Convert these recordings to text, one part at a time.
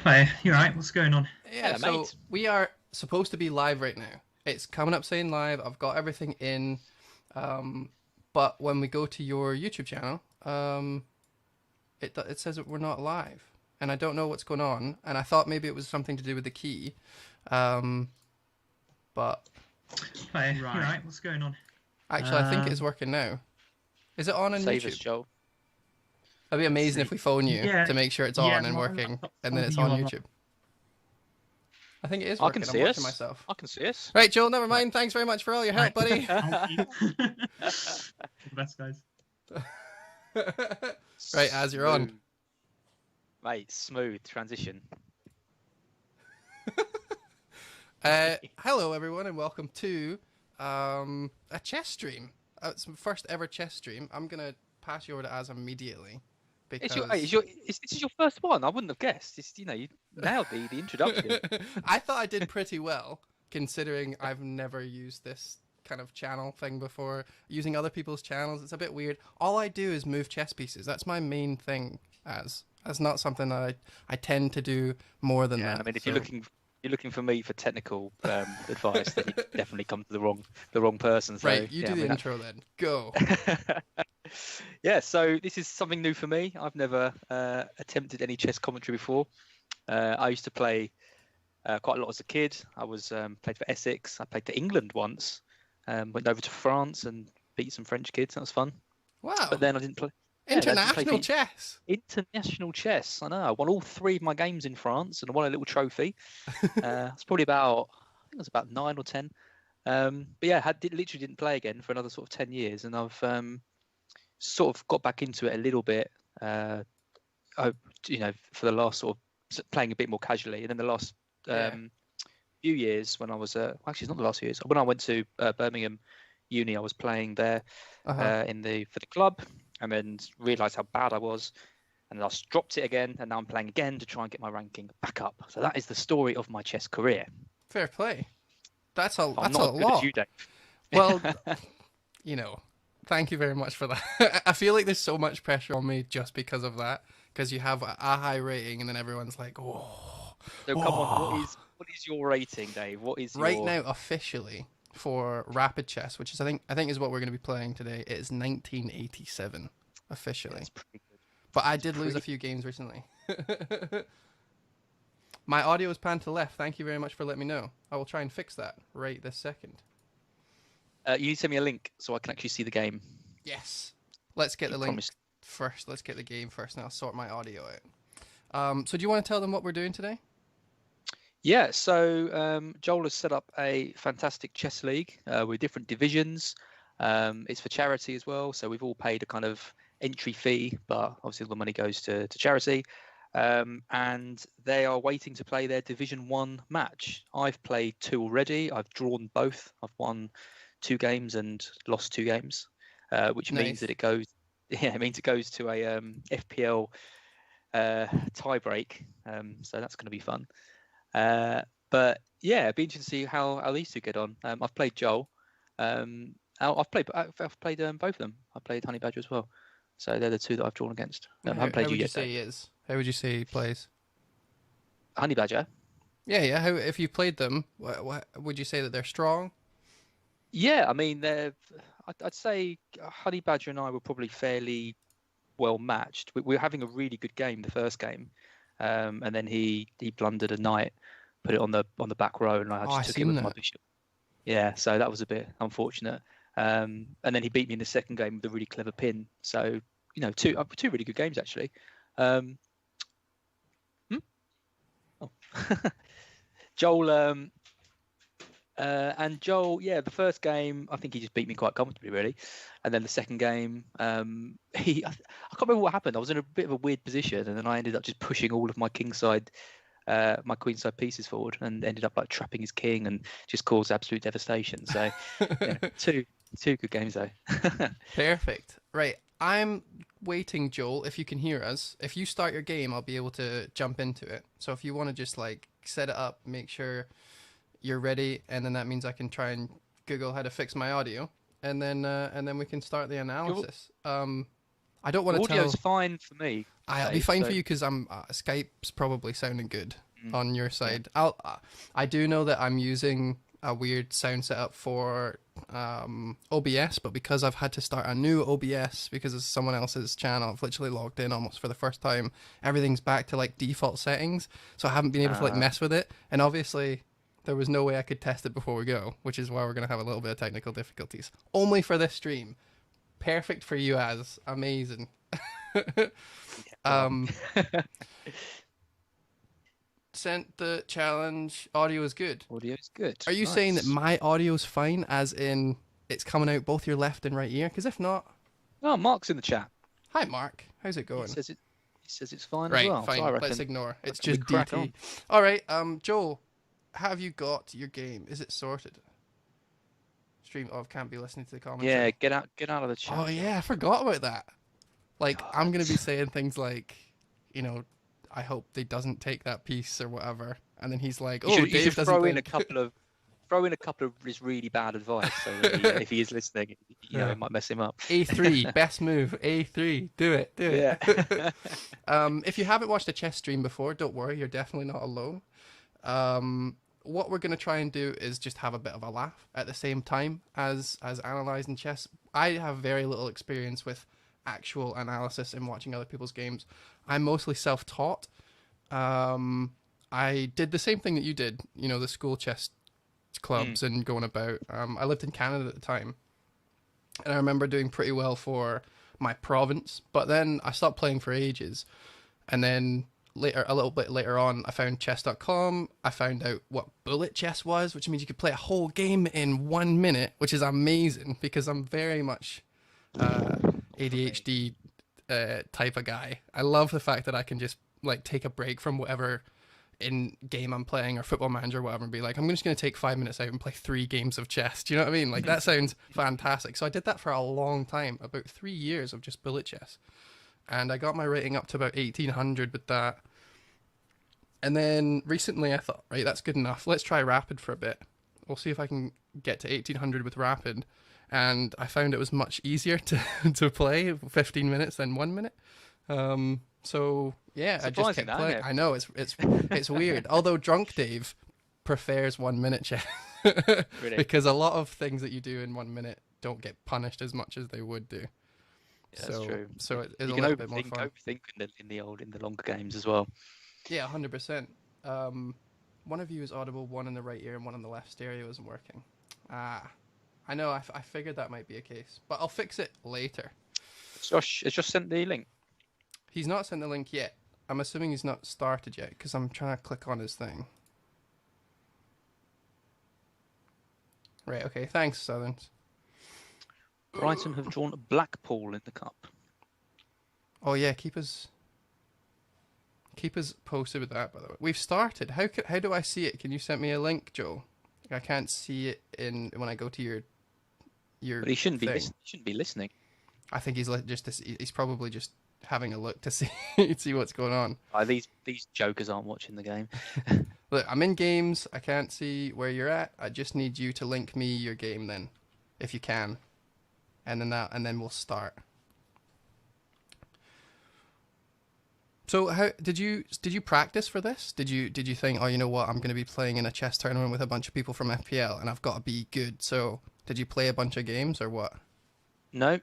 Hi, you alright? What's going on? Yeah, Hello, so mate. we are supposed to be live right now. It's coming up saying live. I've got everything in. Um, but when we go to your YouTube channel, it says that we're not live. And I don't know what's going on. And I thought maybe it was something to do with the key. Um, but Hi, you Right. alright? What's going on? actually, I think it's working now. Is it on Save us, YouTube? Joel. It'd be Let's amazing see. if we phone you Yeah, to make sure it's yeah, on and my working, laptop's and then telling it's you on I'm YouTube. I think it is I working. can I'm see watching us. myself. I can see us. Right, Joel, never mind. Thanks very much for all your help, buddy. the best guys. Right, as you're on. Smooth. Mate, smooth transition. Hello, everyone, and welcome to a chess stream. It's my first ever chess stream. I'm gonna pass you over to Az immediately It's because this is your first one. I wouldn't have guessed. You nailed the introduction. I thought I did pretty well considering I've never used this kind of channel thing before. Using other people's channels, it's a bit weird. All I do is move chess pieces. That's my main thing. As that's not something that I tend to do more than Yeah, that. I mean, if so- you're looking for me for technical advice, then you definitely come to the wrong person. So, right, you yeah, do I the mean, intro then. Go. yeah, so this is something new for me. I've never attempted any chess commentary before. I used to play quite a lot as a kid. I was played for Essex. I played for England once. Went over to France and beat some French kids. That was fun. Wow. But then I didn't play. Yeah, I didn't play International for chess. international chess. I know. I won all 3 of my games in France and I won a little trophy. It's probably about, I think it was about 9 or 10. But yeah, literally didn't play again for another sort of 10 years, and I've sort of got back into it a little bit. For the last sort of playing a bit more casually, and then the last Yeah. few years when I was actually it's not the last few years when I went to Birmingham Uni, I was playing there Uh-huh. for the club, and then realised how bad I was, and I dropped it again, and now I'm playing again to try and get my ranking back up. So that is the story of my chess career. Fair play. That's a I'm that's a not as good as lot. you, Dave. Well, thank you very much for that. I feel like there's so much pressure on me just because of that, because you have a high rating, and then everyone's like, "Oh." So come on, what is your rating, Dave? What is Right your now, officially for rapid chess, which is I think is what we're going to be playing today, it is 1987 officially. That's pretty good. But I That's did lose a pretty- few games recently. My audio is panned to left. Thank you very much for letting me know. I will try and fix that right this second. You need to send me a link so I can actually see the game. Yes. Let's get You the link promised. first. Let's get the game first, and I'll sort my audio out. So do you want to tell them what we're doing today? Yeah, so Joel has set up a fantastic chess league with different divisions. It's for charity as well, so we've all paid a kind of entry fee, but obviously all the money goes to charity. And they are waiting to play their Division 1 match. I've played 2 already. I've drawn both. I've won 2 games and lost 2 games, which Nice. means that it goes. Yeah, it means it goes to a FPL tiebreak. So that's going to be fun. But yeah, it'd be interesting to see how these two get on. I've played Joel. I've played both of them. I played Honey Badger as well. So they're the 2 that I've drawn against. I haven't played how you would you yet, say Dave. he is? How would you say he plays? Honey Badger. Yeah. How if you played them, what would you say that they're strong? Yeah, I mean, I'd say Honey Badger and I were probably fairly well matched. We were having a really good game the first game, and then he blundered a knight, put it on the back row, and I Oh, I just took it seen with that. my bishop. Yeah, so that was a bit unfortunate. And then he beat me in the second game with a really clever pin. So two really good games actually. Oh. Joel. And Joel, yeah, the first game, I think he just beat me quite comfortably, really. And then the second game, I can't remember what happened. I was in a bit of a weird position, and then I ended up just pushing all of my my queenside pieces forward, and ended up like trapping his king, and just caused absolute devastation. So, yeah, two good games though. Perfect. Right. I'm waiting, Joel, if you can hear us. If you start your game, I'll be able to jump into it. So if you want to just like set it up, make sure you're ready, and then that means I can try and Google how to fix my audio, and then we can start the analysis. I don't want to Audio's tell. fine for me. I'll be Dave, fine so- for you because I'm Skype's probably sounding good Mm, on your side. I do know that I'm using a weird sound setup for OBS, but because I've had to start a new OBS because it's someone else's channel, I've literally logged in almost for the first time. Everything's back to like default settings, so I haven't been able to like mess with it. And obviously, there was no way I could test it before we go, which is why we're gonna have a little bit of technical difficulties. Only for this stream. Perfect for you, as amazing. well, Sent the challenge. Audio is good. audio's good. Are you saying that Nice. my audio's fine, as in it's coming out both your left and right ear? Because if not, Oh, Mark's in the chat. hi Mark, how's it He going? says it's fine Right, as well. fine. So I reckon Let's ignore. It's reckon we just crack DT. on. All right, Joel, have you got your game? Is it sorted? Stream of can't be listening to the commentary. Yeah, get out of the chat. Oh yeah, I forgot about that. Like I'm gonna be God. saying things like, you know, I hope they doesn't take that piece or whatever, and then he's like, You oh, should, Dave you should doesn't throw in a think. couple of just really bad advice, so that if he is listening, Yeah. it might mess him up. A3, best move. A3, do it. Yeah. If you haven't watched a chess stream before, don't worry, you're definitely not alone. What we're going to try and do is just have a bit of a laugh at the same time as analysing chess. I have very little experience with actual analysis and watching other people's games. I'm mostly self-taught. I did the same thing that you did, you know, the school chess clubs and going about. I lived in Canada at the time, and I remember doing pretty well for my province, but then I stopped playing for ages, and then a little bit later on, I found chess.com. I found out what bullet chess was, which means you could play a whole game in 1 minute, which is amazing because I'm very much ADHD type of guy. I love the fact that I can just like take a break from whatever in game I'm playing or Football Manager or whatever and be like, I'm just going to take 5 minutes out and play 3 games of chess. Do you know what I mean? Like that sounds fantastic. So I did that for a long time, about 3 years of just bullet chess. And I got my rating up to about 1800 with that. And then recently I thought, right, that's good enough. Let's try Rapid for a bit. We'll see if I can get to 1800 with Rapid. And I found it was much easier to play 15 minutes than 1 minute. So yeah, I just Surprising, kept that, playing. isn't it? I know it's weird. Although Drunk Dave prefers 1 minute chess Really? because a lot of things that you do in 1 minute don't get punished as much as they would do. Yeah, that's true. So it is You a can little bit more overthink, fun. in the longer games as well. Yeah, 100%. One of you is audible, one in the right ear and one in the left stereo isn't working. I know. I figured that might be a case, but I'll fix it later. Josh has just sent the link. He's not sent the link yet. I'm assuming he's not started yet because I'm trying to click on his thing. Right. Okay. Thanks, Southerns. Brighton have drawn Blackpool in the cup. Oh yeah, keep us posted with that. By the way, we've started. How do I see it? Can you send me a link, Joe? I can't see it when I go to your. But he shouldn't thing. be listening. I think he's probably just having a look to see see what's going on. These jokers aren't watching the game. Look, I'm in games. I can't see where you're at. I just need you to link me your game then, if you can, and then we'll start. So how did you practice for this? Did you think, oh, you know what, I'm going to be playing in a chess tournament with a bunch of people from FPL and I've got to be good. So did you play a bunch of games or what? No.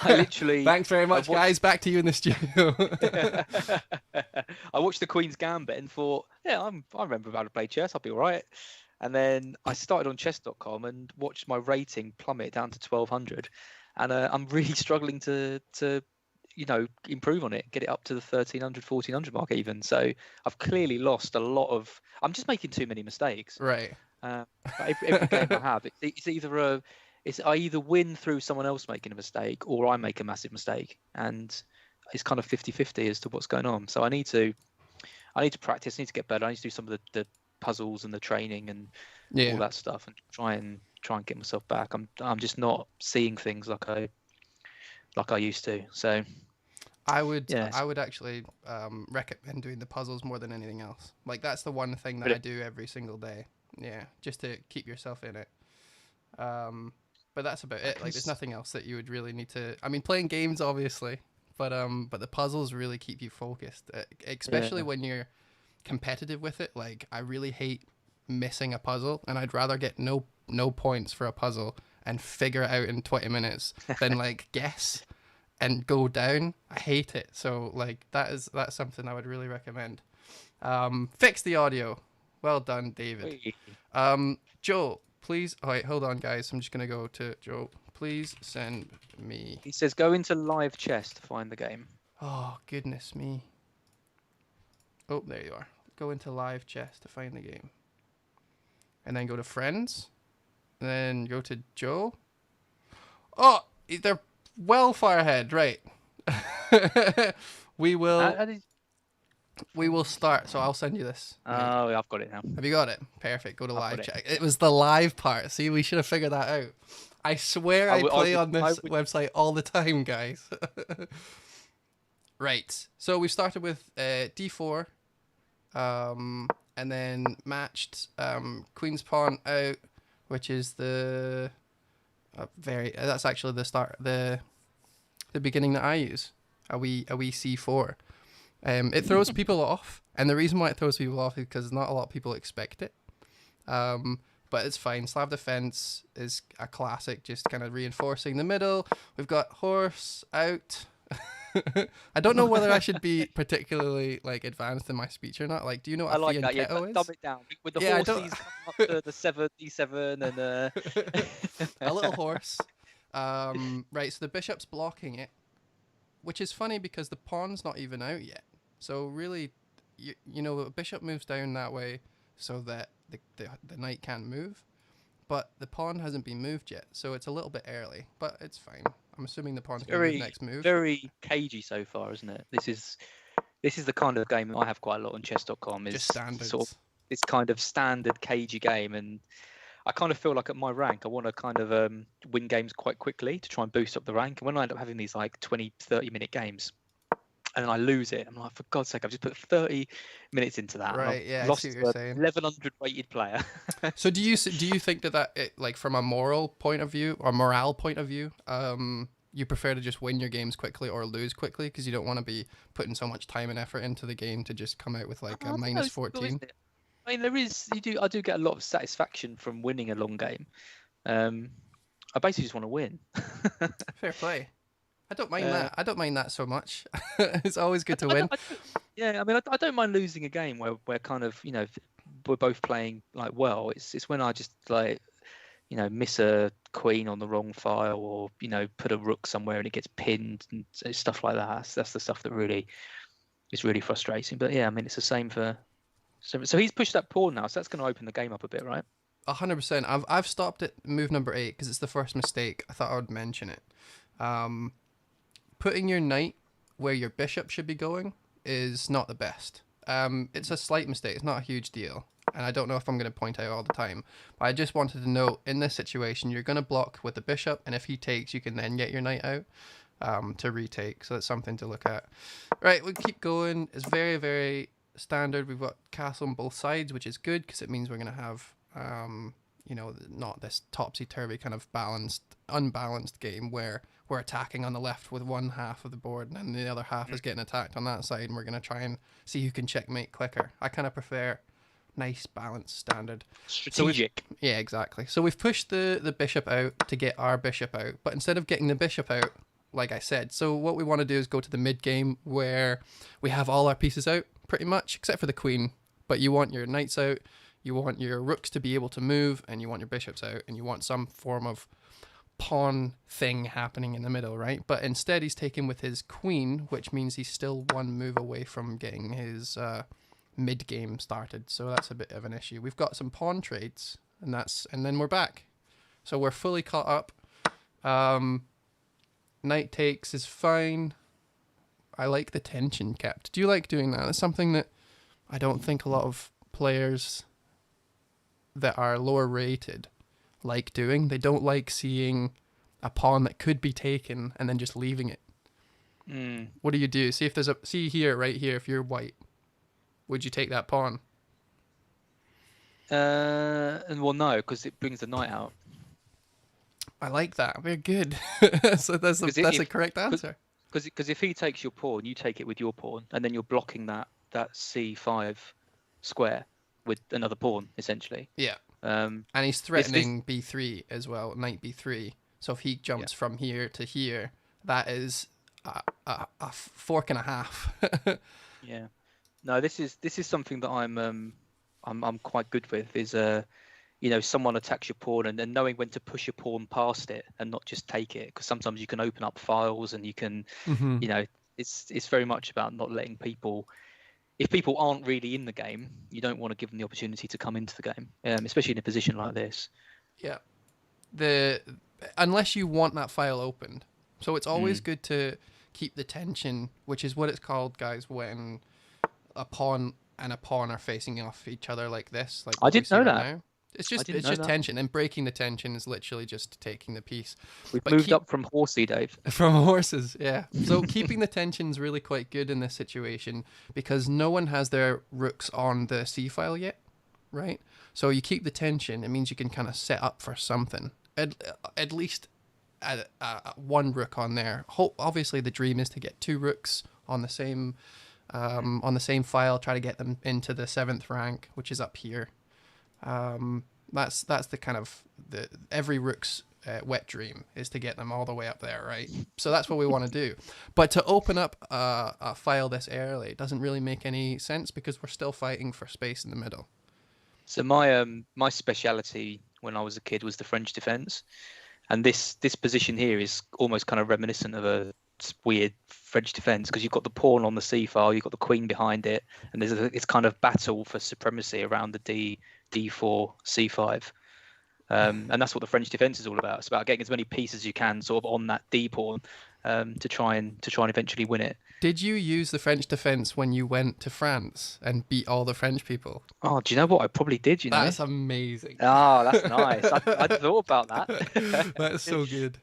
I literally. Thanks very much, guys. Back to you in the studio. I watched the Queen's Gambit and thought, yeah, I remember how to play chess. I'll be all right. And then I started on chess.com and watched my rating plummet down to 1200. And I'm really struggling to improve on it, get it up to the 1300, 1400 mark even. So I've clearly lost a lot of. I'm just making too many mistakes. Right. Every game I have, it's I either win through someone else making a mistake or I make a massive mistake, and it's kind of 50-50 as to what's going on. So I need to practice. I need to get better. I need to do some of the puzzles and the training and all that stuff, and try and get myself back. I'm just not seeing things like I used to. So I would actually recommend doing the puzzles more than anything else. Like that's the one thing that I do every single day. Yeah, just to keep yourself in it. But that's about it. can Like, there's s- nothing else that you would really need to. I mean, playing games obviously, but the puzzles really keep you focused, especially Yeah. when you're competitive with it. Like, I really hate missing a puzzle, and I'd rather get no points for a puzzle and figure it out in 20 minutes than like guess and go down. I hate it. So like that's something I would really recommend. Fix the audio. Well done, David. Wait. Joe, please. Oh, wait, hold on, guys. I'm just gonna go to Joe. Please send me. He says go into live chess to find the game. Oh goodness me. Oh, there you are. Go into live chess to find the game, and then go to friends, and then go to Joe. Oh, they're well far ahead. Right. we will. How did- We will start. So I'll send you this. Oh, I've got it now. Have you got it? Perfect. Go to I've live got it. check. It was the live part. See, we should have figured that out. I swear I play on this website all the time, guys. Right. So we started with d4, and then matched queen's pawn out, which is the that's actually the start the beginning that I use. A wee c4. It throws people off, and the reason why it throws people off is because not a lot of people expect it. But it's fine. Slav defense is a classic, just kind of reinforcing the middle. We've got horse out. I don't know whether I should be particularly like advanced in my speech or not. Like, do you know what I like that. fianchetto Yeah, is? dumb it down with the Yeah, horses coming up to the 7 d7 and A little horse. Right, so the bishop's blocking it, which is funny because the pawn's not even out yet. So really, you know, the bishop moves down that way so that the knight can't move, but the pawn hasn't been moved yet, so it's a little bit early, but it's fine. I'm assuming the pawn's going to move next move. very cagey so far, isn't it? This is the kind of game I have quite a lot on chess.com. Is Just standards. sort of this kind of standard cagey game, and I kind of feel like at my rank, I want to kind of win games quite quickly to try and boost up the rank. And when I end up having these like 20, 30-minute games, and then I lose it, I'm like, for God's sake, I've just put 30 minutes into that. Right, And yeah, I've I lost see what you're saying. 1100 rated player. So do you think that it, like from a moral point of view or morale point of view, you prefer to just win your games quickly or lose quickly because you don't want to be putting so much time and effort into the game to just come out with like a minus 14? I mean, I do get a lot of satisfaction from winning a long game. I basically just want to win. Fair play. I don't mind that. I don't mind that so much. It's always good to win. Yeah, I mean, I don't mind losing a game where kind of, you know, we're both playing like well. It's when I just like, you know, miss a queen on the wrong file, or, you know, put a rook somewhere and it gets pinned and stuff like that. That's the stuff that really is really frustrating. But yeah, I mean, it's the same for. So he's pushed that pawn now, so that's going to open the game up a bit, right? 100%. I've stopped at move number 8 because it's the first mistake. I thought I would mention it. Putting your knight where your bishop should be going is not the best. It's a slight mistake. It's not a huge deal. And I don't know if I'm going to point out all the time. But I just wanted to note, in this situation, you're going to block with the bishop. And if he takes, you can then get your knight out to retake. So that's something to look at. Right, we'll keep going. It's very, very standard. We've got castle on both sides, which is good because it means we're going to have, you know, not this topsy-turvy kind of unbalanced game where we're attacking on the left with one half of the board and then the other half is getting attacked on that side, and we're going to try and see who can checkmate quicker. I kind of prefer nice, balanced, standard. Strategic. Yeah, exactly. So we've pushed the bishop out to get our bishop out, but instead of getting the bishop out, like I said, so what we want to do is go to the mid game where we have all our pieces out, pretty much, except for the queen, but you want your knights out, you want your rooks to be able to move, and you want your bishops out, and you want some form of pawn thing happening in the middle, right? But instead he's taken with his queen, which means he's still one move away from getting his mid game started. So that's a bit of an issue. We've got some pawn trades, and then we're back. So we're fully caught up. Knight takes is fine. I like the tension kept. Do you like doing that? It's something that I don't think a lot of players that are lower rated like doing. They don't like seeing a pawn that could be taken and then just leaving it. What do you do? See if there's right here, if you're white, would you take that pawn? And well, no, because it brings the knight out. I like that. We're good. So that's Because a if correct answer. because if he takes your pawn, you take it with your pawn, and then you're blocking that c5 square with another pawn essentially. Yeah. Um, And he's this threatening b3 as well, knight b3. So if he jumps from here to here, that is a fork and a half. yeah. No, this is something that I'm quite good with. Is someone attacks your pawn and then knowing when to push your pawn past it and not just take it, because sometimes you can open up files and you can Mm-hmm. it's very much about not letting people, if people aren't really in the game, you don't want to give them the opportunity to come into the game, especially in a position like this. Yeah. Unless you want that file opened. So it's always good to keep the tension, which is what it's called, guys, when a pawn and a pawn are facing off each other like this. Like I didn't know that. Now. It's just tension, and breaking the tension is literally just taking the piece. We've moved up from horsey, Dave. From horses, yeah. So keeping the tension is really quite good in this situation because no one has their rooks on the C file yet, right? So you keep the tension. It means you can kind of set up for something. At least one rook on there. Obviously, the dream is to get 2 rooks on the same file. Try to get them into the 7th rank, which is up here. That's the kind of every rook's wet dream is to get them all the way up there, right? So that's what we want to do. But to open up a file this early doesn't really make any sense because we're still fighting for space in the middle. So my speciality when I was a kid was the French defense, and this position here is almost kind of reminiscent of a weird French defense because you've got the pawn on the C file, you've got the queen behind it, and there's this kind of battle for supremacy around the D4 C5, and that's what the French defense is all about. It's about getting as many pieces as you can sort of on that D pawn to try and eventually win it. Did you use the French defense when you went to France and beat all the French people? Oh, do you know what? I probably did, you know. That's amazing. Oh, that's nice. I thought about that. That's so good.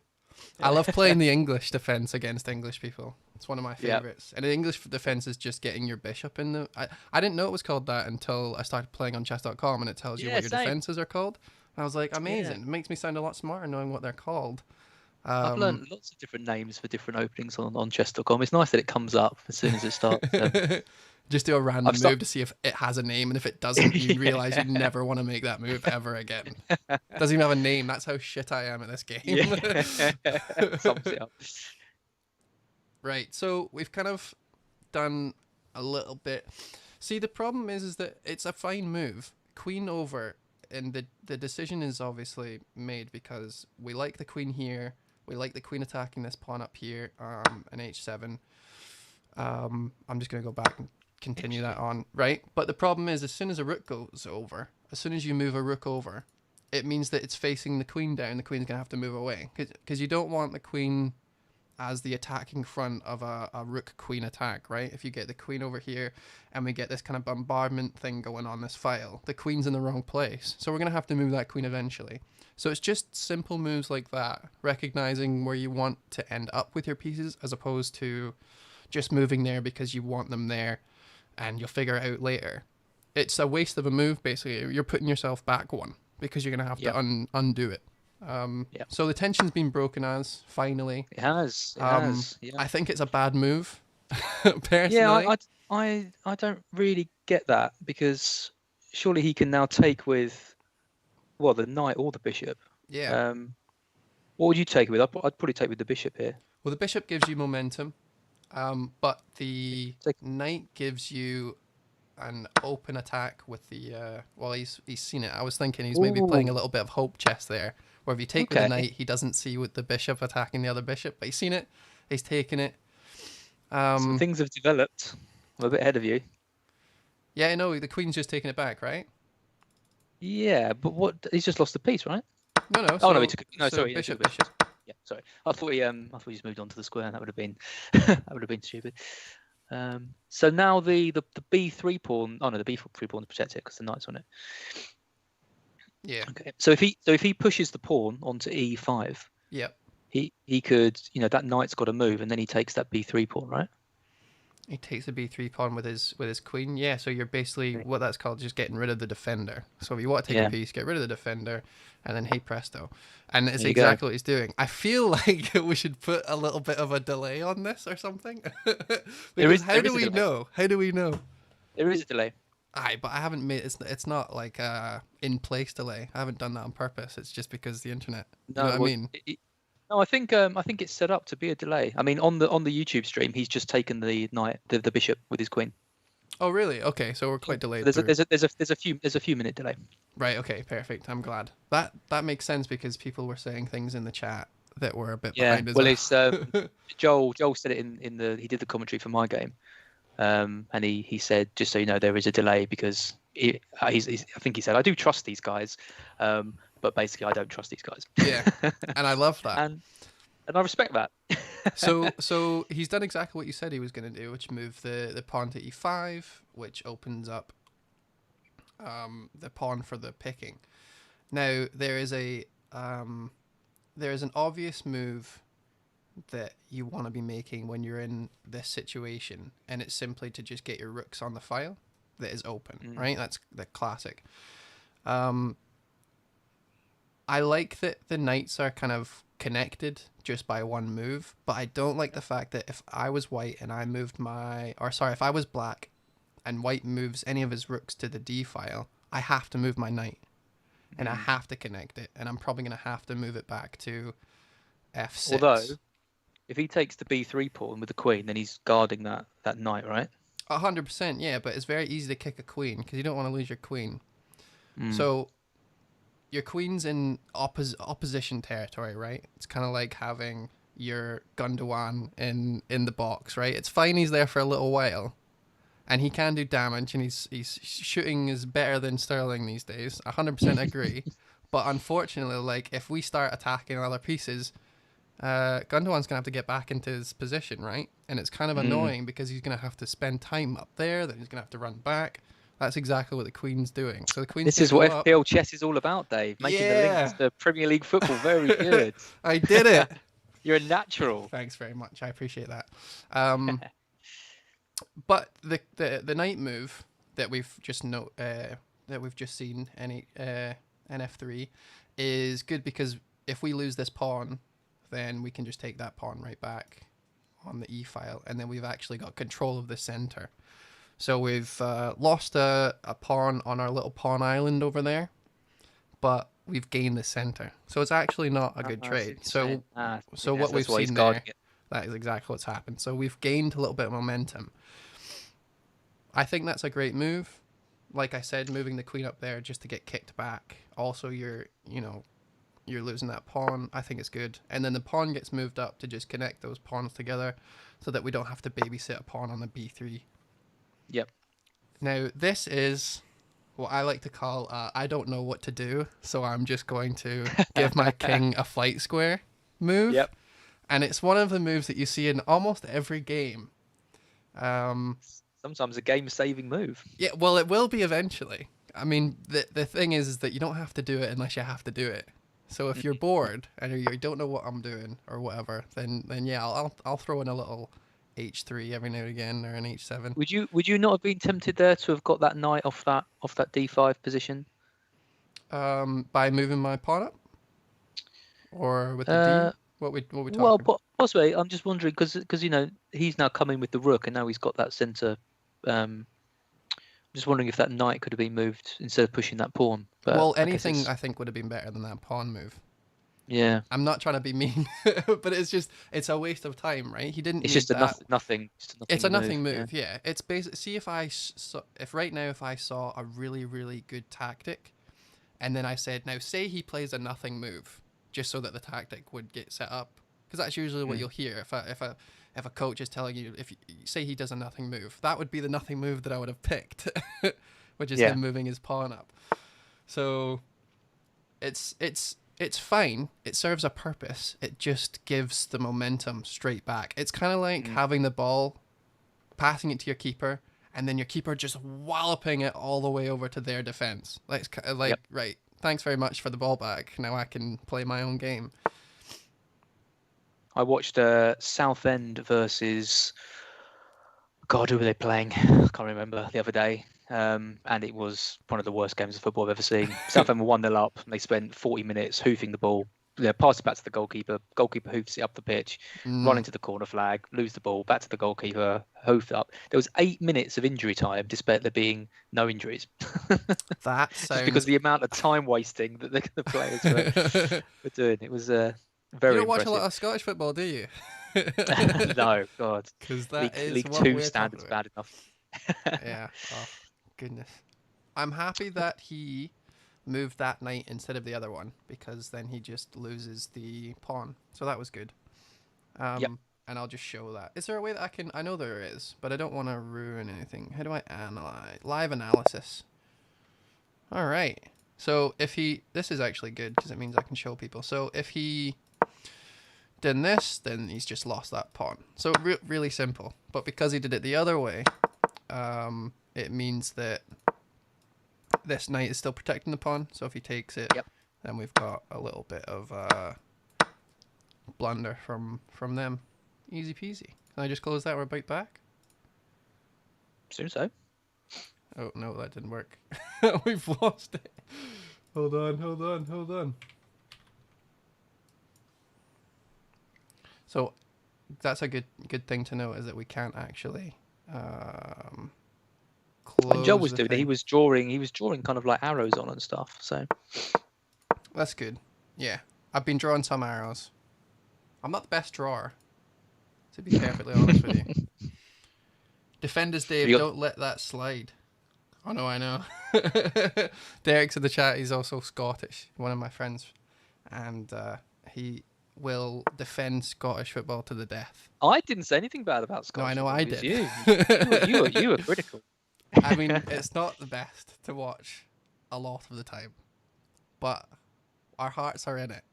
I love playing the English defense against English people. It's one of my favorites. And the English defense is just getting your bishop in the... I didn't know it was called that until I started playing on chess.com and it tells you what your defenses are called. And I was like, amazing. It makes me sound a lot smarter knowing what they're called. I've learned lots of different names for different openings on chess.com. It's nice that it comes up as soon as it starts. Just do a random move to see if it has a name, and if it doesn't, you realize you never want to make that move ever again. Doesn't even have a name. That's how shit I am at this game. Sums it up. Right, so we've kind of done a little bit. See, the problem is that it's a fine move. Queen over, and the decision is obviously made because we like the queen here. We like the queen attacking this pawn up here, an h7. I'm just going to go back and continue that on, right? But the problem is, as soon as a rook goes over, as soon as you move a rook over, it means that it's facing the queen down. The queen's going to have to move away because you don't want the queen as the attacking front of a rook-queen attack, right? If you get the queen over here and we get this kind of bombardment thing going on this file, the queen's in the wrong place. So we're going to have to move that queen eventually. So it's just simple moves like that, recognizing where you want to end up with your pieces as opposed to just moving there because you want them there and you'll figure it out later. It's a waste of a move, basically. You're putting yourself back one because you're going to have to undo it. So the tension's been broken as, finally. It has. I think it's a bad move, personally. Yeah, I don't really get that because surely he can now take with, well, the knight or the bishop. Yeah. What would you take with? I'd probably take with the bishop here. Well, the bishop gives you momentum, but the knight gives you an open attack with the... well, he's seen it. I was thinking he's maybe playing a little bit of hope chess there, where if you take with the knight, he doesn't see with the bishop attacking the other bishop, but he's seen it. He's taken it. So things have developed. I'm a bit ahead of you. Yeah, I know. The queen's just taking it back, right? Yeah, but what? He's just lost the piece, right? No. Oh no, he took it. No, sorry, bishop. Yeah, sorry. I thought he just moved on to the square. That would have been stupid. So now the b3 pawn. Oh no, the b3 pawn is protected because the knight's on it. Yeah. Okay. So if he pushes the pawn onto e5, yep, he could, that knight's got to move, and then he takes that b3 pawn, right? He takes the b3 pawn with his queen. Yeah, so you're basically what that's called just getting rid of the defender. So if you want to take Yeah. a piece, get rid of the defender, and then hey presto, and it's There you go. exactly what he's doing. I feel like we should put a little bit of a delay on this or something. Because how do we know? How do we know? There is a delay. Aye, but I haven't made it's not like in place delay. I haven't done that on purpose. It's just because the internet. You know what I mean? No, I think it's set up to be a delay. I mean, on the YouTube stream, he's just taken the knight, the bishop with his queen. Oh really? Okay, so we're quite delayed. There's a few minute delay. Right. Okay. Perfect. I'm glad that makes sense because people were saying things in the chat that were a bit behind as well. It's Joel said it in he did the commentary for my game, and he said, just so you know, there is a delay because I think he said, I do trust these guys, but basically I don't trust these guys. Yeah, and I love that. and I respect that. So he's done exactly what you said he was going to do, which move the pawn to e5, which opens up the pawn for the picking. Now there is an obvious move that you want to be making when you're in this situation, and it's simply to just get your rooks on the file that is open, right? That's the classic. I like that the knights are kind of connected just by one move, but I don't like the fact that if I was white and I moved if I was black and white moves any of his rooks to the D file, I have to move my knight and I have to connect it, and I'm probably going to have to move it back to F6. Although, if he takes the B3 pawn with the queen, then he's guarding that knight, right? 100%, yeah, but it's very easy to kick a queen because you don't want to lose your queen. So your queen's in opposition territory, right? It's kind of like having your Gundogan in the box, right? It's fine he's there for a little while, and he can do damage, and he's shooting is better than Sterling these days. 100% agree. But unfortunately, like if we start attacking other pieces, Gundogan's gonna have to get back into his position, right? And it's kind of annoying because he's gonna have to spend time up there, then he's gonna have to run back. That's exactly what the Queen's doing. So the Queen's This is what FPL chess is all about, Dave. Making the links to Premier League football. Very good. I did it. You're a natural. Thanks very much. I appreciate that. But the knight move that we've just seen in F3 is good because if we lose this pawn, then we can just take that pawn right back on the E file, and then we've actually got control of the center. So we've lost a pawn on our little pawn island over there, but we've gained the center. So it's actually not a good trade. So what we've seen there, that is exactly what's happened. So we've gained a little bit of momentum. I think that's a great move. Like I said, moving the queen up there just to get kicked back. Also, you're losing that pawn. I think it's good. And then the pawn gets moved up to just connect those pawns together so that we don't have to babysit a pawn on the b3. Yep. Now, this is what I like to call, I don't know what to do, so I'm just going to give my king a flight square move. Yep. And it's one of the moves that you see in almost every game. Sometimes a game-saving move. Yeah, well, it will be eventually. I mean, the thing is that you don't have to do it unless you have to do it. So if you're bored and you don't know what I'm doing or whatever, then yeah, I'll throw in a little H3 every now and again, or an H7. Would you not have been tempted there to have got that knight off that D5 position? By moving my pawn up, or with the D? What we talking? Well, possibly. I'm just wondering because he's now coming with the rook, and now he's got that center. I'm just wondering if that knight could have been moved instead of pushing that pawn. But well, anything I think would have been better than that pawn move. Yeah. I'm not trying to be mean, but it's a waste of time, right? He didn't. It's just a nothing. It's a nothing move. Yeah. It's basically, see if right now if I saw a really, really good tactic, and then I said, now say he plays a nothing move, just so that the tactic would get set up, because that's usually what you'll hear if a coach is telling you, if you say he does a nothing move, that would be the nothing move that I would have picked, which is him moving his pawn up. So it's fine. It serves a purpose. It just gives the momentum straight back. It's kind of like having the ball, passing it to your keeper, and then your keeper just walloping it all the way over to their defense. Right, thanks very much for the ball back. Now I can play my own game. I watched Southend versus God, who were they playing? I can't remember the other day. And it was one of the worst games of football I've ever seen. Southampton 1-0 up, and they spent 40 minutes hoofing the ball. Pass it back to the goalkeeper. Goalkeeper hoofs it up the pitch, run into the corner flag, lose the ball, back to the goalkeeper, hoof it up. There was 8 minutes of injury time, despite there being no injuries. That Just sounds. because of the amount of time wasting that the players were doing. It was very You don't watch a impressive. lot of Scottish football, do you? No, God. Because that is League what Two we're standards talking about. bad enough. Yeah. Oh, goodness. I'm happy that he moved that knight instead of the other one, because then he just loses the pawn. So that was good. Yep. And I'll just show that. Is there a way that I can... I know there is, but I don't want to ruin anything. How do I analyze? Live analysis. All right. So if he... This is actually good, because it means I can show people. So if he did this, then he's just lost that pawn. So really simple. But because he did it the other way, it means that this knight is still protecting the pawn. So if he takes it, Yep. then we've got a little bit of blunder from them. Easy peasy. Can I just close that? We're right back. Assume so. Oh no, that didn't work. We've lost it. Hold on. So that's a good thing to know, is that we can't actually close. When Joe was the doing it, he thing. was drawing kind of like arrows on and stuff. So That's good. Yeah, I've been drawing some arrows. I'm not the best drawer, to be perfectly honest with you. Defenders Dave, don't let that slide. Oh no, I know. Derek's in the chat. He's also Scottish, one of my friends, and he will defend Scottish football to the death. I didn't say anything bad about Scottish. No, I know football. I did. You were critical. I mean, it's not the best to watch a lot of the time, but our hearts are in it.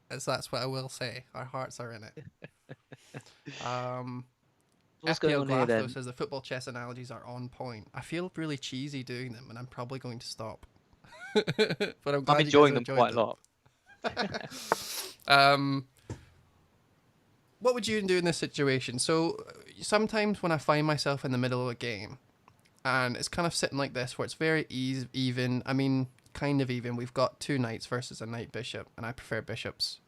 That's what I will say. Our hearts are in it. What's FPL going on here Glath, then? though, says the football chess analogies are on point. I feel really cheesy doing them, and I'm probably going to stop. But I'm glad I'm enjoying you them guys quite a lot. What would you do in this situation? So sometimes when I find myself in the middle of a game, and it's kind of sitting like this, where it's very even. I mean, kind of even. We've got two knights versus a knight bishop, and I prefer bishops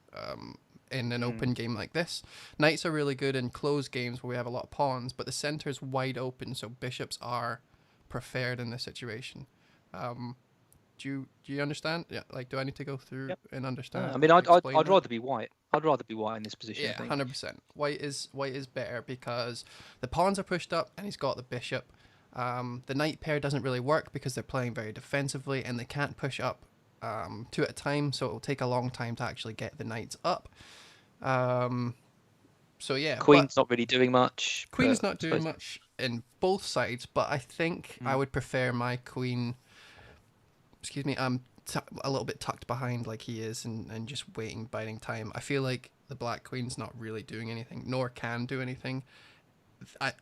in an open game like this. Knights are really good in closed games where we have a lot of pawns, but the center's wide open, so bishops are preferred in this situation. Do you understand? Yeah, like, do I need to go through and understand? I mean, I'd explain rather be white. I'd rather be white in this position. Yeah, I think. 100%. White is better because the pawns are pushed up and he's got the bishop. The knight pair doesn't really work because they're playing very defensively and they can't push up two at a time, so it will take a long time to actually get the knights up. So yeah, Queen's not really doing much. Queen's not doing much in both sides, but I think I would prefer my queen. Excuse me, a little bit tucked behind like he is, and just waiting, biding time. I feel like the black queen's not really doing anything, nor can do anything.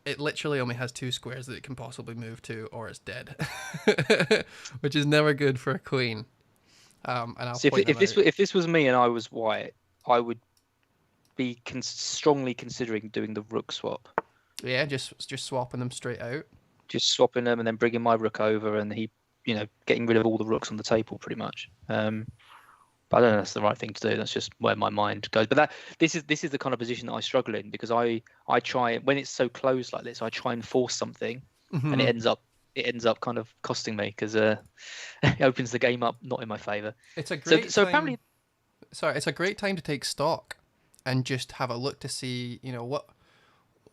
It literally only has two squares that it can possibly move to, or it's dead, which is never good for a queen. And I'll So point if this was me and I was white, I would be strongly considering doing the rook swap. Yeah, just swapping them straight out. Just swapping them and then bringing my rook over, and he, getting rid of all the rooks on the table, pretty much. But I don't know if that's the right thing to do. That's just where my mind goes. But this is the kind of position that I struggle in, because I try, when it's so close like this, I try and force something, and it ends up kind of costing me, because it opens the game up not in my favour. It's a great so time, apparently, it's a great time to take stock and just have a look to see,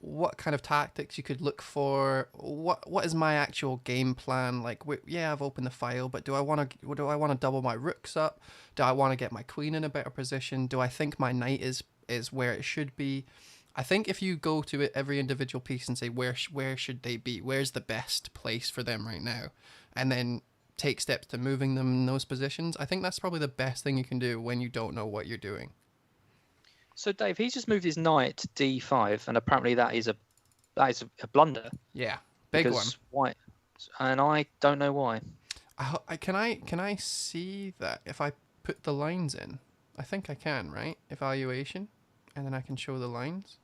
what kind of tactics you could look for. What is my actual game plan? Like, yeah, I've opened the file, but do I want to double my rooks up? Do I want to get my queen in a better position? Do I think my knight is where it should be? I think if you go to every individual piece and say where should they be, where's the best place for them right now, and then take steps to moving them in those positions, I think that's probably the best thing you can do when you don't know what you're doing. So Dave, he's just moved his knight to d5, and apparently that is a blunder. Yeah, big one. White, and I don't know why. Can I see that if I put the lines in? I think I can, right? Evaluation, and then I can show the lines.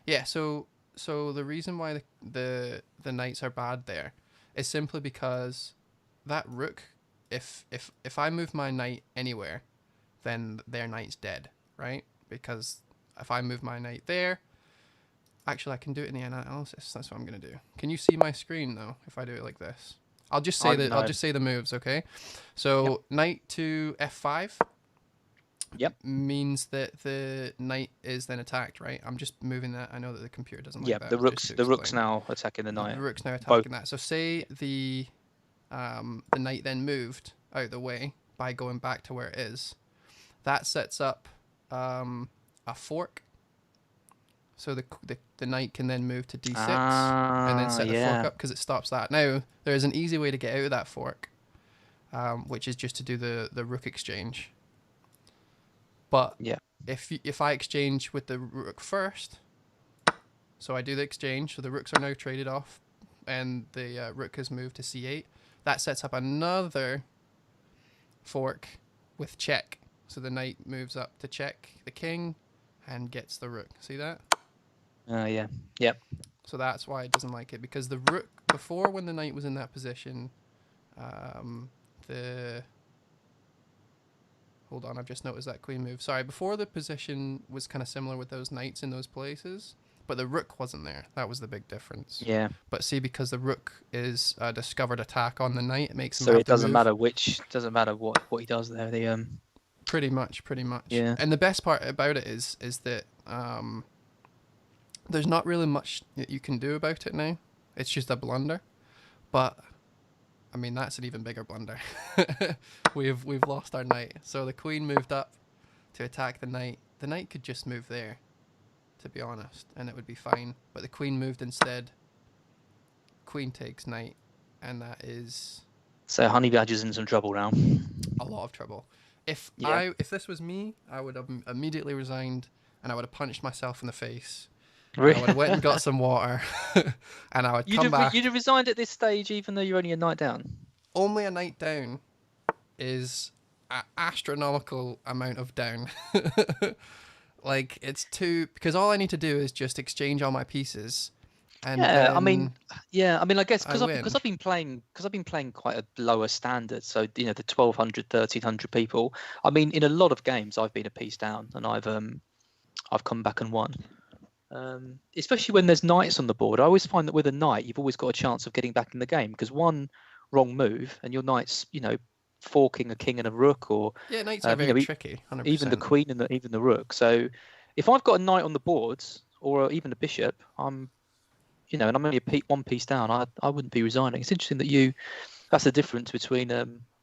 Yeah. So So the reason why the knights are bad there is simply because that rook, if I move my knight anywhere, then their knight's dead, right? Because if I move my knight there, actually I can do it in the analysis. That's what I'm gonna do. Can you see my screen though? If I do it like this, I'll just say No. I'll just say the moves, okay? So knight to f5. Yep. Means that the knight is then attacked, right? I'm just moving that. I know that the computer doesn't like Yeah, that. the but rook's just to explain. now attacking the knight. The rook's now Both. attacking that. So say the knight then moved out of the way by going back to where it is. That sets up a fork. So the knight can then move to d6 and then set the fork up because it stops that. Now there is an easy way to get out of that fork, which is just to do the rook exchange. But if I exchange with the rook first, so I do the exchange, so the rooks are now traded off, and the rook has moved to c8. That sets up another fork with check. So the knight moves up to check the king and gets the rook. See that? Yeah. Yep. So that's why it doesn't like it, because the rook, before when the knight was in that position, Hold on, I've just noticed that queen move. Sorry, before the position was kind of similar with those knights in those places, but the rook wasn't there. That was the big difference. Yeah. But see, because the rook is a discovered attack on the knight, it makes him So have it to doesn't move. matter what he does there. Pretty much. Yeah. And the best part about it is that there's not really much that you can do about it now. It's just a blunder. But I mean, that's an even bigger blunder. We've lost our knight. So the queen moved up to attack the knight. The knight could just move there, to be honest, and it would be fine. But the queen moved instead. Queen takes knight, and that is... So Honey Badger's in some trouble now. A lot of trouble. If this was me, I would have immediately resigned, and I would have punched myself in the face. Really? I would have went and got some water, and I would come back. You'd have resigned at this stage, even though you're only a knight down. Only a knight down is an astronomical amount of down. Like, it's because all I need to do is just exchange all my pieces. And I guess because win. I've been playing quite a lower standard, so the 1,200, 1,300 people. I mean, in a lot of games, I've been a piece down, and I've come back and won. Especially when there's knights on the board, I always find that with a knight, you've always got a chance of getting back in the game, because one wrong move and your knight's, forking a king and a rook, or knights are very tricky. 100%. Even the queen and even the rook. So if I've got a knight on the boards, or even a bishop, and I'm only one piece down, I wouldn't be resigning. It's interesting that that's the difference between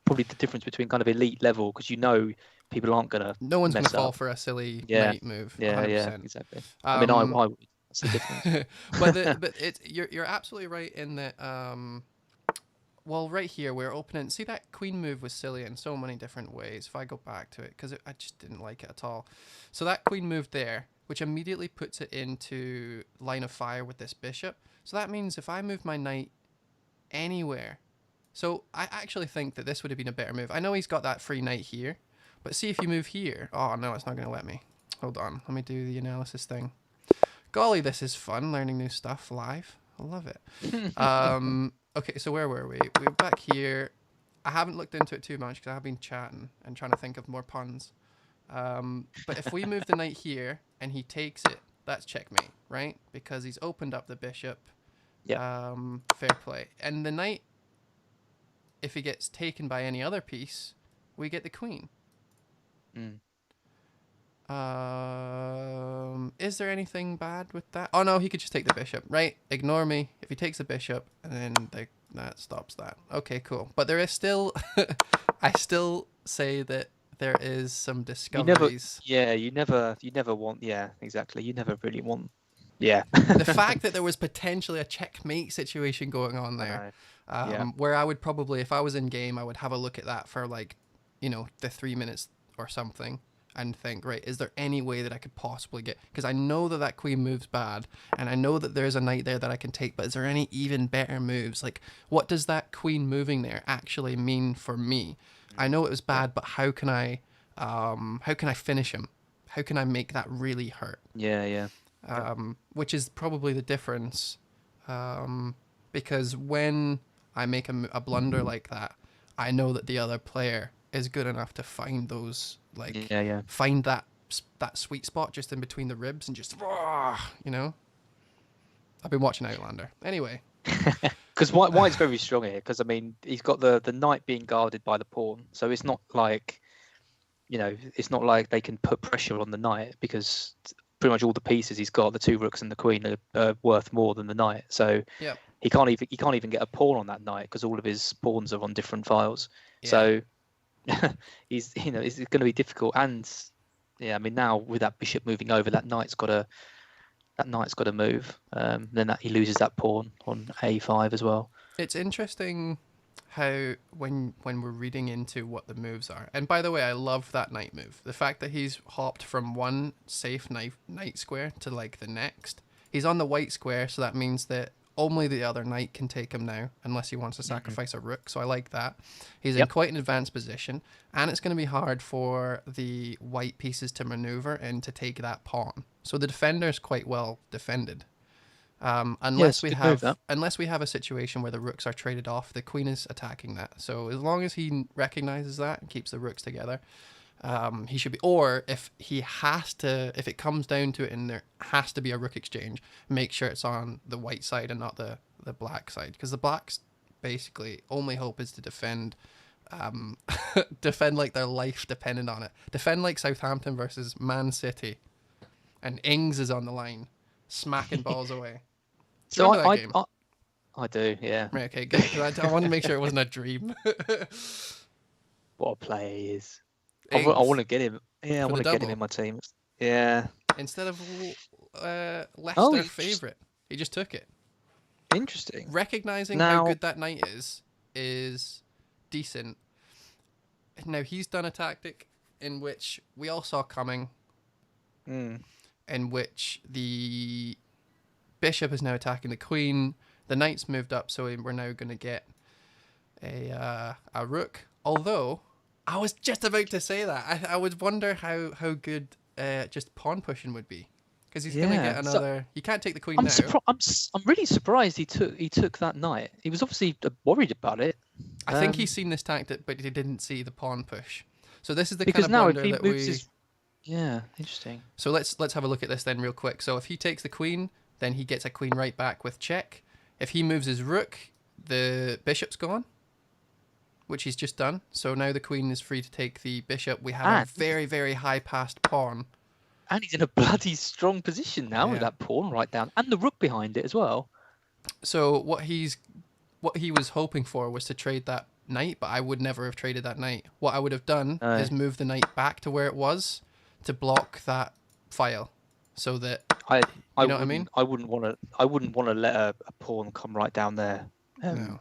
probably the difference between kind of elite level, because people aren't gonna. No one's gonna fall up. for a silly knight move. 100%. Yeah, exactly. I mean, I would. That's the difference. but you're absolutely right in that. Well, right here we're opening. See, that queen move was silly in so many different ways. If I go back to it, because I just didn't like it at all. So that queen moved there, which immediately puts it into line of fire with this bishop. So that means if I move my knight anywhere, so I actually think that this would have been a better move. I know he's got that free knight here, but see if you move here. Oh no, it's not going to let me. Hold on, let me do the analysis thing. Golly, this is fun, learning new stuff live. I love it. Okay, so where were we? We were back here. I haven't looked into it too much because I've been chatting and trying to think of more puns. But if we move the knight here and he takes it, that's checkmate, right? Because he's opened up the bishop. Yeah. Fair play. And the knight, if he gets taken by any other piece, we get the queen. Is there anything bad with that? Oh no, he could just take the bishop, right? Ignore me. If he takes the bishop, and then that stops that. Okay, cool. But there is still, I still say that there is some discoveries. You never want. Yeah, exactly. You never really want. Yeah. The fact that there was potentially a checkmate situation going on there, where I would probably, if I was in game, I would have a look at that for the 3 minutes or something. And think, right, is there any way that I could possibly get... Because I know that queen moves bad, and I know that there's a knight there that I can take, but is there any even better moves? Like, what does that queen moving there actually mean for me? I know it was bad, but how can I finish him? How can I make that really hurt? Yeah. which is probably the difference. Because when I make a blunder like that, I know that the other player is good enough to find those, like, Yeah. find that sweet spot just in between the ribs and just, you know. I've been watching Outlander. Anyway. Because White's very strong here. Because I mean, he's got the knight being guarded by the pawn, so it's not like, it's not like they can put pressure on the knight, because pretty much all the pieces he's got, the 2 rooks and the queen, are worth more than the knight. So Yep. he can't even get a pawn on that knight because all of his pawns are on different files. Yeah. So it's going to be difficult. And yeah, I mean, now with that bishop moving over, that knight's got to move. Then he loses that pawn on a5 as well. It's interesting how when we're reading into what the moves are. And by the way, I love that knight move. The fact that he's hopped from one safe knight square to like the next. He's on the white square, so that means that only the other knight can take him now, unless he wants to sacrifice a rook. So I like that. He's in quite an advanced position, and it's going to be hard for the white pieces to maneuver and to take that pawn. So the defender's quite well defended. Unless we have a situation where the rooks are traded off, the queen is attacking that. So as long as he recognizes that and keeps the rooks together, he should be. Or if it comes down to it and there has to be a rook exchange, make sure it's on the white side and not the black side, because the black's basically only hope is to defend. Defend like their life depended on it. Defend like Southampton versus Man City, and Ings is on the line, smacking balls away. So I do, yeah. Right, okay, good. 'Cause I want to make sure it wasn't a dream. What a player he is! I want to get him. Yeah, I want to get him in my team. Yeah. Instead of Leicester favourite, he just took it. Interesting. Recognizing how good that knight is decent. Now he's done a tactic in which we all saw coming. In which the bishop is now attacking the queen. The knight's moved up, so we're now going to get a rook. Although, I was just about to say that. I would wonder how good just pawn pushing would be. Because he's going to get another... he can't take the queen now. I'm really surprised he took that knight. He was obviously worried about it. I think he's seen this tactic, but he didn't see the pawn push. So this is the kind of blunder that we... Yeah, interesting. So let's have a look at this then real quick. So if he takes the queen, then he gets a queen right back with check. If he moves his rook, the bishop's gone, which he's just done. So now the queen is free to take the bishop. We have a very, very high passed pawn. And he's in a bloody strong position now with that pawn right down, and the rook behind it as well. So what he was hoping for was to trade that knight, but I would never have traded that knight. What I would have done is move the knight back to where it was to block that file, so that you know what I mean. I wouldn't want to let a pawn come right down there. No.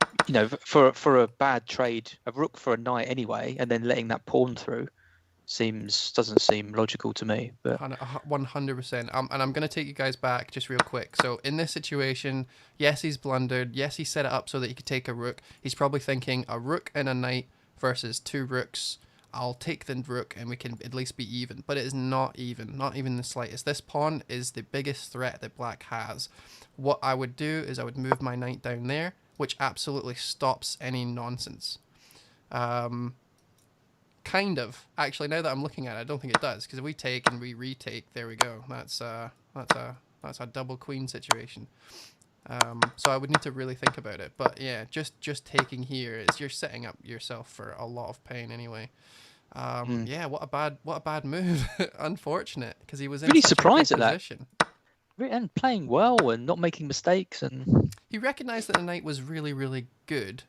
For a bad trade, a rook for a knight anyway, and then letting that pawn through doesn't seem logical to me. But 100%. And I'm going to take you guys back just real quick. So in this situation, yes, he's blundered. Yes, he set it up so that he could take a rook. He's probably thinking a rook and a knight versus 2 rooks. I'll take the rook and we can at least be even. But it is not even the slightest. This pawn is the biggest threat that black has. What I would do is I would move my knight down there, which absolutely stops any nonsense. Kind of. Actually, now that I'm looking at it, I don't think it does, because if we take and we retake, there we go. That's a double queen situation. So I would need to really think about it. But yeah, just taking here is you're setting up yourself for a lot of pain anyway. Yeah, what a bad move. Unfortunate, because he was in really such surprised a good at position. And playing well and not making mistakes, and he recognized that the knight was really, really good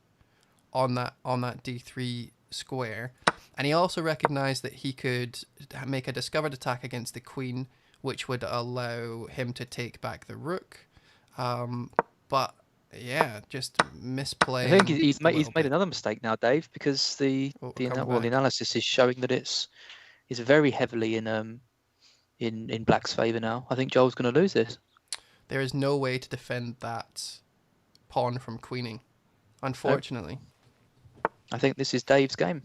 on that d3 square, and he also recognized that he could make a discovered attack against the queen, which would allow him to take back the rook. But yeah, just misplaying. I think he's made another mistake now, Dave, because the analysis is showing that it's very heavily in Black's favour now. I think Joel's going to lose this. There is no way to defend that pawn from queening, unfortunately. Nope. I think this is Dave's game.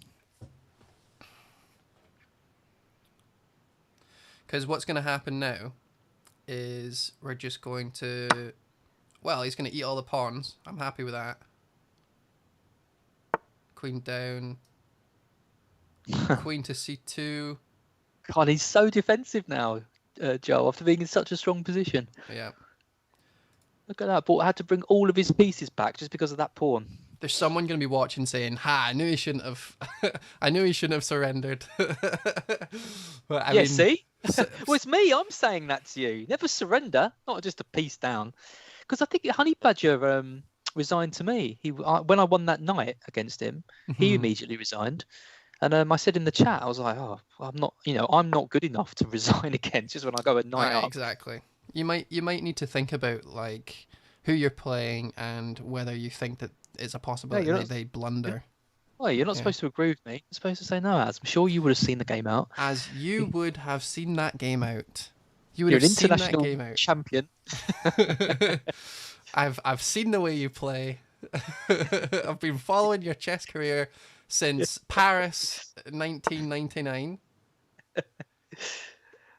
Because what's going to happen now is we're just going to... Well, he's going to eat all the pawns. I'm happy with that. Queen down. Queen to c2. God, he's so defensive now, Joe, after being in such a strong position. Yeah. Look at that. But I had to bring all of his pieces back just because of that pawn. There's someone going to be watching saying, "Ha! I knew he shouldn't have. I knew he shouldn't have surrendered." But I mean, See? Well, it's me. I'm saying that to you. Never surrender. Not just a piece down. Because I think Honey Badger resigned to me. When I won that night against him, he immediately resigned. And I said in the chat, I was like, "Oh, I'm not. I'm not good enough to resign again." Just when I go a night up. Exactly. You might need to think about like who you're playing and whether you think that it's a possibility that they blunder. Well, you're not supposed to agree with me. You're supposed to say no, Az. I'm sure you would have seen the game out. As you would have seen that game out. You would You're have an seen that international game out. champion. I've seen the way you play. I've been following your chess career since Paris 1999.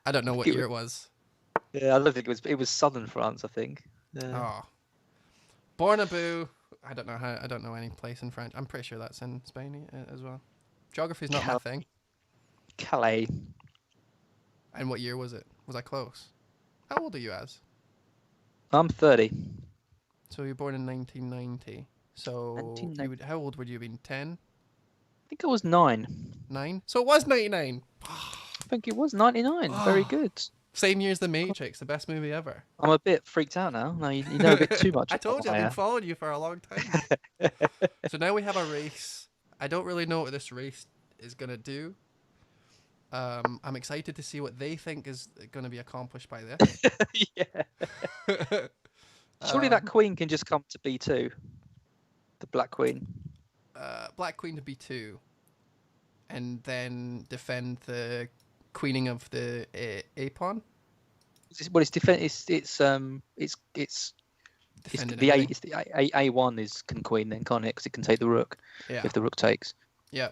I don't know what year it was. Yeah, I don't think it was southern France, I think. Oh. Bornabou. I don't know any place in French. I'm pretty sure that's in Spain as well. Geography's not my thing. Calais. And what year was it? Was I close? How old are you, Az? I'm 30. So you were born in 1990. So how old would you have been? 10? I think I was 9. 9? So it was 99. I think it was 99. Very good. Same year as The Matrix, the best movie ever. I'm a bit freaked out now. No, you know a bit too much. I told you, I've been following you for a long time. So now we have a race. I don't really know what this race is going to do. I'm excited to see what they think is going to be accomplished by this. Yeah. Surely that queen can just come to b2. The black queen. Black queen to b2. And then defend the queening of the a pawn. Well, it's the a1 is can queen then, can't it? Because it can take the rook. Yeah. If the rook takes. Yeah.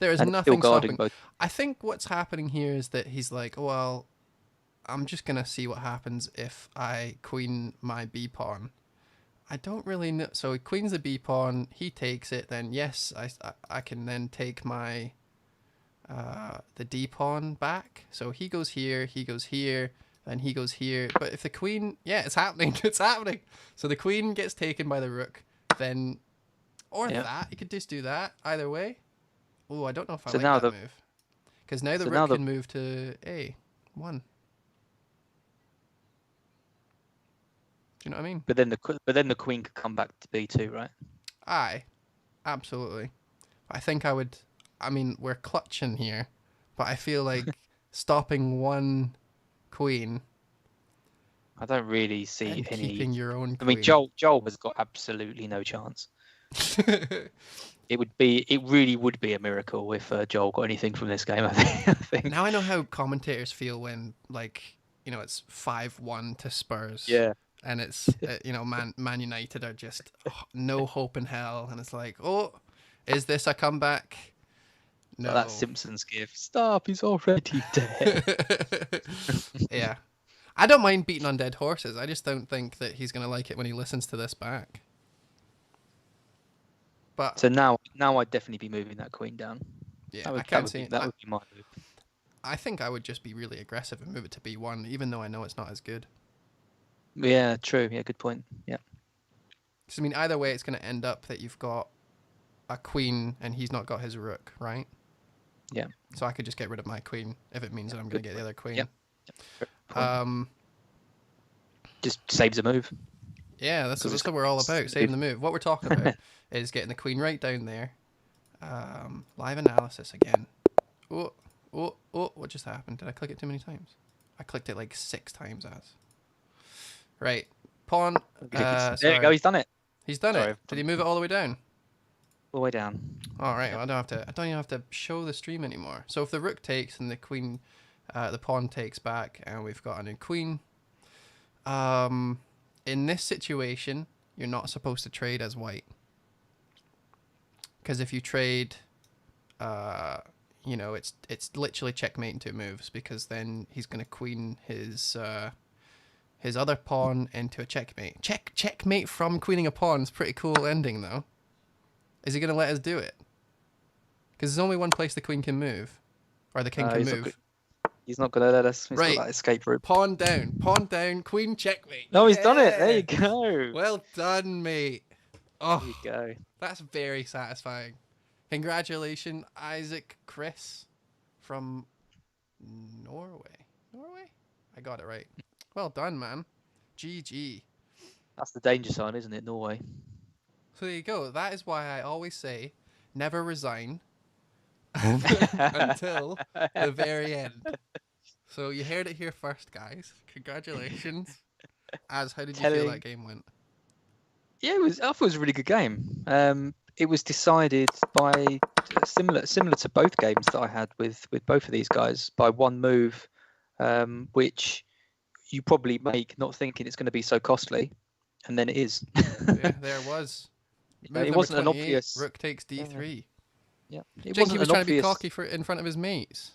There is nothing stopping. I think what's happening here is that he's like, well, I'm just gonna see what happens if I queen my b pawn. I don't really know. So he queens the b pawn. He takes it. Then yes, I can then take my the d pawn back. So he goes here, then he goes here. But if the queen, it's happening. It's happening. So the queen gets taken by the rook. Then, or that you could just do that either way. Oh, I don't know if I like that move. Because now the rook can move to a1. Do you know what I mean? But then the queen could come back to b2, right? Aye, absolutely. I think I would. I mean, we're clutching here, but I feel like stopping one queen. I don't really see any. Keeping your own queen. I mean, Joel has got absolutely no chance. It really would be a miracle if Joel got anything from this game. I think. Now I know how commentators feel when, like, it's 5-1 to Spurs. Yeah. And it's Man United are just no hope in hell, and it's like, oh, is this a comeback? No. That Simpsons gif. Stop! He's already dead. Yeah, I don't mind beating on dead horses. I just don't think that he's gonna like it when he listens to this back. But so now I'd definitely be moving that queen down. Yeah, I can't see that would be my move. I think I would just be really aggressive and move it to b1, even though I know it's not as good. Yeah, true. Yeah, good point. Yeah. Because I mean, either way, it's going to end up that you've got a queen and he's not got his rook, right? Yeah. So I could just get rid of my queen if it means that I'm going to get the other queen. Yep. Just saves a move. Yeah, that's what we're all about, saving the move. What we're talking about is getting the queen right down there. Live analysis again. Oh, what just happened? Did I click it too many times? I clicked it like 6 times, as. Right. Pawn. There you go, he's done it. He's done it. Did he move it all the way down? All the way down. All right. Well, I don't even have to show the stream anymore. So if the rook takes and the queen, the pawn takes back, and we've got a new queen. In this situation, you're not supposed to trade as white. Because if you trade, it's literally checkmate in 2 moves, because then he's going to queen his his other pawn into a checkmate. Checkmate from queening a pawn is pretty cool ending, though. Is he going to let us do it? Because there's only one place the queen can move. Or the king can move. He's not going to let us. He's Right. got that escape route. Pawn down, queen checkmate. No, he's done it. Yeah! There you go. Well done, mate. Oh, There you go. that's very satisfying. Congratulations, Isaac Chris from Norway. Norway? I got it right. Well done, man. GG. That's the danger sign, isn't it, Norway? So there you go. That is why I always say never resign until the very end. So you heard it here first, guys. Congratulations. Az, how did you feel that game went? Yeah, I thought it was a really good game. It was decided by similar to both games that I had with both of these guys by one move, which you probably make not thinking it's going to be so costly, and then it is. Yeah, there it was. It wasn't an obvious. Rook takes d3. Yeah, He was trying to be cocky in front of his mates.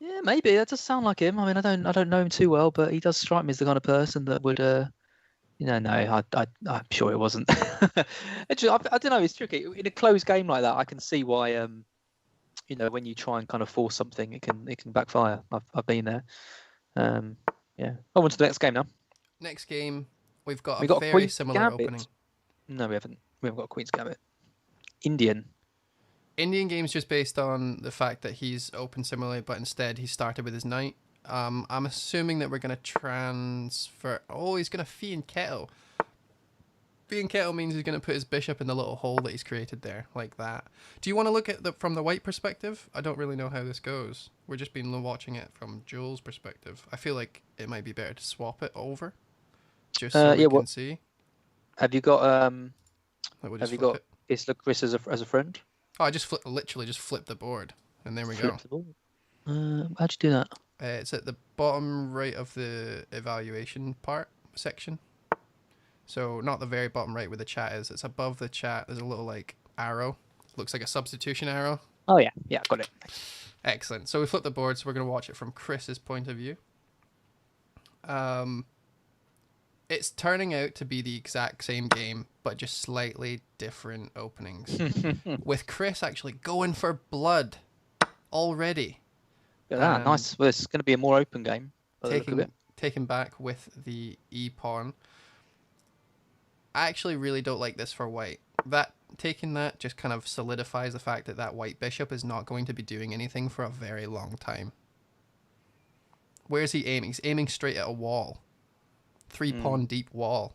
Yeah, maybe that does sound like him. I mean, I don't know him too well, but he does strike me as the kind of person that would. No, I'm sure it wasn't. Actually, I don't know. It's tricky in a closed game like that. I can see why. When you try and kind of force something, it can backfire. I've been there. Yeah. On to the next game now. Next game, we've got a very similar opening. No, we haven't. We haven't got Queen's Gambit. Indian game's just based on the fact that he's opened similarly, but instead he started with his knight. I'm assuming that we're going to transfer... Oh, he's going to fee and kettle. Fee and kettle means he's going to put his bishop in the little hole that he's created there, like that. Do you want to look at from the white perspective? I don't really know how this goes. We're just been watching it from Jules' perspective. I feel like it might be better to swap it over, just so we can see. Have you got... Have you got Isla Chris as a friend? Oh, I just literally just flipped the board, and there we go. How'd you do that? It's at the bottom right of the evaluation section. So not the very bottom right where the chat is. It's above the chat. There's a little like arrow. Looks like a substitution arrow. Oh yeah, got it. Excellent. So we flipped the board. So we're gonna watch it from Chris's point of view. It's turning out to be the exact same game, but just slightly different openings. With Chris actually going for blood already. Yeah, nice. Well, it's going to be a more open game. Taken back with the e-pawn. I actually really don't like this for white. Taking that just kind of solidifies the fact that white bishop is not going to be doing anything for a very long time. Where's he aiming? He's aiming straight at a wall. 3-pawn deep wall.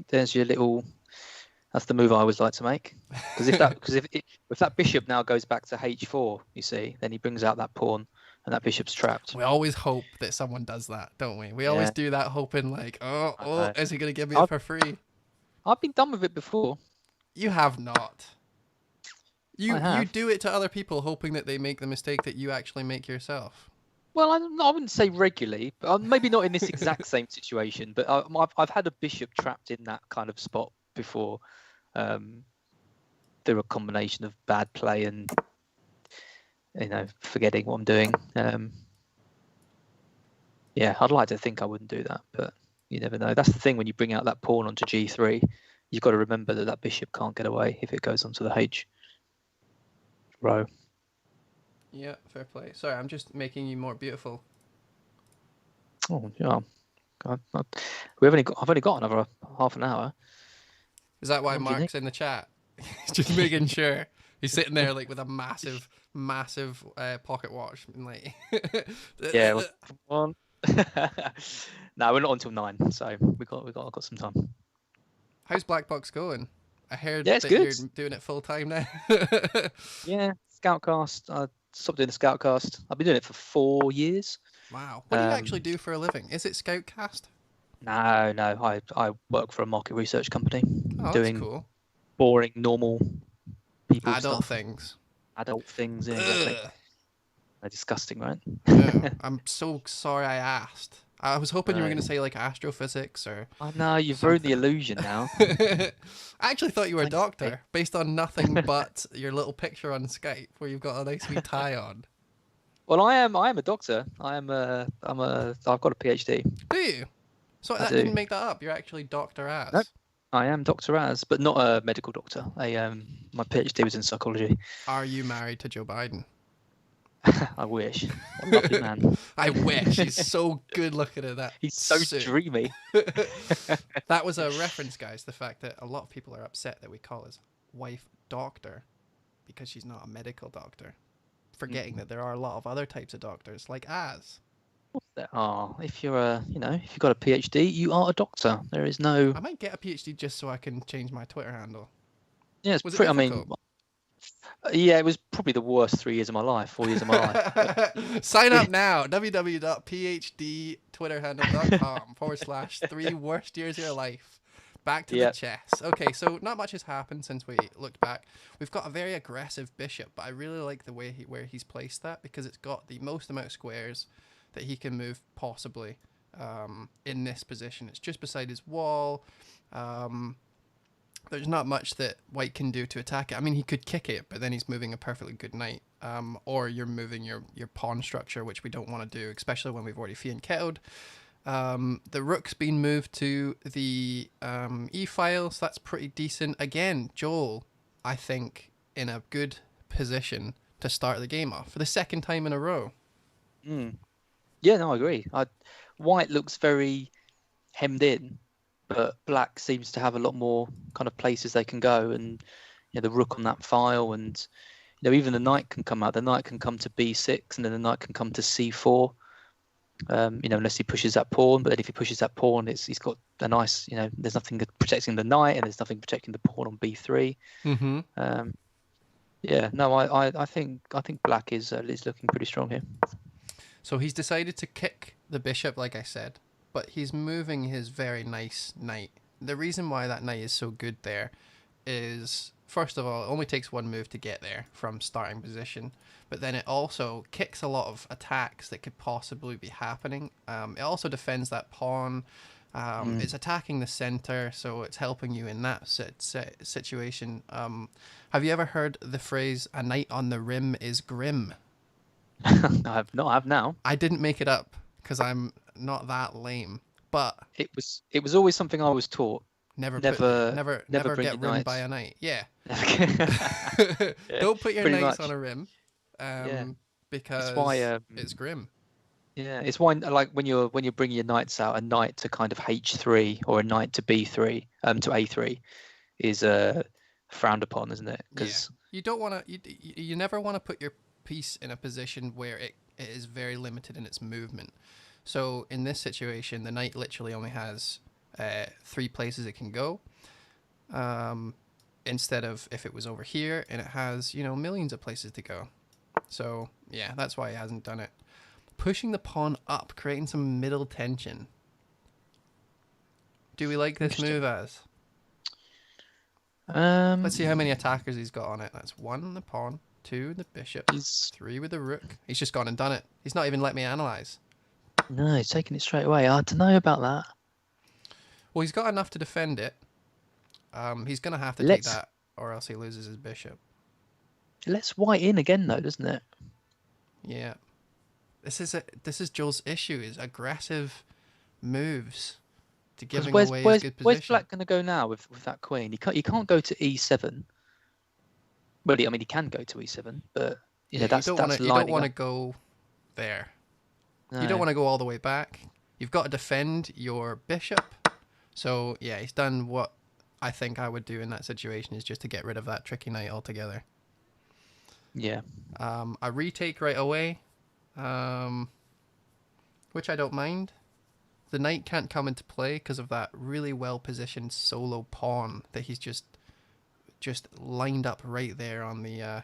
There's your little... That's the move I always like to make. Because if that bishop now goes back to h4, you see, then he brings out that pawn and that bishop's trapped. We always hope that someone does that, don't we? We always do that hoping like, is he going to give me it for free? I've been done with it before. You have not. You do it to other people hoping that they make the mistake that you actually make yourself. Well, I wouldn't say regularly, but maybe not in this exact same situation. But I've had a bishop trapped in that kind of spot before. Through a combination of bad play and forgetting what I'm doing. I'd like to think I wouldn't do that, but you never know. That's the thing when you bring out that pawn onto g3, you've got to remember that bishop can't get away if it goes onto the h row. Yeah, fair play. Sorry, I'm just making you more beautiful. Oh yeah, I've only got another half an hour. Is that why Mark's in the chat? He's just making sure. He's sitting there like with a massive pocket watch and like. Yeah. Well, no, we're not until 9, so we got some time. How's Black Box going? I heard that you're doing it full time now. Yeah, Scoutcast. I stopped doing the Scoutcast. I've been doing it for 4 years. Wow. What do you actually do for a living? Is it Scoutcast? No. I work for a market research company. Oh, doing that's cool. Boring, normal people Adult stuff. things. Adult things, yeah. Exactly. They're disgusting, right? No, I'm so sorry I asked. I was hoping you were going to say like astrophysics or... I know, you've ruined the illusion now. I actually thought you were a doctor based on nothing but your little picture on Skype where you've got a nice wee tie on. Well, I am a doctor. I've got a PhD. Do you? So I that do. didn't make that up. You're actually Dr. Az. Nope. I am Dr. Az, but not a medical doctor. My PhD was in psychology. Are you married to Joe Biden? I wish. What a lovely man. I wish. He's so good looking at that. He's so suit. dreamy. That was a reference, guys. The fact that a lot of people are upset that we call his wife doctor because she's not a medical doctor, forgetting that there are a lot of other types of doctors, like Az. If you've got a PhD, you are a doctor. There is no. I might get a PhD just so I can change my Twitter handle. Yeah, it's Was it pretty. I mean, difficult? yeah, it was probably the worst 3 years of my life, 4 years of my life. Sign up now. www.phdtwitterhandle.com/3 worst years of your life. Back to the chess. Okay, so not much has happened since we looked back. We've got a very aggressive bishop, but I really like the way where he's placed that because it's got the most amount of squares that he can move possibly in this position. It's just beside his wall. There's not much that white can do to attack it. I mean, he could kick it, but then he's moving a perfectly good knight. Or you're moving your pawn structure, which we don't want to do, especially when we've already Fian kettled. The rook's been moved to the e-file, so that's pretty decent. Again, Joel, I think, in a good position to start the game off for the second time in a row. Yeah, no, I agree. White looks very hemmed in, but black seems to have a lot more kind of places they can go, and the rook on that file, and even the knight can come out. The knight can come to b6, and then the knight can come to c4. Unless he pushes that pawn. But then if he pushes that pawn, he's got a nice, there's nothing protecting the knight, and there's nothing protecting the pawn on b3. Yeah, no, I think black is looking pretty strong here. So he's decided to kick the bishop, like I said, but he's moving his very nice knight. The reason why that knight is so good there is, first of all, it only takes one move to get there from starting position, but then it also kicks a lot of attacks that could possibly be happening. It also defends that pawn. It's attacking the center, so it's helping you in that situation. Have you ever heard the phrase, a knight on the rim is grim? I have not. I have now. I didn't make it up because I'm not that lame, but it was always something I was taught. Never bring get your rimmed knights. by a knight. Yeah. Yeah, Don't put your pretty knights much. on a rim, because It's why it's grim. yeah, it's why like when you're bringing your knights out, a knight to kind of h3 or a knight to b3 to a3 is frowned upon, isn't it? Because you don't want to. You never want to put your piece in a position where it is very limited in its movement. So in this situation, the knight literally only has 3 places it can go, instead of if it was over here and it has millions of places to go. So yeah, that's why he hasn't done it. Pushing the pawn up, creating some middle tension. Do we like this move as? Let's see how many attackers he's got on it. That's 1 on the pawn, 2 with the bishop, 3 with the rook. He's just gone and done it. He's not even let me analyze. No, he's taking it straight away. I don't know about that. Well, he's got enough to defend it. He's going to have to take that, or else he loses his bishop. Let's white in again, though, doesn't it? Yeah. This is Joel's issue, is aggressive moves to giving away his good position. Where's black going to go now with that queen? He can't go to e7. Well, he can go to e7, but you don't want to go there. No. You don't want to go all the way back. You've got to defend your bishop. So yeah, he's done what I think I would do in that situation, is just to get rid of that tricky knight altogether. Yeah. A retake right away, which I don't mind. The knight can't come into play because of that really well positioned solo pawn that he's just lined up right there on the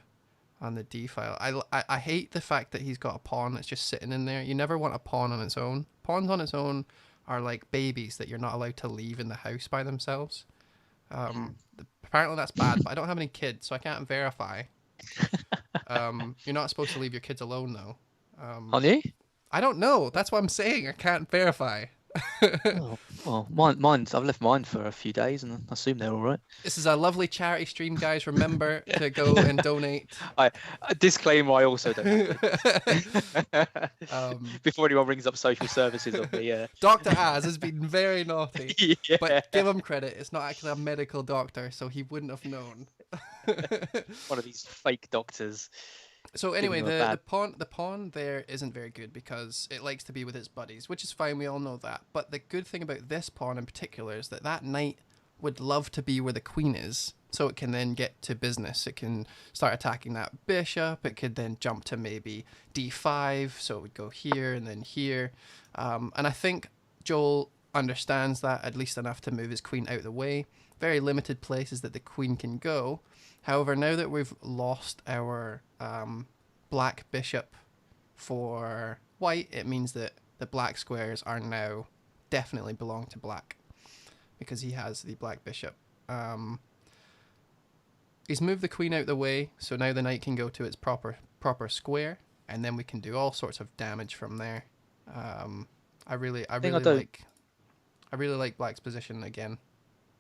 d file. I hate the fact that he's got a pawn that's just sitting in there. You never want a pawn on its own. Pawns on its own are like babies that you're not allowed to leave in the house by themselves. Apparently that's bad, but I don't have any kids, so I can't verify. You're not supposed to leave your kids alone, though. Are you? I don't know. That's what I'm saying. I can't verify. Oh, well, mine's. I've left mine for a few days, and I assume they're all right. This is a lovely charity stream, guys. Remember to go and donate. A disclaimer: I also don't have Um, before anyone rings up social services on me. Yeah. Dr. Az has been very naughty, Yeah. but give him credit. It's not actually a medical doctor, so he wouldn't have known. One of these fake doctors. So giving anyway, him a the pawn there isn't very good because it likes to be with its buddies, which is fine. We all know that. But the good thing about this pawn in particular is that that knight would love to be where the queen is, so it can then get to business. It can start attacking that bishop. It could then jump to maybe d5, so it would go here and then here. And I think Joel understands that at least enough to move his queen out of the way. Very limited places that the queen can go. However, now that we've lost our black bishop for white, it means that the black squares are now definitely belong to black because he has the black bishop. He's moved the queen out the way, so now the knight can go to its proper square, and then we can do all sorts of damage from there. I really like black's position again.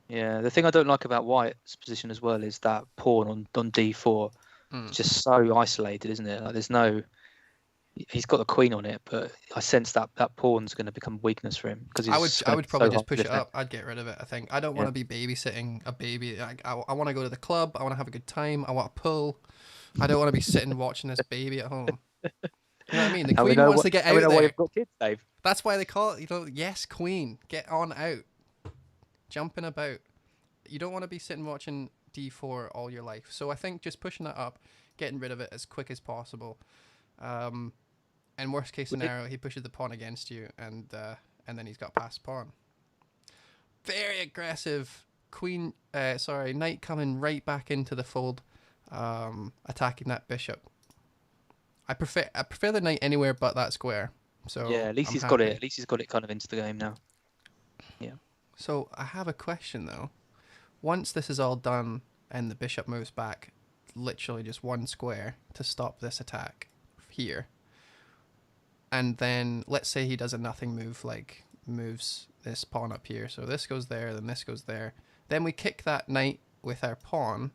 Yeah, the thing I don't like about White's position as well is that pawn on d4. It's just so isolated, isn't it? Like there's no. He's got the queen on it, but I sense that pawn's going to become weakness for him because I would probably just push it up. I'd get rid of it. I think I don't want to be babysitting a baby. I want to go to the club. I want to have a good time. I want to pull. I don't want to be sitting watching this baby at home. You know what I mean? The queen wants to get out there. Why you've got kids, Dave. That's why they call it. Yes, queen, get on out, jumping about. You don't want to be sitting watching d4 all your life. So I think just pushing that up, getting rid of it as quick as possible. And worst case scenario, he pushes the pawn against you, and then he's got passed pawn. Very aggressive queen. Knight coming right back into the fold, attacking that bishop. I prefer the knight anywhere but that square. So yeah, at least he's got it. At least he's got it kind of into the game now. Yeah. So I have a question though. Once this is all done and the bishop moves back, literally just one square to stop this attack here. And then let's say he does a nothing move, like moves this pawn up here. So this goes there, then this goes there. Then we kick that knight with our pawn.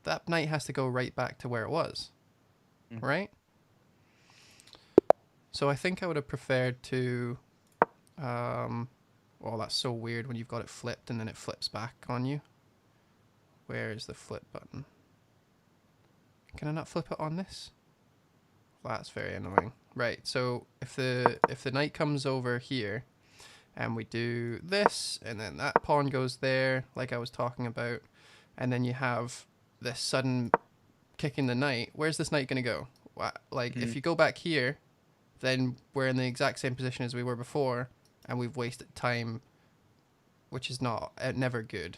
That knight has to go right back to where it was, right? So I think I would have preferred to... well, that's so weird when you've got it flipped and then it flips back on you. Where is the flip button? Can I not flip it on this? That's very annoying. Right, so if the knight comes over here and we do this and then that pawn goes there like I was talking about, and then you have this sudden kicking the knight, where's this knight going to go? Like if you go back here, then we're in the exact same position as we were before and we've wasted time, which is never good.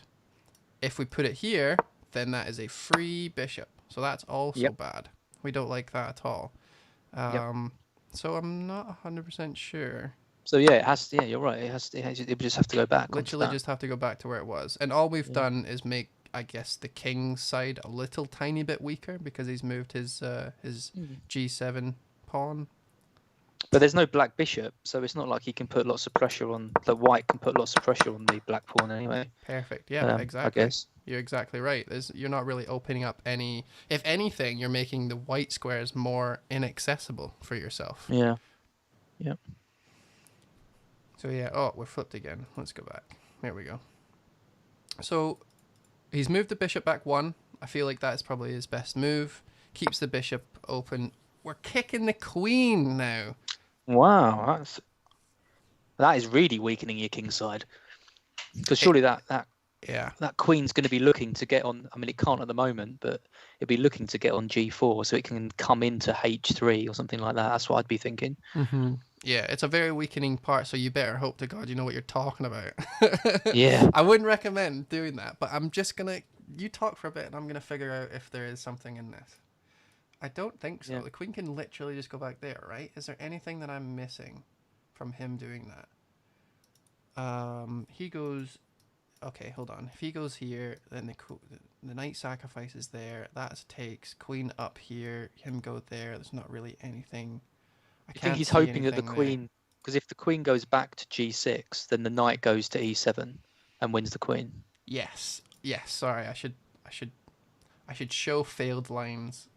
If we put it here, then that is a free bishop. So that's also bad. We don't like that at all. So I'm not 100% sure. So yeah, it has. Yeah, you're right. It would just have to go back. Literally, just have to go back to where it was. And all we've done is make, I guess, the king's side a little tiny bit weaker because he's moved his g7 pawn. But there's no black bishop, so it's not like he can put lots of pressure on the white. Can put lots of pressure on the black pawn anyway. Perfect. Yeah, exactly. I guess you're exactly right. You're not really opening up any. If anything, you're making the white squares more inaccessible for yourself. Yeah. Yeah. So yeah. Oh, we're flipped again. Let's go back. There we go. So he's moved the bishop back one. I feel like that's probably his best move. Keeps the bishop open. We're kicking the queen now. Wow, that is really weakening your king side. Because surely that queen's going to be looking to get on. I mean, it can't at the moment, but it'll be looking to get on g4 so it can come into h3 or something like that. That's what I'd be thinking. Mm-hmm. Yeah, it's a very weakening part, so you better hope to God you know what you're talking about. Yeah. I wouldn't recommend doing that, but I'm just going to... You talk for a bit and I'm going to figure out if there is something in this. I don't think so. Yeah. The queen can literally just go back there, right? Is there anything that I'm missing from him doing that? He goes... Okay, hold on. If he goes here, then the knight sacrifices there. That takes queen up here. Him go there. There's not really anything. I think he's hoping that the queen Because if the queen goes back to g6, then the knight goes to e7 and wins the queen. Yes. Yes. Sorry, I should show failed lines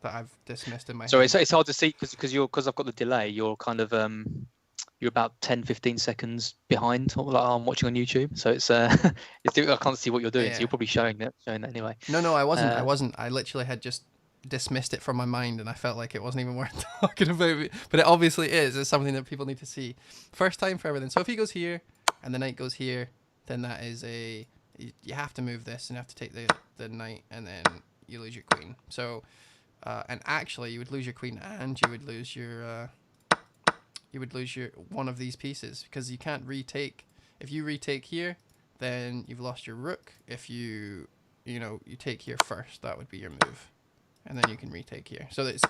that I've dismissed in my So head. it's hard to see because I've got the delay. You're kind of you're about 10-15 seconds behind like I'm watching on YouTube. So it's I can't see what you're doing. Yeah. So you're probably showing that anyway. No, I wasn't. I wasn't. I literally had just dismissed it from my mind, and I felt like it wasn't even worth talking about. But it obviously is. It's something that people need to see. First time for everything. So if he goes here and the knight goes here, then that is you have to move this and you have to take the knight, and then you lose your queen. So and actually you would lose your queen and you would lose your one of these pieces, because you can't retake. If you retake here, then you've lost your rook. If you take here first, that would be your move, and then you can retake here. So it's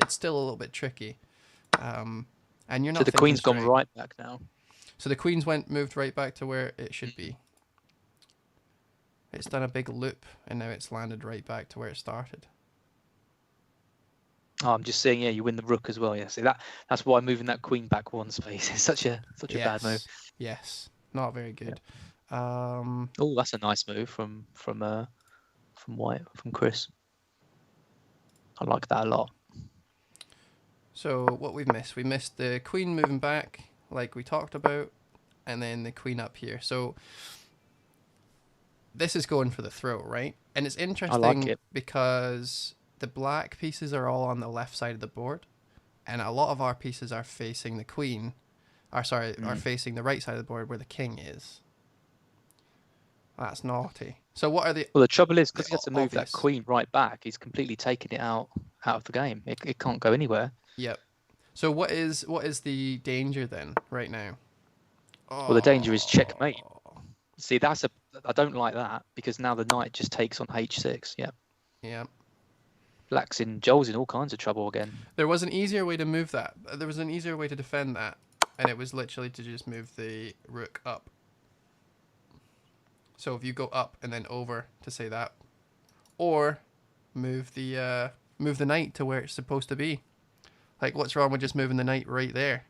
still a little bit tricky, and you're not. So the queen's straight. gone right back now. So the queen's moved right back to where it should be. It's done a big loop, and now it's landed right back to where it started. Oh, I'm just saying, yeah, you win the rook as well. Yeah, see that's why moving that queen back one space is such a bad move. Yes, not very good. Oh, that's a nice move from White, from Chris. I like that a lot. So what we missed the queen moving back, like we talked about, and then the queen up here. So this is going for the throw, right? And it's interesting because the black pieces are all on the left side of the board, and a lot of our pieces are facing the queen, are facing the right side of the board where the king is. That's naughty. So what are the... Well, the trouble is, because he has to move obvious. that queen right back, he's completely taken it out of the game. It can't go anywhere. Yep. So what is the danger then right now? Well, the danger is checkmate. See, I don't like that, because now the knight just takes on h6. Yeah. Yeah. Joel's in all kinds of trouble again. There was an easier way to move that. There was an easier way to defend that, and it was literally to just move the rook up. So if you go up and then over to say that, or move the knight to where it's supposed to be. Like, what's wrong with just moving the knight right there?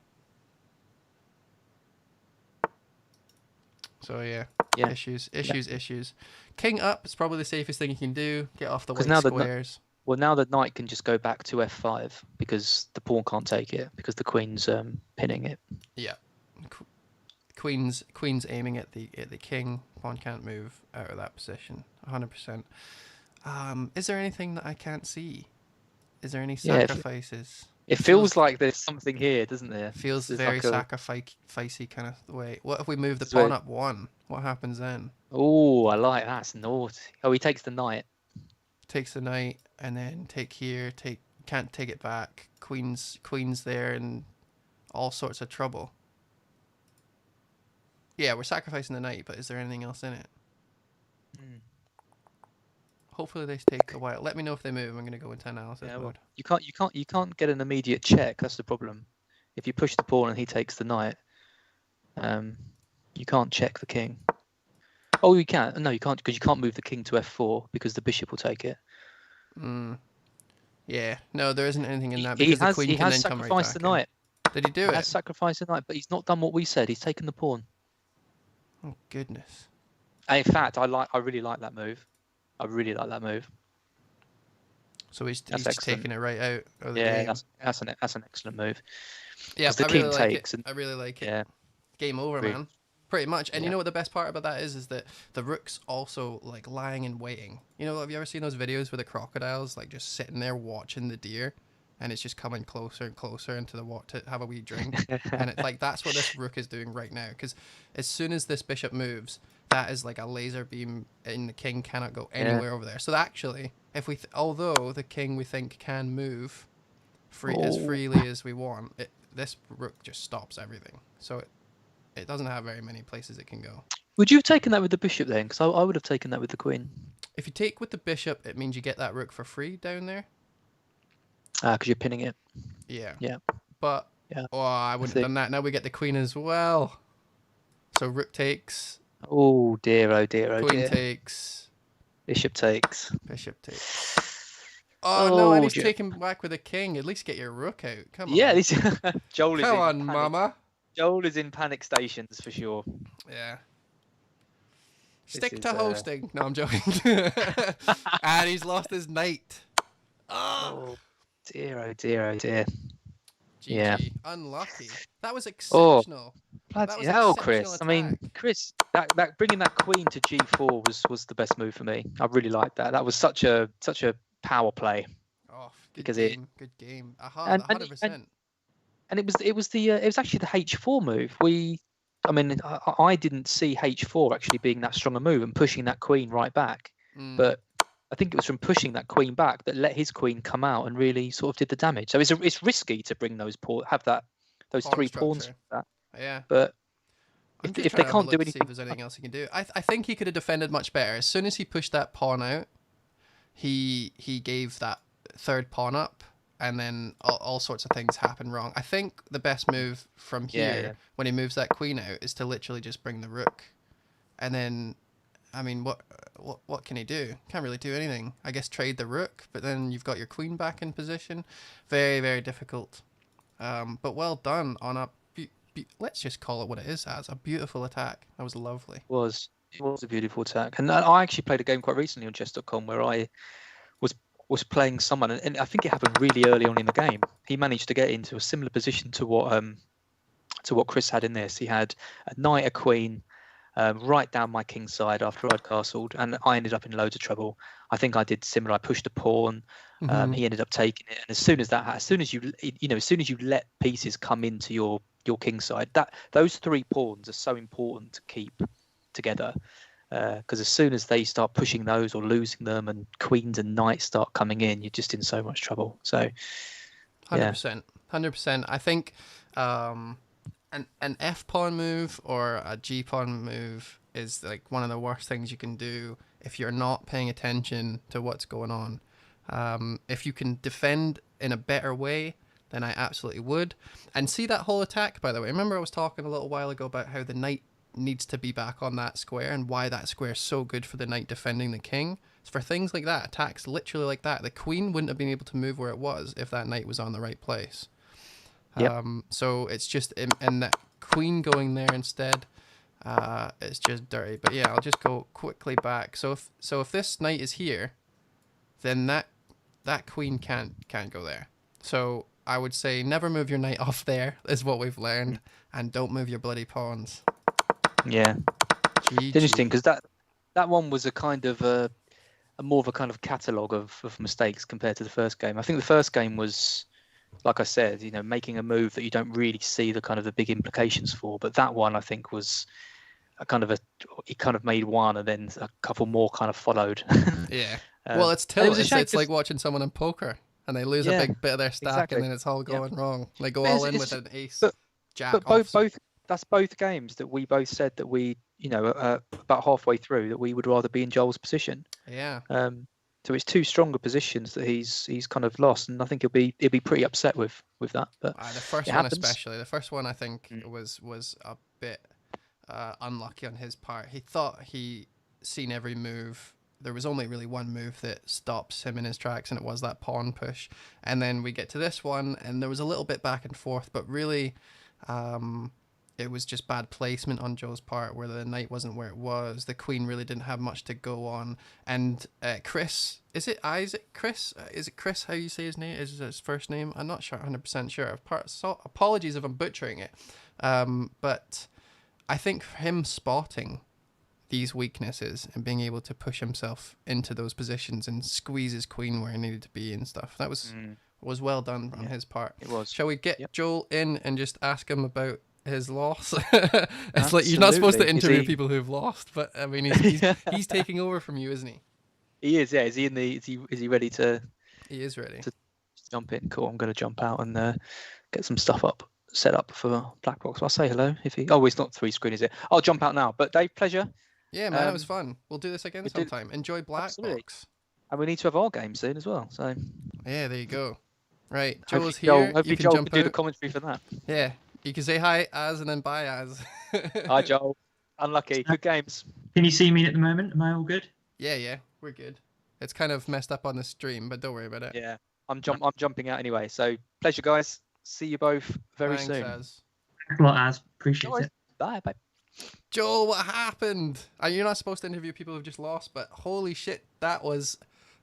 So yeah. Issues. King up is probably the safest thing you can do. Get off the white squares. Well, now the knight can just go back to f5 because the pawn can't take it, because the queen's pinning it. Yeah. Queen's aiming at the king. Pawn can't move out of that position. 100%. Is there anything that I can't see? Is there any sacrifices? It feels like there's something here, doesn't there? Feels very like sacrificey kind of way. What if we move the pawn up one? What happens then? Oh, I like that. That's naughty. Oh, he takes the knight. Takes the knight, and then take here. Can't take it back. Queen's there, and all sorts of trouble. Yeah, we're sacrificing the knight, but is there anything else in it? Hopefully they take a while. Let me know if they move. I'm going to go into analysis mode. You can't get an immediate check. That's the problem. If you push the pawn and he takes the knight, you can't check the king. Oh, you can. No, you can't, because you can't move the king to f4 because the bishop will take it. Yeah. No, there isn't anything in that. He Because has, the queen he can has then come sacrificed right the knight. Did he do it? He has sacrificed the knight, but he's not done what we said. He's taken the pawn. Oh goodness. And in fact, I really like that move. I really like that move. So he's just taking it right out of the game. That's an excellent move. Yeah, the king takes. I really like it. Yeah. Game over, man. Pretty much. And you know what the best part about that is that the rook's also like lying and waiting. You know, have you ever seen those videos where the crocodiles like just sitting there watching the deer, and it's just coming closer and closer into the water to have a wee drink? And it's like that's what this rook is doing right now, because as soon as this bishop moves, that is like a laser beam, and the king cannot go anywhere over there. So actually, if we although the king we think can move as freely as we want, this rook just stops everything. So it doesn't have very many places it can go. Would you have taken that with the bishop then? Because I would have taken that with the queen. If you take with the bishop, it means you get that rook for free down there. Because you're pinning it. Yeah. Yeah. But I wouldn't have done that. Now we get the queen as well. So rook takes. Oh dear, oh dear, oh dear. Queen takes. Bishop takes. Bishop takes. Oh no, and he's Jo- taking back with a king. At least get your rook out. Come on. yeah, this Joel is Come in on, panic. mama. Joel is in panic stations for sure. Yeah. This Stick is, to hosting. No, I'm joking. And he's lost his knight. Ah. Oh dear, oh dear, oh dear. GG. Yeah. Unlucky. That was Oh, exceptional. That bloody was hell, exceptional Chris. I mean, attack. Chris, that bringing that queen to G4 was the best move for me. I really liked that. That was such a power play Oh, good because game. Good game. and 100%. it was actually the H4 move. I mean, I didn't see H4 actually being that strong a move and pushing that queen right back, but I think it was from pushing that queen back that let his queen come out and really sort of did the damage. So it's risky to bring those those Pawn three pawns structure. like that. Yeah. But I'm just if trying they to have a can't do look to see if anything, there's anything else he can do. I think he could have defended much better. As soon as he pushed that pawn out, he gave that third pawn up, and then all sorts of things happened wrong. I think the best move from here, when he moves that queen out, is to literally just bring the rook. And then, I mean, what can he do? Can't really do anything. I guess trade the rook, but then you've got your queen back in position. Very, very difficult. But well done on a... let's just call it what it is, as a beautiful attack. That was lovely. it was a beautiful attack. And I actually played a game quite recently on chess.com where I was playing someone, and I think it happened really early on in the game. He managed to get into a similar position to what Chris had in this. He had a knight, a queen, right down my king's side after I'd castled, and I ended up in loads of trouble. I think I did similar. I pushed a pawn. He ended up taking it, and as soon as you let pieces come into your king's side, those three pawns are so important to keep together. Because as soon as they start pushing those or losing them, and queens and knights start coming in, you're just in so much trouble. So, 100%, 100%. I think an F pawn move or a G pawn move is like one of the worst things you can do if you're not paying attention to what's going on. If you can defend in a better way, then I absolutely would. And see that whole attack, by the way. Remember I was talking a little while ago about how the knight needs to be back on that square and why that square is so good for the knight defending the king. It's for things like that, attacks literally like that. The queen wouldn't have been able to move where it was if that knight was on the right place. Yep. So it's just, and that queen going there instead, it's just dirty. But yeah, I'll just go quickly back. So if this knight is here, then that queen can't go there. So I would say never move your knight off there, is what we've learned, and don't move your bloody pawns. Yeah, GG. it's interesting because that one was a kind of a more of a kind of catalogue of mistakes compared to the first game. I think the first game was, like I said, making a move that you don't really see the big implications for. But that one, I think, was he kind of made one, and then a couple more kind of followed. Yeah. Well, it's tilt. it was a shame It's like watching someone in poker, and they lose a big bit of their stack, exactly. and then it's all going wrong. They go But all in it's with an ace, jack. But both that's both games that we both said that we, about halfway through, that we would rather be in Joel's position. Yeah. So it's two stronger positions that he's kind of lost, and I think he'll be pretty upset with that. But The first one happens. especially. The first one I think was a bit unlucky on his part. He thought he seen every move. There was only really one move that stops him in his tracks, and it was that pawn push. And then we get to this one, and there was a little bit back and forth, but really, it was just bad placement on Joe's part, where the knight wasn't where it was. The queen really didn't have much to go on. And Chris, is it Chris? Is it Chris? How you say his name? Is his first name? I'm not sure, 100% sure. So apologies if I'm butchering it. But I think him spotting these weaknesses and being able to push himself into those positions and squeeze his queen where he needed to be and stuff, that was well done on his part. It was. Shall we get Joel in and just ask him about his loss? It's like you're not supposed to interview people who've lost, but I mean he's taking over from you, isn't he? He is. Yeah. Is he ready to? He is ready to jump in. Cool. I'm going to jump out and get some stuff set up for Black Box. I'll say hello if he. Oh, it's not 3 screen, is it? I'll jump out now. But Dave, pleasure. Yeah, man, it was fun. We'll do this again sometime. Enjoy Black Box. And we need to have our game soon as well. So yeah, there you go. Right, Joel's here. here. Hopefully Joel can do the commentary for that. Yeah, you can say hi, Az, and then bye, Az. Hi, Joel. Unlucky. Good games. Can you see me at the moment? Am I all good? Yeah, we're good. It's kind of messed up on the stream, but don't worry about it. Yeah, I'm jumping out anyway. So pleasure, guys. See you both very Thanks, soon. Az. Thanks a lot, Az. No Appreciate worries. it. Bye. Bye. Joel, what happened? You're not supposed to interview people who've just lost, but holy shit, that was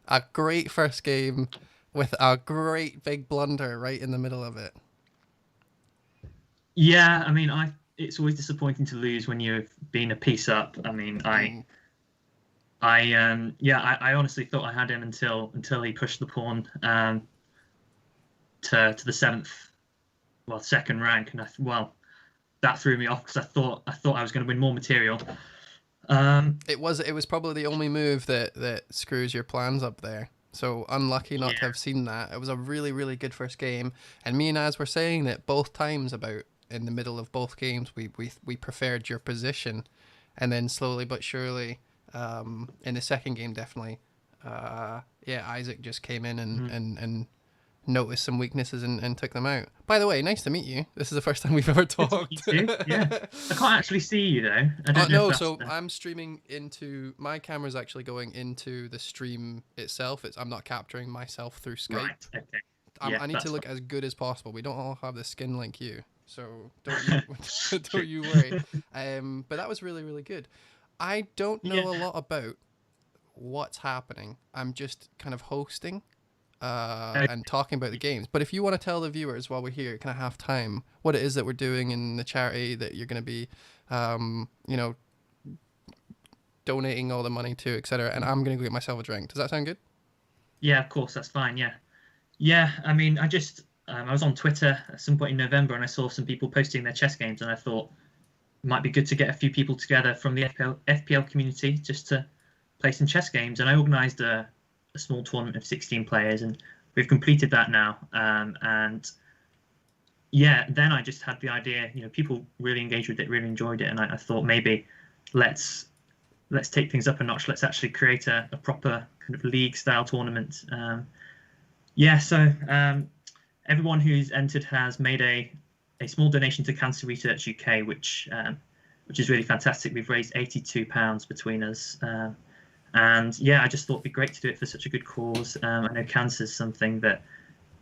a great first game with a great big blunder right in the middle of it. Yeah, I mean, it's always disappointing to lose when you've been a piece up. I mean, I honestly thought I had him until he pushed the pawn to the second rank, and that threw me off because I thought I was going to win more material. It was probably the only move that screws your plans up there. So unlucky not to have seen that. It was a really, really good first game, and me and Az were saying that both times about in the middle of both games we preferred your position, and then slowly but surely in the second game definitely Isaac just came in and noticed some weaknesses and took them out. By the way, nice to meet you. This is the first time we've ever talked. Yeah, I can't actually see you though. I don't know. No, if so I'm streaming into my camera's actually going into the stream itself. I'm not capturing myself through Skype. Right. Okay. I need to look as good as possible. We don't all have the skin like you, so don't you worry. But that was really, really good. I don't know a lot about what's happening. I'm just kind of hosting and talking about the games. But if you want to tell the viewers while we're here, kind of half time, what it is that we're doing in the charity that you're going to be, donating all the money to, etc. And I'm going to go get myself a drink. Does that sound good? Yeah, of course, that's fine. Yeah. I mean, I was on Twitter at some point in November, and I saw some people posting their chess games, and I thought it might be good to get a few people together from the FPL community just to play some chess games. And I organised a small tournament of 16 players, and we've completed that now. And yeah, then I just had the idea, people really engaged with it, really enjoyed it, and I thought maybe let's take things up a notch. Let's actually create a proper kind of league style tournament. So everyone who's entered has made a small donation to Cancer Research UK, which is really fantastic. We've raised £82 between us. And I just thought it'd be great to do it for such a good cause. I know cancer is something that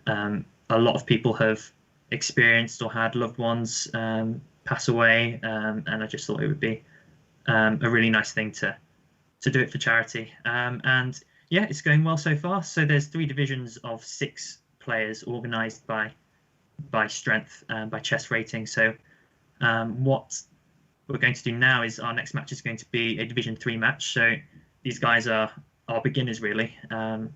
a lot of people have experienced or had loved ones pass away, and I just thought it would be a really nice thing to do it for charity. And it's going well so far. So there's 3 divisions of 6 players organised by strength, by chess rating. So what we're going to do now is our next match is going to be a Division 3 match. So these guys are beginners really, so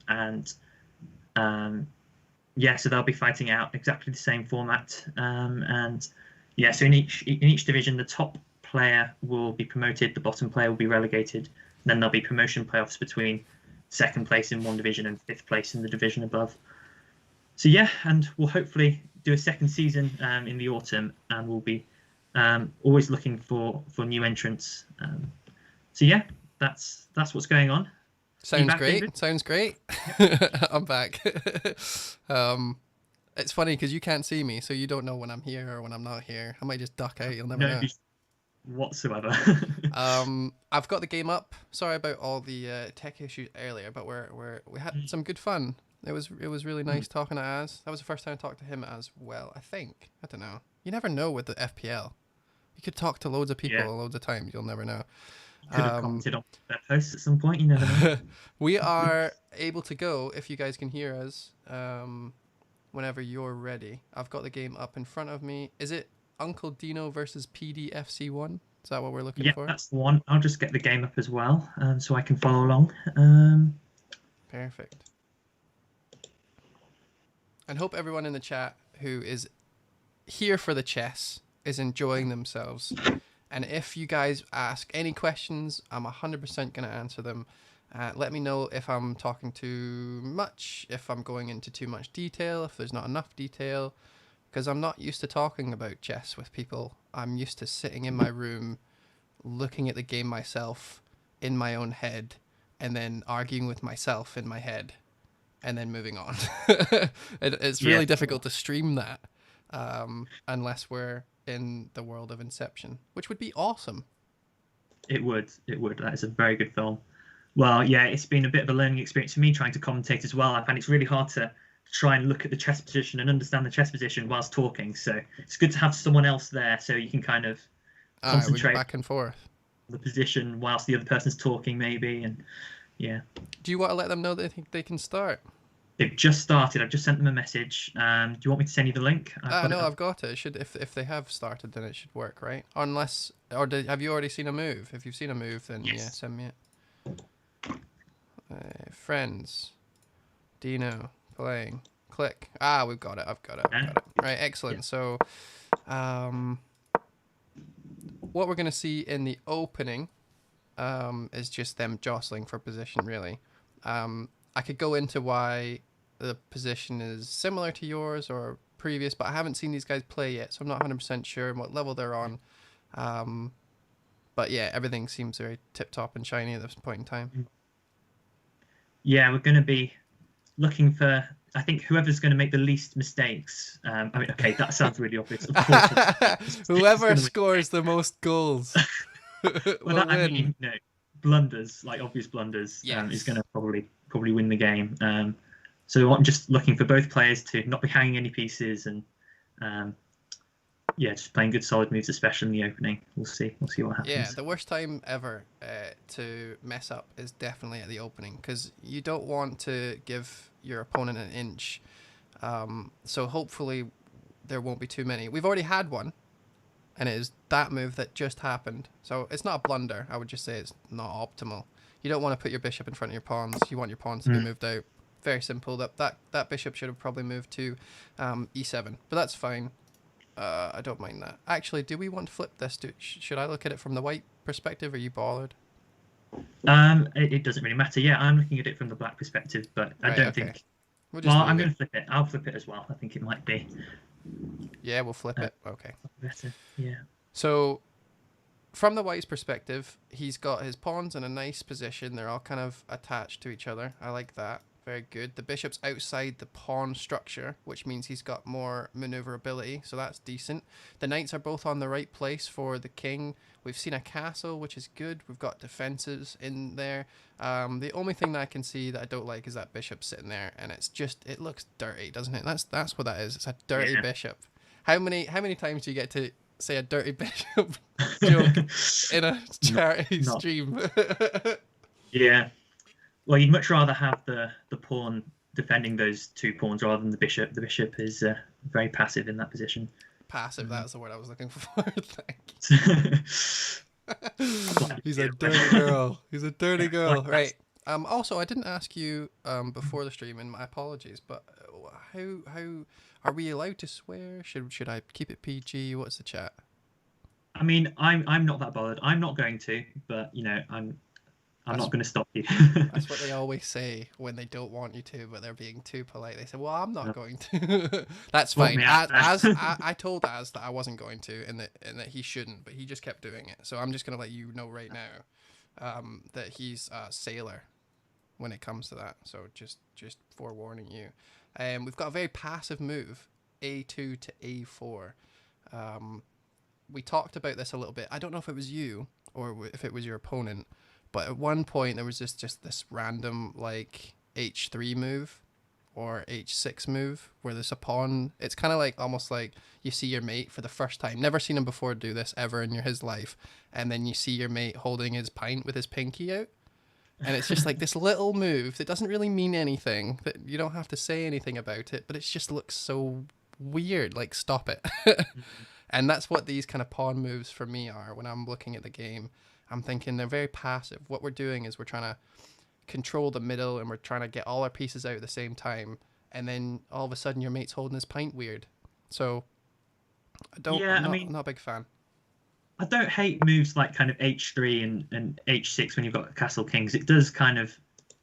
they'll be fighting out exactly the same format, so in each division the top player will be promoted, the bottom player will be relegated, and then there'll be promotion playoffs between second place in one division and 5th place in the division above. So and we'll hopefully do a second season in the autumn, and we'll be always looking for new entrants. That's what's going on. Sounds great. David? Sounds great. I'm back. It's funny because you can't see me, so you don't know when I'm here or when I'm not here. I might just duck out. You'll never know. Whatsoever. I've got the game up. Sorry about all the tech issues earlier, but we had some good fun. It was really nice talking to Az. That was the first time I talked to him as well. I think. I don't know. You never know with the FPL. You could talk to loads of people loads of times. You'll never know. Could have commented on their posts at some point. You never know. We are able to go if you guys can hear us. Whenever you're ready. I've got the game up in front of me. Is it Uncle Dino versus PDFC1? Is that what we're looking for? Yeah, that's the one. I'll just get the game up as well, so I can follow along. Perfect. And hope everyone in the chat who is here for the chess is enjoying themselves. And if you guys ask any questions, I'm 100% going to answer them. Let me know if I'm talking too much, if I'm going into too much detail, if there's not enough detail, because I'm not used to talking about chess with people. I'm used to sitting in my room, looking at the game myself in my own head, and then arguing with myself in my head, and then moving on. It's really difficult to stream that unless we're in the world of Inception, which would be awesome. It would. That is a very good film. Well, yeah, it's been a bit of a learning experience for me trying to commentate as well. I find it's really hard to try and look at the chess position and understand the chess position whilst talking. So it's good to have someone else there so you can kind of We go concentrate back and forth. on the position whilst the other person's talking, maybe. And yeah, Do you want to let them know that they think they can start? they've just started. I've just sent them a message. Do you want me to send you the link? No, I've got it. It should, if they have started, then it should work, right? Unless, or have you already seen a move? If you've seen a move, then Yes. yeah, send me it. Friends, Dino, playing, click. We've got it. I've got it. Right, excellent. Yeah. So, what we're going to see in the opening is just them jostling for position, really. I could go into why the position is similar to yours or previous, but I haven't seen these guys play yet, so I'm not 100% sure what level they're on. But yeah, everything seems very tip-top and shiny at this point in time. Yeah, we're going to be looking for, I think, whoever's going to make the least mistakes. I mean, okay, that sounds really obvious. Of course, Whoever scores the most goals will well, I win. mean, blunders, like obvious blunders, is going to probably win the game. So I'm just looking for both players to not be hanging any pieces and just playing good solid moves, especially in the opening. We'll see what happens. Yeah, the worst time ever to mess up is definitely at the opening, because you don't want to give your opponent an inch. So hopefully there won't be too many. We've already had one, and it is that move that just happened. So it's not a blunder. I would just say it's not optimal. You don't want to put your bishop in front of your pawns. You want your pawns to be moved out. Very simple. That bishop should have probably moved to e7, but that's fine. I don't mind that. Actually, do we want to flip this? Should I look at it from the white perspective? Are you bothered? It doesn't really matter. Yeah, I'm looking at it from the black perspective, but I don't think. Well, I'm going to flip it. I'll flip it as well. I think it might be. Yeah, we'll flip it. Okay. Better. Yeah. So, from the white's perspective, he's got his pawns in a nice position. They're all kind of attached to each other. I like that. Very good. The bishop's outside the pawn structure, which means he's got more maneuverability, so that's decent. The knights are both on the right place for the king. We've seen a castle, which is good. We've got defenses in there. The only thing that I can see that I don't like is that bishop sitting there, and it looks dirty, doesn't it? That's what that is. It's a dirty bishop. How many times do you get to say a dirty bishop joke in a charity stream? Yeah. Well, you'd much rather have the pawn defending those two pawns rather than the bishop. The bishop is very passive in that position. Passive, that's the word I was looking for. Thanks. He's a dirty girl. He's a dirty girl. Right. Also, I didn't ask you before the stream, and my apologies, but how are we allowed to swear? Should I keep it PG? What's the chat? I mean, I'm not that bothered. I'm not going to, but I'm not going to stop you. That's what they always say when they don't want you to, but they're being too polite. They say, "Well, I'm not going to." That's fine. I told Az that I wasn't going to, and that he shouldn't, but he just kept doing it. So I'm just going to let you know right now that he's a sailor when it comes to that. So just forewarning you. We've got a very passive move, a2 to a4. We talked about this a little bit. I don't know if it was you or if it was your opponent. But at one point, there was just this random, like, h3 move or h6 move where there's a pawn. It's kind of like almost like you see your mate for the first time. Never seen him before do this ever in his life. And then you see your mate holding his pint with his pinky out. And it's just like this little move that doesn't really mean anything. That you don't have to say anything about it. But it just looks so weird. Like, stop it. And that's what these kind of pawn moves for me are when I'm looking at the game. I'm thinking they're very passive. What we're doing is we're trying to control the middle and we're trying to get all our pieces out at the same time. And then all of a sudden your mate's holding his pint weird. So I'm not a big fan. I don't hate moves like kind of h3 and h6 when you've got castle kings. It does kind of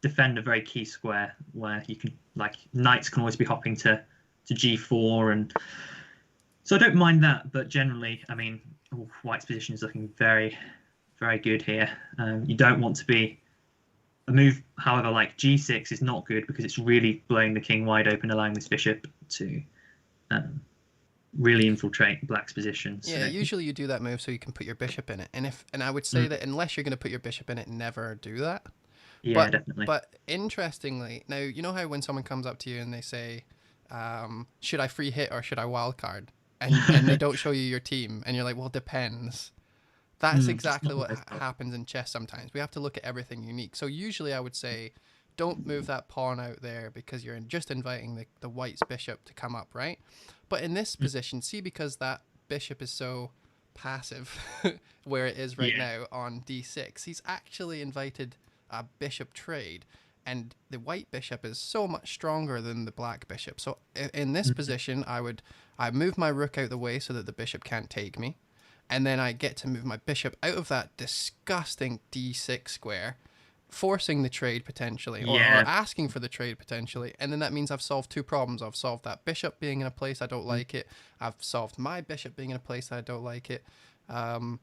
defend a very key square where you can, like, knights can always be hopping to g4. And so I don't mind that. But generally, I mean, white's position is looking very, very good here. You don't want to be a move, however, like g6 is not good because it's really blowing the king wide open, allowing this bishop to really infiltrate black's position. So. Yeah, usually you do that move so you can put your bishop in it. And I would say that unless you're going to put your bishop in it, never do that. Yeah, definitely. But interestingly, now you know how when someone comes up to you and they say, "Should I free hit or should I wild card?" and they don't show you your team, and you're like, "Well, depends." That's It's exactly not what always helpful. happens in chess sometimes. We have to look at everything unique. So usually I would say, don't move that pawn out there because you're just inviting the white's bishop to come up, right? But in this position, see, because that bishop is so passive where it is right Yeah. now on d6, he's actually invited a bishop trade, and the white bishop is so much stronger than the black bishop. So in this position, I move my rook out the way so that the bishop can't take me, and then I get to move my bishop out of that disgusting d6 square, forcing the trade potentially, or Yeah. asking for the trade potentially, and then that means I've solved two problems. I've solved that bishop being in a place I don't like it, I've solved my bishop being in a place I don't like it, and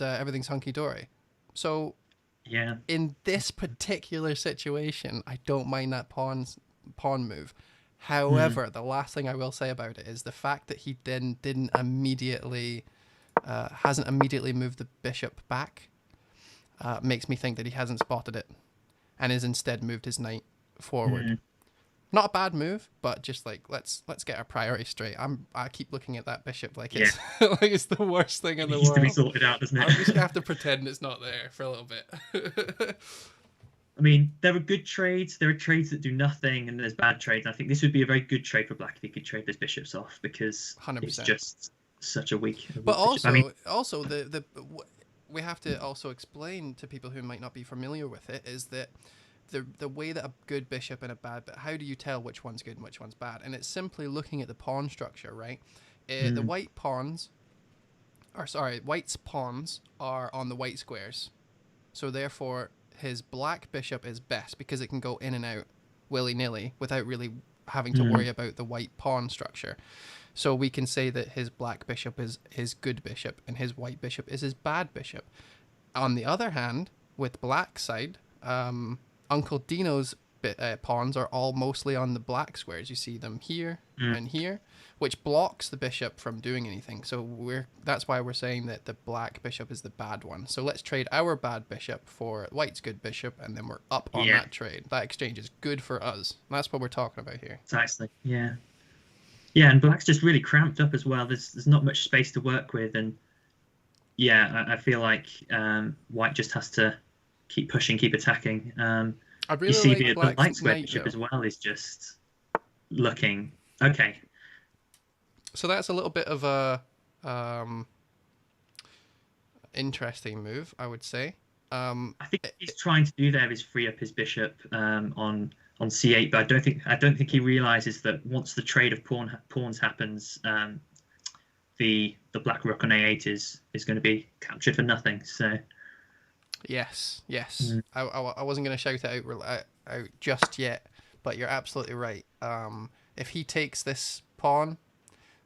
everything's hunky-dory. So Yeah. in this particular situation, I don't mind that pawn move. However, the last thing I will say about it is the fact that he then didn't immediately hasn't immediately moved the bishop back makes me think that he hasn't spotted it and has instead moved his knight forward. Not a bad move, but just like let's get our priorities straight. I keep looking at that bishop like it's like it's the worst thing in It the needs world. to be sorted out, doesn't it? I'm just gonna have to pretend it's not there for a little bit. I mean, there are good trades. There are trades that do nothing, and there's bad trades. I think this would be a very good trade for black if he could trade those bishops off, because 100%. it's just such a weak But bishop. I mean, also we have to also explain to people who might not be familiar with it is that the way that a good bishop and a bad, but how do you tell which one's good and which one's bad? And it's simply looking at the pawn structure, right? The white's pawns are on the white squares, so therefore his black bishop is best because it can go in and out willy-nilly without really having to worry about the white pawn structure. So we can say that his black bishop is his good bishop and his white bishop is his bad bishop. On the other hand, with black side, Uncle Dino's pawns are all mostly on the black squares. You see them here and here, which blocks the bishop from doing anything. So that's why we're saying that the black bishop is the bad one. So let's trade our bad bishop for white's good bishop, and then we're up on that trade. That exchange is good for us. That's what we're talking about here. Precisely. Yeah. Yeah, and black's just really cramped up as well. There's not much space to work with, and yeah, I feel like white just has to keep pushing, keep attacking. I really you see like the black's light square knight, bishop though. as well is just looking okay. So that's a little bit of a interesting move, I would say. I think what he's trying to do there is free up his bishop on c8, but I don't think he realizes that once the trade of pawns happens, the black rook on a8 is going to be captured for nothing. So yes. I wasn't going to shout it out just yet, but you're absolutely right. If he takes this pawn,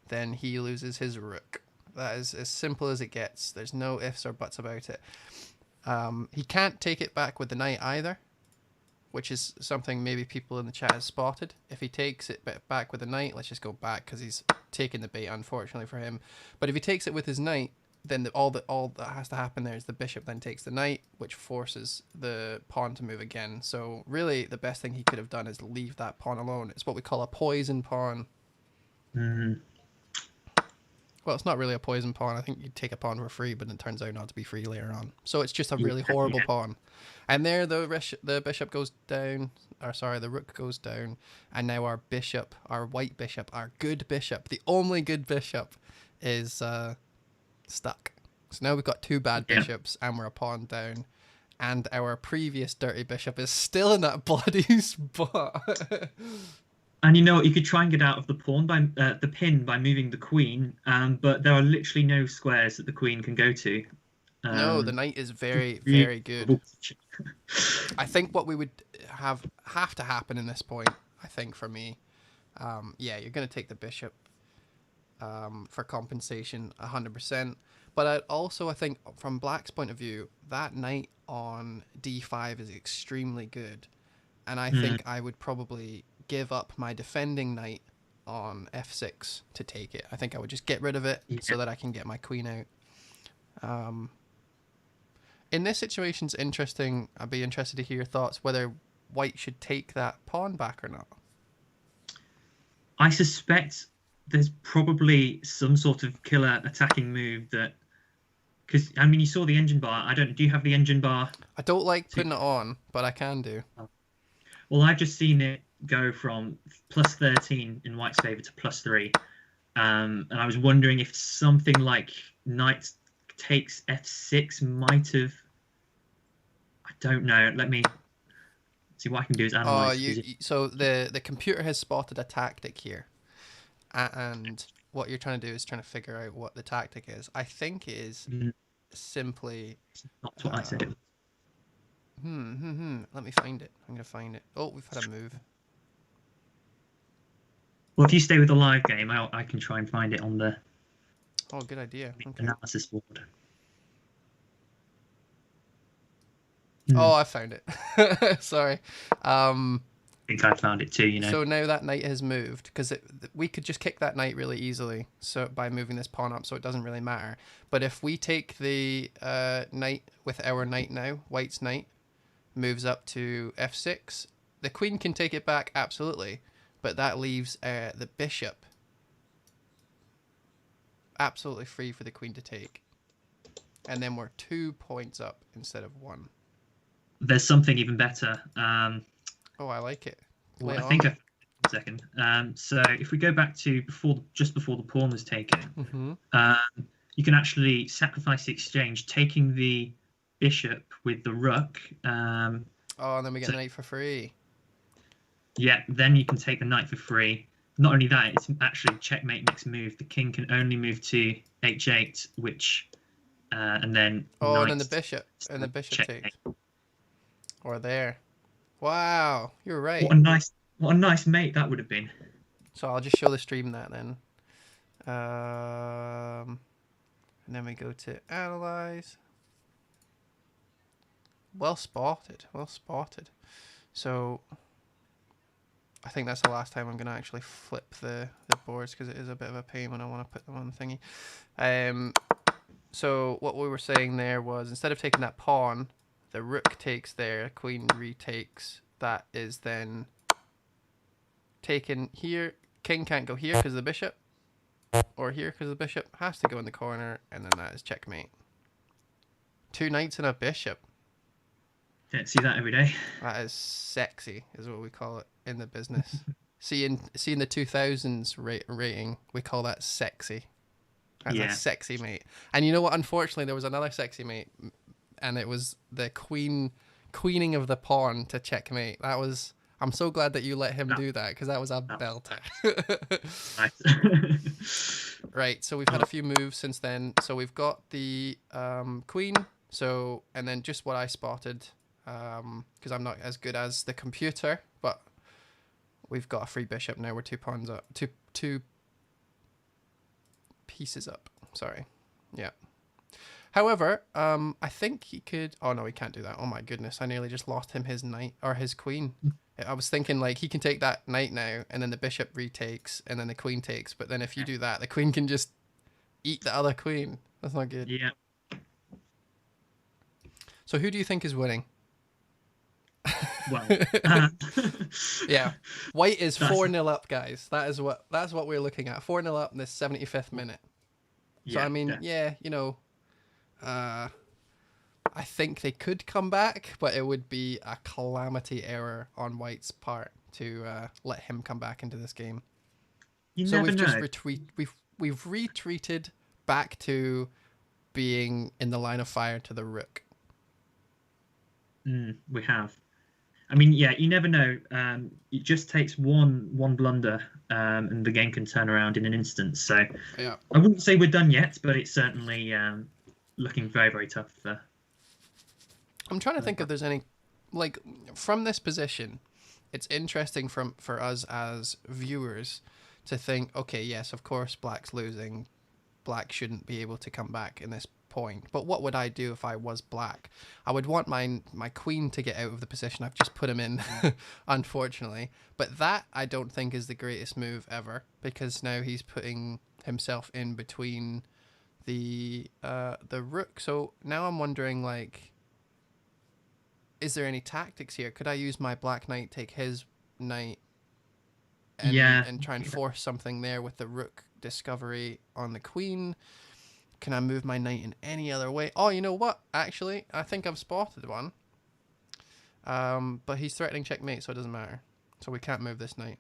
then he loses his rook. That is as simple as it gets. There's no ifs or buts about it. He can't take it back with the knight either, which is something maybe people in the chat have spotted. If he takes it back with the knight, let's just go back because he's taking the bait, unfortunately for him. But if he takes it with his knight, then all that has to happen there is the bishop then takes the knight, which forces the pawn to move again. So really, the best thing he could have done is leave that pawn alone. It's what we call a poison pawn. Well, it's not really a poison pawn. I think you take a pawn for free, but it turns out not to be free later on. So it's just a really horrible pawn. And there the bishop goes down, or sorry, the rook goes down. And now our bishop, our white bishop, our good bishop, the only good bishop, is stuck. So now we've got two bad bishops and we're a pawn down. And our previous dirty bishop is still in that bloody spot. And you know what? You could try and get out of the pawn by the pin by moving the queen, but there are literally no squares that the queen can go to. No, the knight is very, very good. I think what we would have to happen in this point, I think for me, yeah, you're going to take the bishop for compensation 100%. But I think from black's point of view, that knight on d5 is extremely good. And I think I would probably give up my defending knight on f6 to take it. I think I would just get rid of it so that I can get my queen out. in this situation, it's interesting. I'd be interested to hear your thoughts whether white should take that pawn back or not. I suspect there's probably some sort of killer attacking move that, because I mean, you saw the engine bar. Do you have the engine bar? I don't like putting it on, but I can do. Well, I've just seen it go from plus 13 in white's favor to plus 3. And I was wondering if something like knight takes f6 might have. I don't know. Let me see what I can do is analyze. So the computer has spotted a tactic here, and what you're trying to do is trying to figure out what the tactic is. I think it is simply. Not what I said it was. Let me find it. I'm gonna find it. Oh, we've had a move. Well, if you stay with the live game, I can try and find it on the. Oh, good idea. Okay. Analysis board. Oh, I found it. Sorry. I think I found it too. So now that knight has moved, because we could just kick that knight really easily. So by moving this pawn up, so it doesn't really matter. But if we take the knight with our knight now, white's knight moves up to f6. The queen can take it back, absolutely, but that leaves the bishop absolutely free for the queen to take. And then we're 2 points up instead of 1. There's something even better. Oh, I like it. Well, I think a second. So if we go back to just before the pawn was taken, you can actually sacrifice the exchange, taking the bishop with the rook. And then we get the knight for free. Yeah, then you can take the knight for free. Not only that, it's actually checkmate next move. The king can only move to h8, which, and then. Oh, and then the bishop, takes. Or there. Wow, you're right. What a nice mate that would have been. So I'll just show the stream that then. And then we go to analyze. Well spotted. Well spotted. So I think that's the last time I'm going to actually flip the boards, because it is a bit of a pain when I want to put them on the thingy. So what we were saying there was, instead of taking that pawn, the rook takes there, queen retakes. That is then taken here. King can't go here because of the bishop, or here because the bishop has to go in the corner, and then that is checkmate. 2 knights and a bishop. Don't see that every day. That is sexy, is what we call it in the business. seeing the 2000s rating, we call that sexy. That's a sexy mate. And you know what? Unfortunately, there was another sexy mate, and it was the queening of the pawn to checkmate. That was. I'm so glad that you let him do that, because that was a belter. Right. So we've had a few moves since then. So we've got the queen. So, and then just what I spotted, because I'm not as good as the computer, but we've got a free bishop now. We're 2 pawns up, two pieces up. Sorry. Yeah. However, I think he could. Oh no, he can't do that. Oh my goodness, I nearly just lost him his knight or his queen. I was thinking like he can take that knight now, and then the bishop retakes, and then the queen takes. But then if you do that, the queen can just eat the other queen. That's not good. Yeah. So who do you think is winning? Well, yeah, white is 4-0 up, guys. That's what we're looking at. 4-0 up in this 75th minute. So I mean, you know, I think they could come back, but it would be a calamity error on white's part to let him come back into this game. So we've just we've retreated back to being in the line of fire to the rook. We have. I mean, yeah, you never know. It just takes one blunder, and the game can turn around in an instant. So yeah, I wouldn't say we're done yet, but it's certainly looking very, very tough. I'm trying to think if there's any, like, from this position, it's interesting for us as viewers to think, okay, yes, of course, black's losing. Black shouldn't be able to come back in this point. But what would I do if I was black? I would want my queen to get out of the position I've just put him in, unfortunately. But that, I don't think, is the greatest move ever, because now he's putting himself in between the rook. So now I'm wondering, like, is there any tactics here? Could I use my black knight, take his knight, and try and force something there with the rook discovery on the queen? Can I move my knight in any other way? Oh, you know what? Actually, I think I've spotted one. But he's threatening checkmate, so it doesn't matter. So we can't move this knight.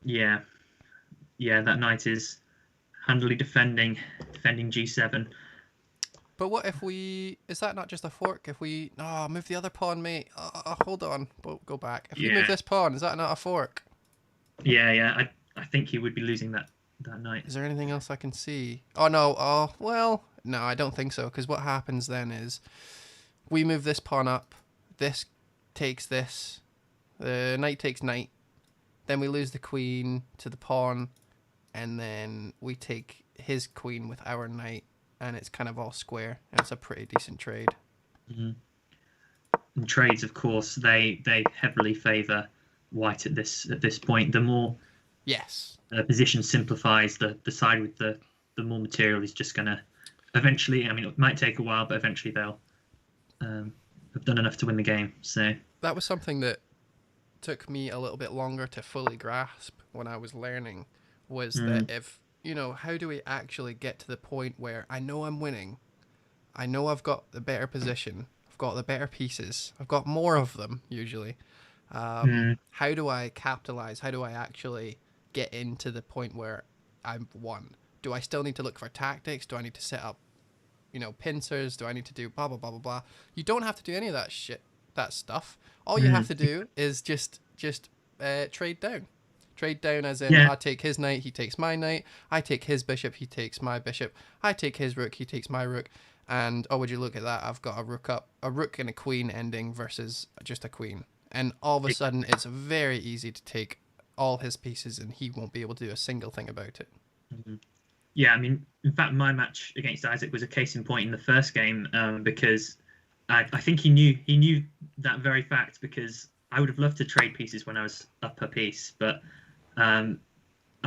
Yeah, that knight is handily defending g7. But what if we... Is that not just a fork? If we... Oh, move the other pawn, mate. Hold on. Go back. If we move this pawn, is that not a fork? Yeah. I think he would be losing that knight. Is there anything else I can see? Oh, no. Oh, well... No, I don't think so. Because what happens then is... We move this pawn up. This takes this. The knight takes knight. Then we lose the queen to the pawn. And then we take his queen with our knight. And it's kind of all square. And it's a pretty decent trade. Mm-hmm. And trades, of course, they heavily favour white at this point. The more the position simplifies, the side with the more material is just going to eventually, I mean, it might take a while, but eventually they'll have done enough to win the game. So that was something that took me a little bit longer to fully grasp when I was learning, was that if, you know, how do we actually get to the point where I know I'm winning, I know I've got the better position, I've got the better pieces, I've got more of them usually. How do I capitalize? How do I actually get into the point where I've won? Do I still need to look for tactics? Do I need to set up, you know, pincers? Do I need to do blah, blah, blah, blah, blah? You don't have to do any of that shit, that stuff. All you have to do is just trade down. Trade down as in, I take his knight, he takes my knight. I take his bishop, he takes my bishop. I take his rook, he takes my rook. And, oh, would you look at that? I've got a rook and a queen ending versus just a queen. And all of a sudden, it's very easy to take all his pieces and he won't be able to do a single thing about it. Mm-hmm. Yeah, I mean, in fact, my match against Isaac was a case in point in the first game because I think he knew that very fact, because I would have loved to trade pieces when I was up a piece, but I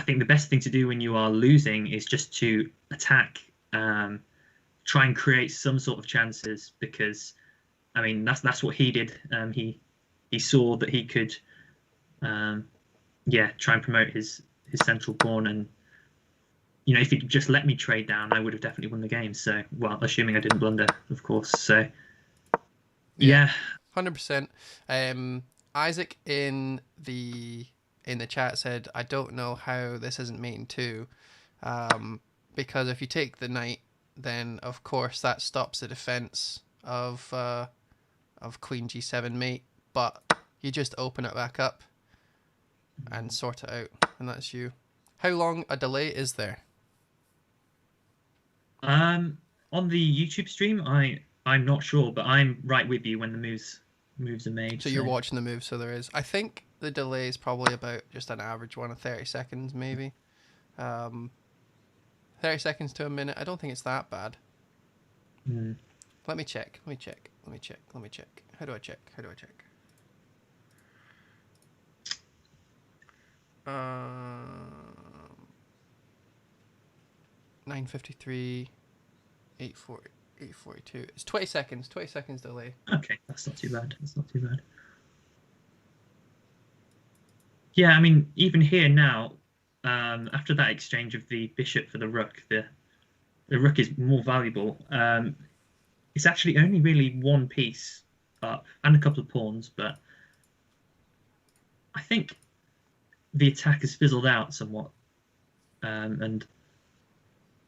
think the best thing to do when you are losing is just to attack, try and create some sort of chances, because I mean that's what he did. He saw that he could, try and promote his central pawn, and you know, if he'd just let me trade down, I would have definitely won the game. So, well, assuming I didn't blunder, of course. So, yeah, 100%. Isaac in the chat said, "I don't know how this isn't mating too, because if you take the knight, then of course that stops the defense of Queen G7 mate. But you just open it back up and sort it out, and that's you." How long a delay is there? On the YouTube stream, I'm not sure, but I'm right with you when the moves are made. So you're watching the moves, so there is. I think the delay is probably about just an average one of 30 seconds, maybe. 30 seconds to a minute. I don't think it's that bad. Let me check. How do I check? 9:53, 8:40, 8:42. It's 20 seconds. 20 seconds delay. Okay, that's not too bad. Yeah, I mean, even here now, after that exchange of the bishop for the rook, the rook is more valuable. It's actually only really one piece up and a couple of pawns, but I think the attack has fizzled out somewhat, and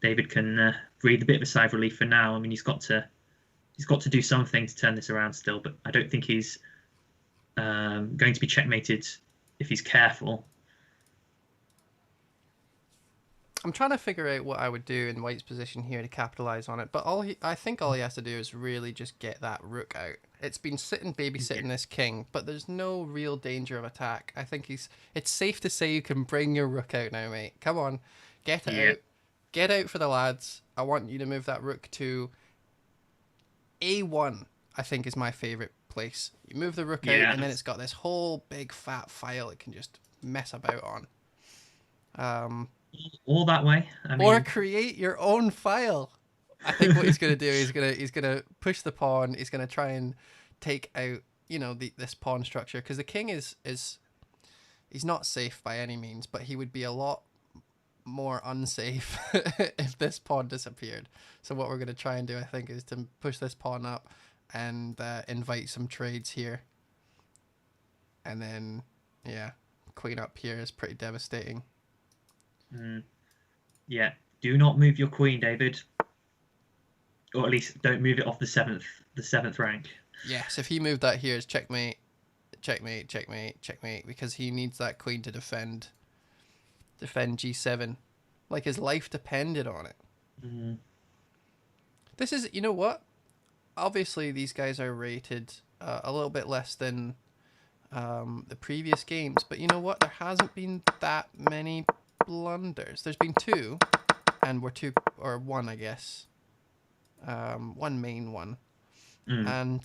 David can breathe a bit of a sigh of relief for now. I mean, he's got to do something to turn this around still, but I don't think he's going to be checkmated if he's careful. I'm trying to figure out what I would do in White's position here to capitalize on it, but I think all he has to do is really just get that rook out. It's been babysitting this king, but there's no real danger of attack. I think it's safe to say you can bring your rook out now, mate. Come on, get it out. Get out for the lads. I want you to move that rook to A1, I think is my favourite place. You move the rook out, and then it's got this whole big fat file it can just mess about on. All that way. I mean... Or create your own file. I think what he's going to do is he's going to push the pawn. He's going to try and take out, this pawn structure, because the king is he's not safe by any means, but he would be a lot more unsafe if this pawn disappeared. So what we're going to try and do, I think, is to push this pawn up and invite some trades here. And then, yeah, queen up here is pretty devastating. Yeah, do not move your queen, David. Or at least don't move it off the seventh rank. Yes, if he moved that here, it's checkmate, checkmate, checkmate, checkmate, because he needs that queen to defend g7. Like his life depended on it. This is, you know what? Obviously, these guys are rated a little bit less than the previous games, but you know what? There hasn't been that many blunders. There's been 2, and one, I guess. One main one. And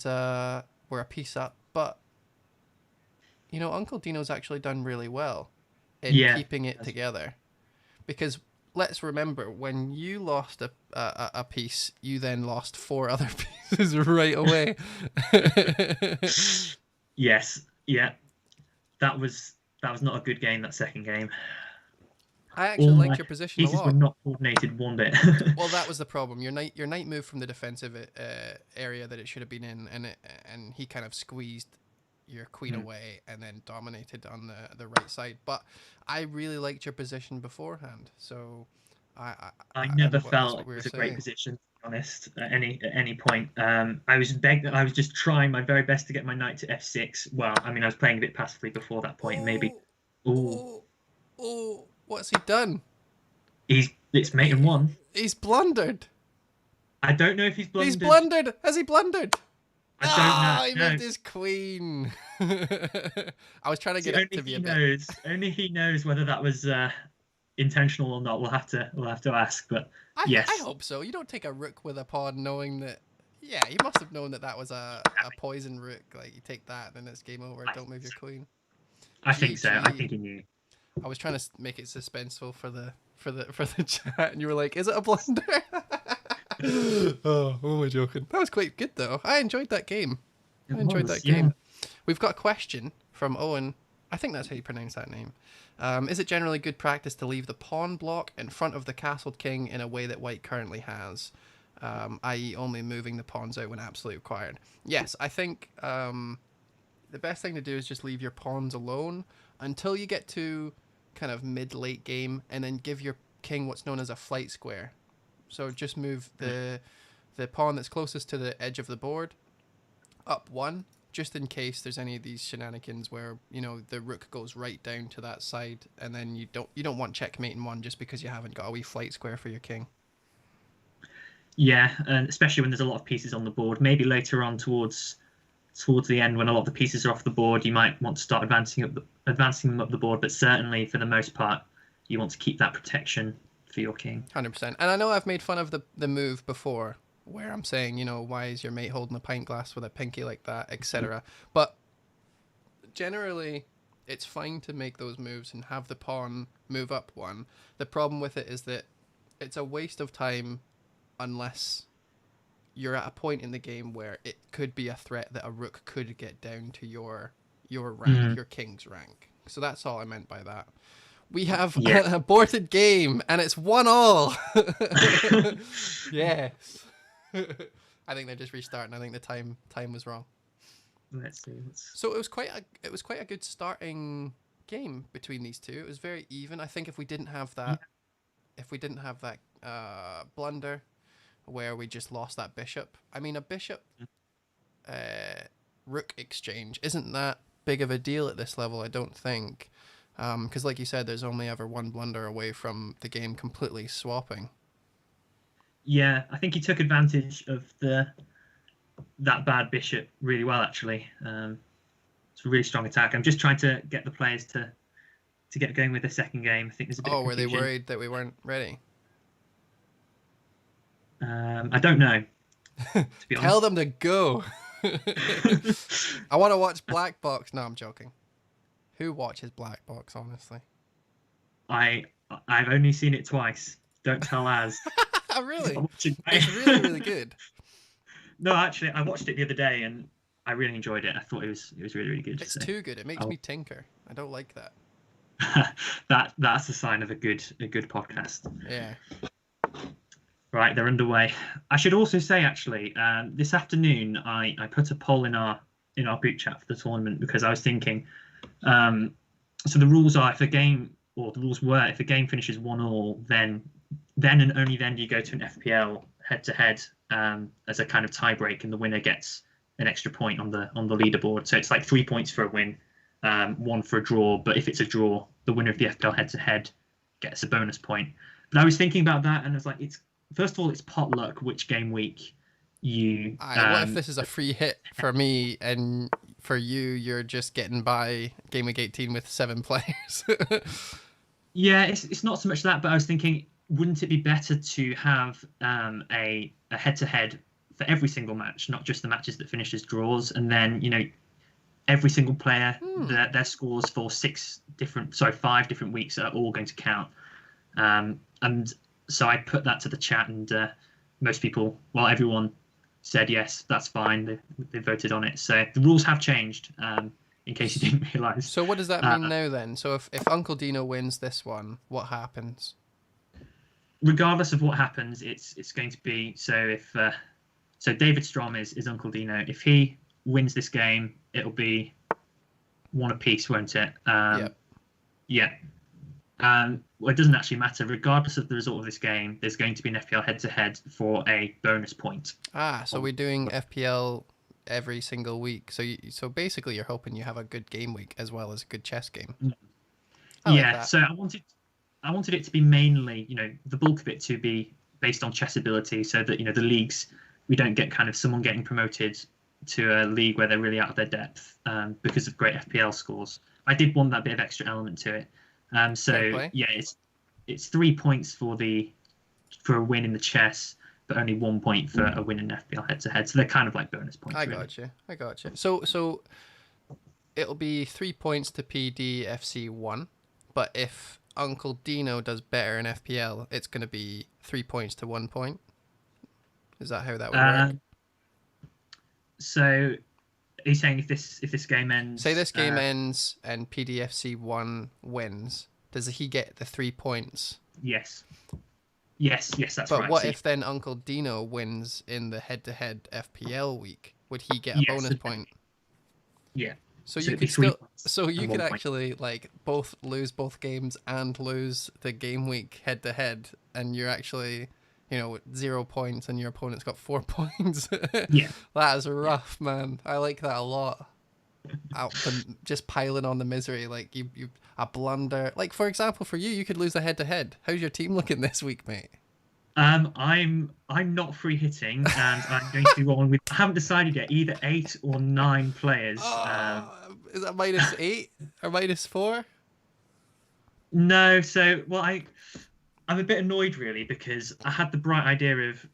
we're a piece up, but Uncle Dino's actually done really well in keeping it together, because let's remember, when you lost a piece, you then lost 4 other pieces right away. Yes, yeah, that was not a good game, that second game. I actually liked your position a lot. Pieces were not coordinated one bit. Well, that was the problem. Your knight moved from the defensive area that it should have been in, and he kind of squeezed your queen away and then dominated on the right side. But I really liked your position beforehand, so I never felt it was a great position, to be honest, at any point. I was just trying my very best to get my knight to f6. Well, I mean, I was playing a bit passively before that point, maybe. What's he done? It's mate and 1. He's blundered. I don't know if he's blundered. He's blundered. Has he blundered? I don't know. He moved his queen. I was trying to get it to be a bit. Only he knows whether that was intentional or not. We'll have to ask. But yes, I hope so. You don't take a rook with a pawn knowing that. Yeah, he must have known that was a poison rook. Like, you take that, then it's game over. Don't move your queen. I think so. I think he knew. I was trying to make it suspenseful for the chat, and you were like, "Is it a blunder?" oh, am I joking? That was quite good though. I enjoyed that game. We've got a question from Owen. I think that's how you pronounce that name. Is it generally good practice to leave the pawn block in front of the castled king in a way that white currently has, i.e. only moving the pawns out when absolutely required? Yes, I think the best thing to do is just leave your pawns alone until you get to kind of mid-late game, and then give your king what's known as a flight square. So just move the pawn that's closest to the edge of the board up 1, just in case there's any of these shenanigans where the rook goes right down to that side, and then you don't want checkmate in 1 just because you haven't got a wee flight square for your king. Yeah, and especially when there's a lot of pieces on the board. Maybe later on towards the end, when a lot of the pieces are off the board, you might want to start advancing them up the board. But certainly, for the most part, you want to keep that protection for your king. 100%. And I know I've made fun of the move before, where I'm saying, why is your mate holding a pint glass with a pinky like that, etc. But generally, it's fine to make those moves and have the pawn move up 1. The problem with it is that it's a waste of time unless you're at a point in the game where it could be a threat that a rook could get down to your rank, your king's rank. So that's all I meant by that. We have an aborted game, and it's 1-1. Yes. I think they're just restarting. I think the time was wrong. Let's see. So it was quite a good starting game between these two. It was very even. I think if we didn't have that, blunder where we just lost that bishop. I mean, a bishop rook exchange isn't that big of a deal at this level, I don't think. Because like you said, there's only ever one blunder away from the game completely swapping. Yeah, I think he took advantage of that bad bishop really well, actually. It's a really strong attack. I'm just trying to get the players to get going with the second game. I think there's a bit of were they confusion. worried that we weren't ready? I don't know. To be honest. Tell them to go. I want to watch Black Box. No, I'm joking. Who watches Black Box, honestly? I've only seen it twice. Don't tell Az. Really? It's really, really good. No, actually, I watched it the other day, and I really enjoyed it. I thought it was really, really good. It's So too good. It makes me tinker. I don't like that. that's a sign of a good podcast. Yeah. Right, they're underway. I should also say, actually, this afternoon I put a poll in our group chat for the tournament because I was thinking. So the rules are if a game, or the rules were if a game finishes 1-1, then and only then do you go to an FPL head-to-head as a kind of tiebreak, and the winner gets an extra point on the leaderboard. So it's like 3 points for a win, 1 for a draw. But if it's a draw, the winner of the FPL head-to-head gets a bonus point. But I was thinking about that, and I was like, it's first of all, it's pot luck which game week you. What if this is a free hit for me and for you, you're just getting by game week 18 with 7 players? Yeah, it's not so much that, but I was thinking, wouldn't it be better to have a head-to-head for every single match, not just the matches that finish as draws, and then every single player their scores for 5 different weeks are all going to count. And so I put that to the chat, and most people, well, everyone said yes, that's fine. They voted on it. So the rules have changed, in case you didn't realise. So what does that mean now then? So if Uncle Dino wins this one, what happens? Regardless of what happens, it's going to be so David Strom is Uncle Dino. If he wins this game, it'll be 1 apiece, won't it? Yeah. Well, it doesn't actually matter. Regardless of the result of this game, there's going to be an FPL head-to-head for a bonus point. So we're doing FPL every single week. So basically, you're hoping you have a good game week as well as a good chess game. Yeah. So I wanted it to be mainly, the bulk of it to be based on chess ability, so that the leagues, we don't get kind of someone getting promoted to a league where they're really out of their depth because of great FPL scores. I did want that bit of extra element to it. So yeah, it's 3 points for a win in the chess, but only 1 point for a win in FPL head-to-head. So they're kind of like bonus points. I got you. So it'll be 3 points to PDFC1, but if Uncle Dino does better in FPL, it's going to be 3 points to 1 point. Is that how that would work? So are you saying if this game ends? Say this game ends and PDFC1 wins, does he get the 3 points? Yes, that's right. But what if then Uncle Dino wins in the head-to-head FPL week? Would he get a bonus point? Yeah. So you could still, you could actually both lose both games and lose the game week head-to-head, and you're actually 0 points, and your opponent's got 4 points. Yeah, that is rough, man. I like that a lot. Just piling on the misery, you a blunder. For example, for you could lose the head-to-head. How's your team looking this week, mate? I'm not free hitting, and I'm going to be rolling with. I haven't decided yet. Either 8 or 9 players. Is that -8 or -4? No, so I'm a bit annoyed really because I had the bright idea of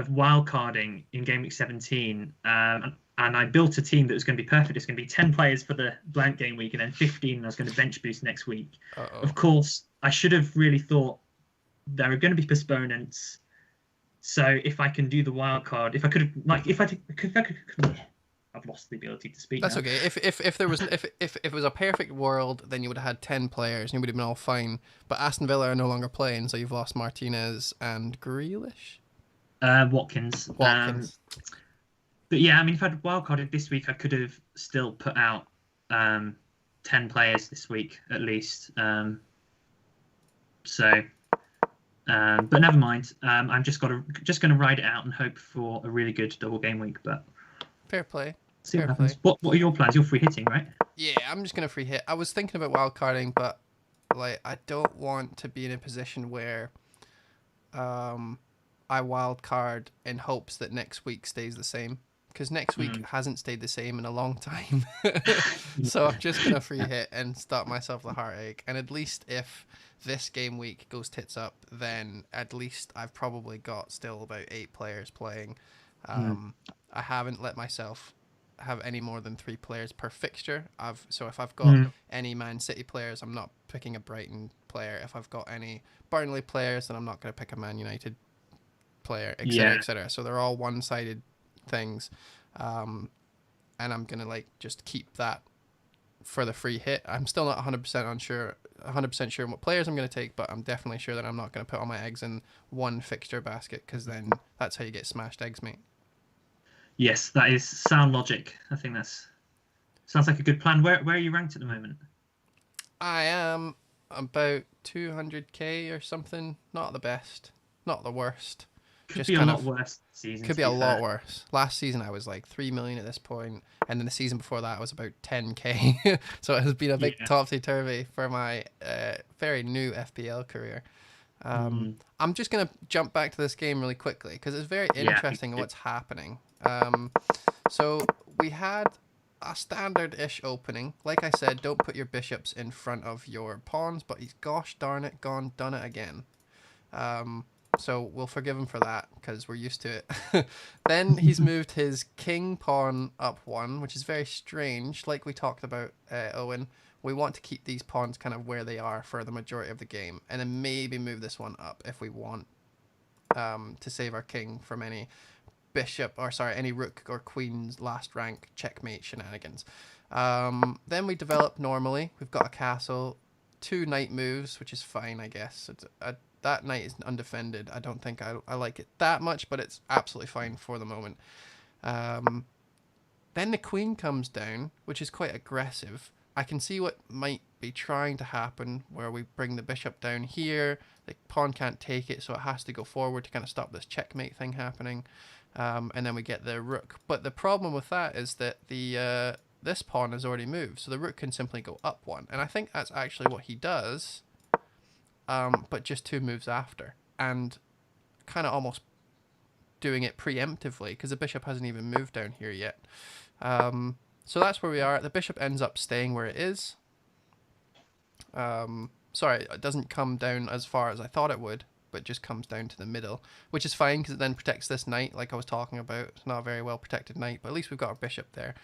wildcarding in game week 17, and I built a team that was going to be perfect. It's going to be 10 players for the blank game week, and then 15 I was going to bench boost next week. Of course, I should have really thought there are going to be postponements. So if I can do the wild card, if I could have, I've lost the ability to speak. That's now. okay. If there was if it was a perfect world, then you would have had 10 players and you would have been all fine. But Aston Villa are no longer playing, so you've lost Martinez and Grealish. Watkins. But yeah, I mean, if I'd wildcarded this week, I could have still put out 10 players this week at least. But never mind. I'm just going to ride it out and hope for a really good double game week. But fair play. See what happens. What are your plans? You're free hitting, right? Yeah, I'm just gonna free hit. I was thinking about wildcarding, but I don't want to be in a position where I wildcard in hopes that next week stays the same. Because next week hasn't stayed the same in a long time. So I'm just going to free hit and stop myself the heartache. And at least if this game week goes tits up, then at least I've probably got still about 8 players playing. I haven't let myself have any more than 3 players per fixture. So if I've got any Man City players, I'm not picking a Brighton player. If I've got any Burnley players, then I'm not going to pick a Man United player, etc., etc. So they're all one-sided things. and I'm gonna like just keep that for the free hit. I'm still not 100% sure what players I'm going to take, but I'm definitely sure that I'm not going to put all my eggs in one fixture basket, because then that's how you get smashed eggs, mate. Yes, that is sound logic. I think that's sounds like a good plan. Where are you ranked at the moment? I am about 200k or something. Not the best, not the worst. Could Just be a kind lot of worse this season. could to be a lot fair. worse. Last season I was like 3 million at this point, and then the season before that I was about 10k. So it has been a big Yeah. topsy-turvy for my very new FPL career. Mm. I'm just going to jump back to this game really quickly because it's very Yeah, interesting what's happening. So we had a standard-ish opening. Like I said, don't put your bishops in front of your pawns, but he's, gosh darn it, done it again. So we'll forgive him for that because we're used to it. Then he's moved his king pawn up one, which is very strange. Like we talked about, Owen, we want to keep these pawns kind of where they are for the majority of the game, and then maybe move this one up if we want to save our king from any any rook or queen's last rank checkmate shenanigans. Then we develop normally. We've got a castle, 2 knight moves, which is fine, I guess. That knight is undefended. I don't think I like it that much, but it's absolutely fine for the moment. Then the queen comes down, which is quite aggressive. I can see what might be trying to happen, where we bring the bishop down here. The pawn can't take it, so it has to go forward to kind of stop this checkmate thing happening. And then we get the rook. But the problem with that is that this pawn has already moved, so the rook can simply go up one. And I think that's actually what he does, but just 2 moves after. And kind of almost doing it preemptively, because the bishop hasn't even moved down here yet. So that's where we are. The bishop ends up staying where it is. Sorry, it doesn't come down as far as I thought it would, but just comes down to the middle, which is fine because it then protects this knight like I was talking about. It's not a very well protected knight, but at least we've got our bishop there.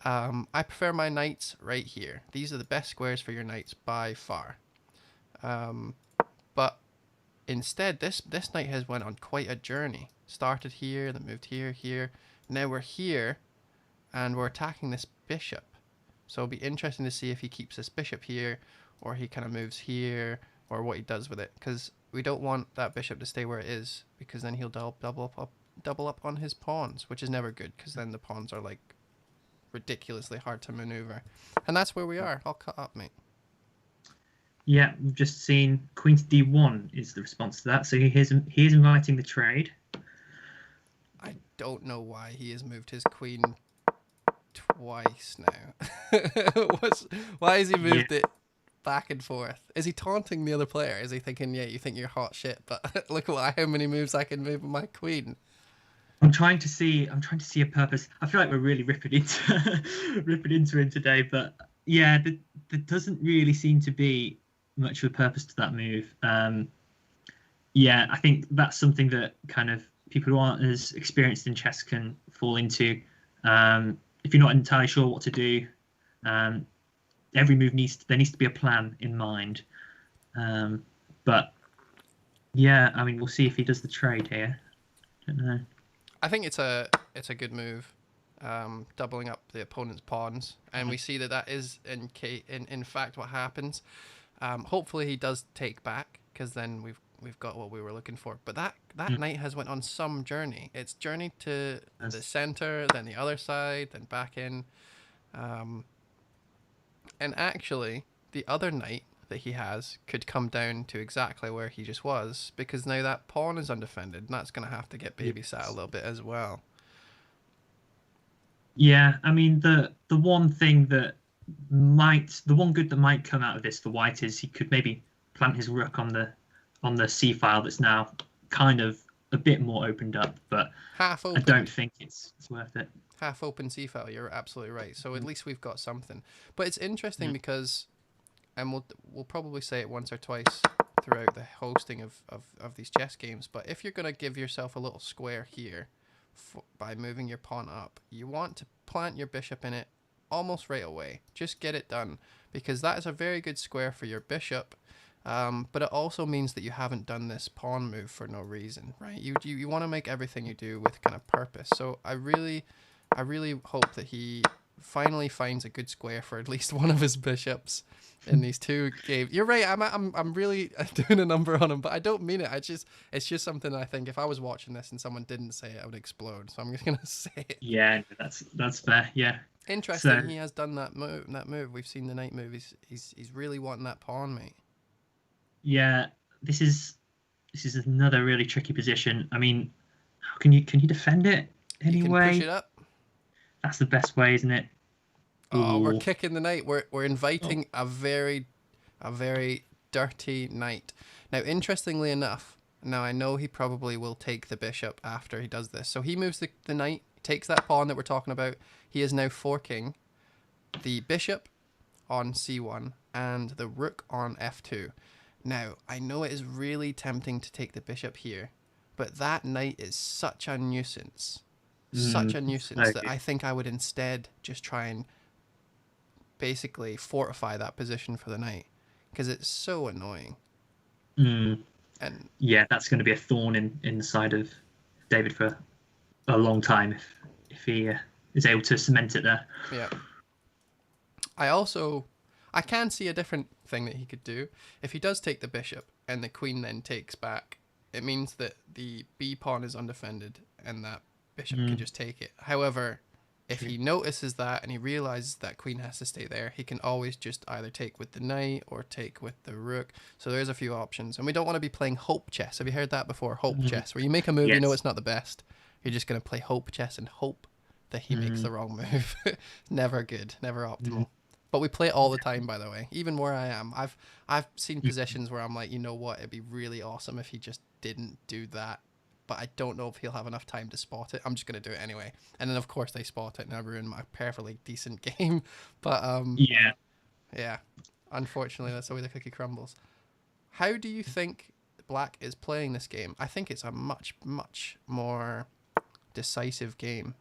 I prefer my knights right here. These are the best squares for your knights by far. But instead, this knight has went on quite a journey. Started here, then moved here, here. Now we're here, and we're attacking this bishop. So it'll be interesting to see if he keeps this bishop here, or he kind of moves here, or what he does with it. Because we don't want that bishop to stay where it is, because then he'll double up on his pawns, which is never good, because then the pawns are like ridiculously hard to maneuver. And that's where we are. I'll cut up, mate. Yeah, we've just seen queen to d1 is the response to that. So he is inviting the trade. I don't know why he has moved his queen twice now. Why has he moved it back and forth? Is he taunting the other player? Is he thinking, yeah, you think you're hot shit, but look at how many moves I can move with my queen? I'm trying to see a purpose. I feel like we're really ripping into him today, but yeah, there doesn't really seem to be much of a purpose to that move. Yeah, I think that's something that kind of people who aren't as experienced in chess can fall into. If you're not entirely sure what to do, every move there needs to be a plan in mind. But yeah, I mean, we'll see if he does the trade here. Don't know. I think it's a good move, doubling up the opponent's pawns, and we see that is in fact what happens. Hopefully he does take back, because then we've got what we were looking for. But that knight has went on some journey. It's journeyed to the center, then the other side, then back in. And actually, the other knight that he has could come down to exactly where he just was, because now that pawn is undefended, and that's going to have to get babysat a little bit as well. Yeah, I mean, the one good that might come out of this for white is he could maybe plant his rook on the c file that's now kind of a bit more opened up, but half open. I don't think it's worth it. Half open c file, you're absolutely right. So at least we've got something. But it's interesting because, and we'll probably say it once or twice throughout the hosting of these chess games, but if you're going to give yourself a little square here by moving your pawn up, you want to plant your bishop in it almost right away. Just get it done, because that is a very good square for your bishop. But it also means that you haven't done this pawn move for no reason, right? You want to make everything you do with kind of purpose. So I really hope that he finally finds a good square for at least one of his bishops in these two games. You're right. I'm really doing a number on him, but I don't mean it. It's just something I think if I was watching this and someone didn't say it, I would explode. So I'm just gonna say it. Yeah, that's fair. Yeah. Interesting. So He has done that move. We've seen the knight move. He's really wanting that pawn, mate. yeah, this is another really tricky position. I mean, how can you defend it You can push anyway? it up. That's the best way, isn't it? Oh, we're Ooh. kicking the knight. We're inviting a very dirty knight. Now, interestingly enough, now I know he probably will take the bishop after he does this. So he moves the knight, takes that pawn that we're talking about. He is now forking the bishop on c1 and the rook on f2. Now, I know it is really tempting to take the bishop here, but that knight is such a nuisance. Such a nuisance that I think I would instead just try and basically fortify that position for the knight because it's so annoying. And yeah, that's going to be a thorn in the side of David for a long time if he is able to cement it there. yeah, I can see a different thing that he could do. If he does take the bishop and the queen then takes back, it means that the b pawn is undefended and that bishop can just take it. However, if he notices that and he realizes that queen has to stay there, he can always just either take with the knight or take with the rook. So there's a few options. And we don't want to be playing hope chess. Have you heard that before? Hope chess, where you make a move, you know it's not the best. You're just going to play hope chess and hope that he makes the wrong move. Never good, never optimal. But we play it all the time, by the way. Even where I am, I've seen positions where I'm like, you know what, it'd be really awesome if he just didn't do that. But I don't know if he'll have enough time to spot it. I'm just going to do it anyway. And then, of course, they spot it and I ruin my perfectly decent game. But, yeah, unfortunately, that's the way the cookie crumbles. How do you think Black is playing this game? I think it's a much, much more decisive game.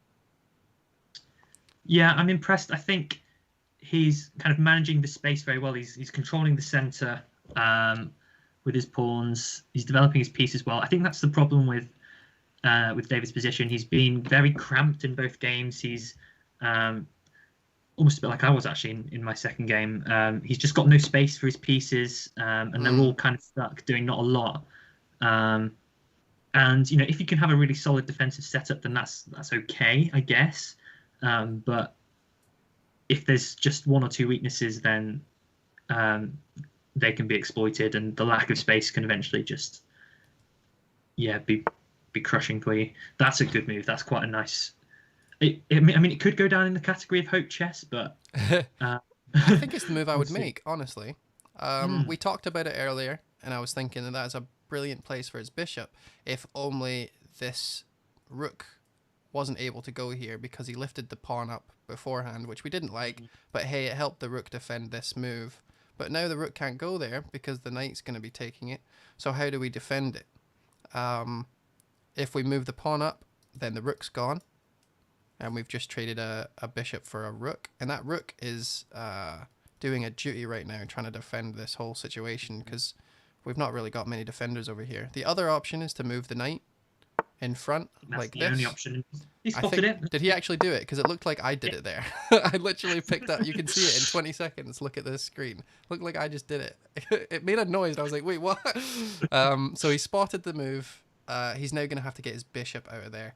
Yeah, I'm impressed. I think he's kind of managing the space very well. He's controlling the center with his pawns. He's developing his piece as well. I think that's the problem with David's position. He's been very cramped in both games. He's almost a bit like I was actually in my second game. He's just got no space for his pieces, and they're all kind of stuck doing not a lot. And if you can have a really solid defensive setup, then that's okay, I guess. But if there's just one or two weaknesses, then they can be exploited, and the lack of space can eventually just be crushing for you. That's a good move. That's quite a nice. I mean, it could go down in the category of hope chess, but I think it's the move I would make, honestly. We talked about it earlier, and I was thinking that is a brilliant place for his bishop, if only this rook wasn't able to go here because he lifted the pawn up beforehand, which we didn't like, but hey, it helped the rook defend this move. But now the rook can't go there because the knight's going to be taking it. So how do we defend it? If we move the pawn up, then the rook's gone. And we've just traded a bishop for a rook. And that rook is doing a duty right now, trying to defend this whole situation because we've not really got many defenders over here. The other option is to move the knight in front. That's like the this. only option. He spotted it. Did he actually do it? Because it looked like I did it there. I literally picked up. You can see it in 20 seconds. Look at this screen. Looked like I just did it. It made a noise. And I was like, wait, what? So he spotted the move. He's now going to have to get his bishop out of there.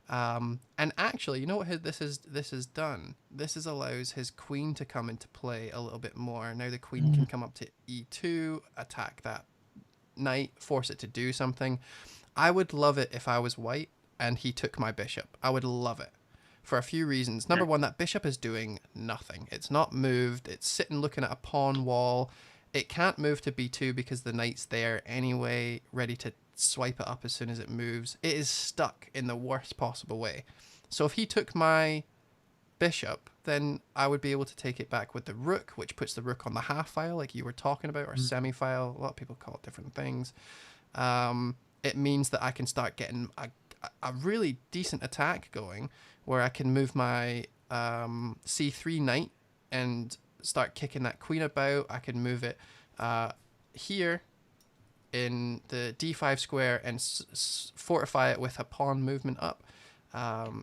And actually, you know what this has done? This allows his queen to come into play a little bit more. Now the queen can come up to e2, attack that knight, force it to do something. I would love it if I was white and he took my bishop. I would love it for a few reasons. Number one, that bishop is doing nothing. It's not moved. It's sitting looking at a pawn wall. It can't move to b2 because the knight's there anyway, ready to swipe it up as soon as it moves. It is stuck in the worst possible way. So if he took my bishop, then I would be able to take it back with the rook, which puts the rook on the half file like you were talking about, or semi file. A lot of people call it different things. It means that I can start getting a really decent attack going where I can move my c3 knight and start kicking that queen about. I can move it here in the d5 square and fortify it with a pawn movement up.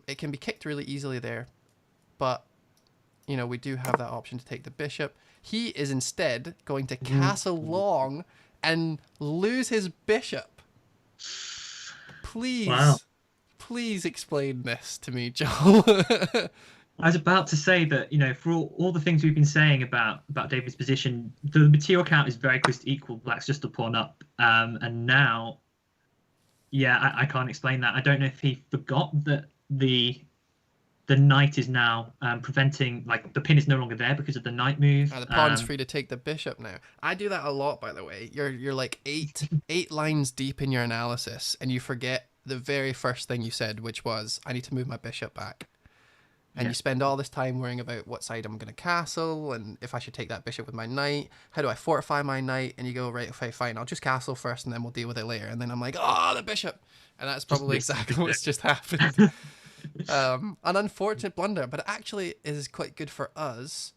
It can be kicked really easily there, but you know, we do have that option to take the bishop. He is instead going to castle long and lose his bishop. Please, Wow. please explain this to me, Joel. I was about to say that, you know, for all the things we've been saying about David's position, the material count is very close to equal. Black's just a pawn up. And now, yeah, I can't explain that. I don't know if he forgot that the knight is now preventing, like, the pin is no longer there because of the knight move. The pawn's free to take the bishop now. I do that a lot, by the way. You're like eight lines deep in your analysis, and you forget the very first thing you said, which was, I need to move my bishop back. And you spend all this time worrying about what side I'm going to castle, and if I should take that bishop with my knight. How do I fortify my knight? And you go, right, okay, fine, I'll just castle first, and then we'll deal with it later. And then I'm like, oh, the bishop! And that's probably exactly what's just happened. An unfortunate blunder, but it actually is quite good for us,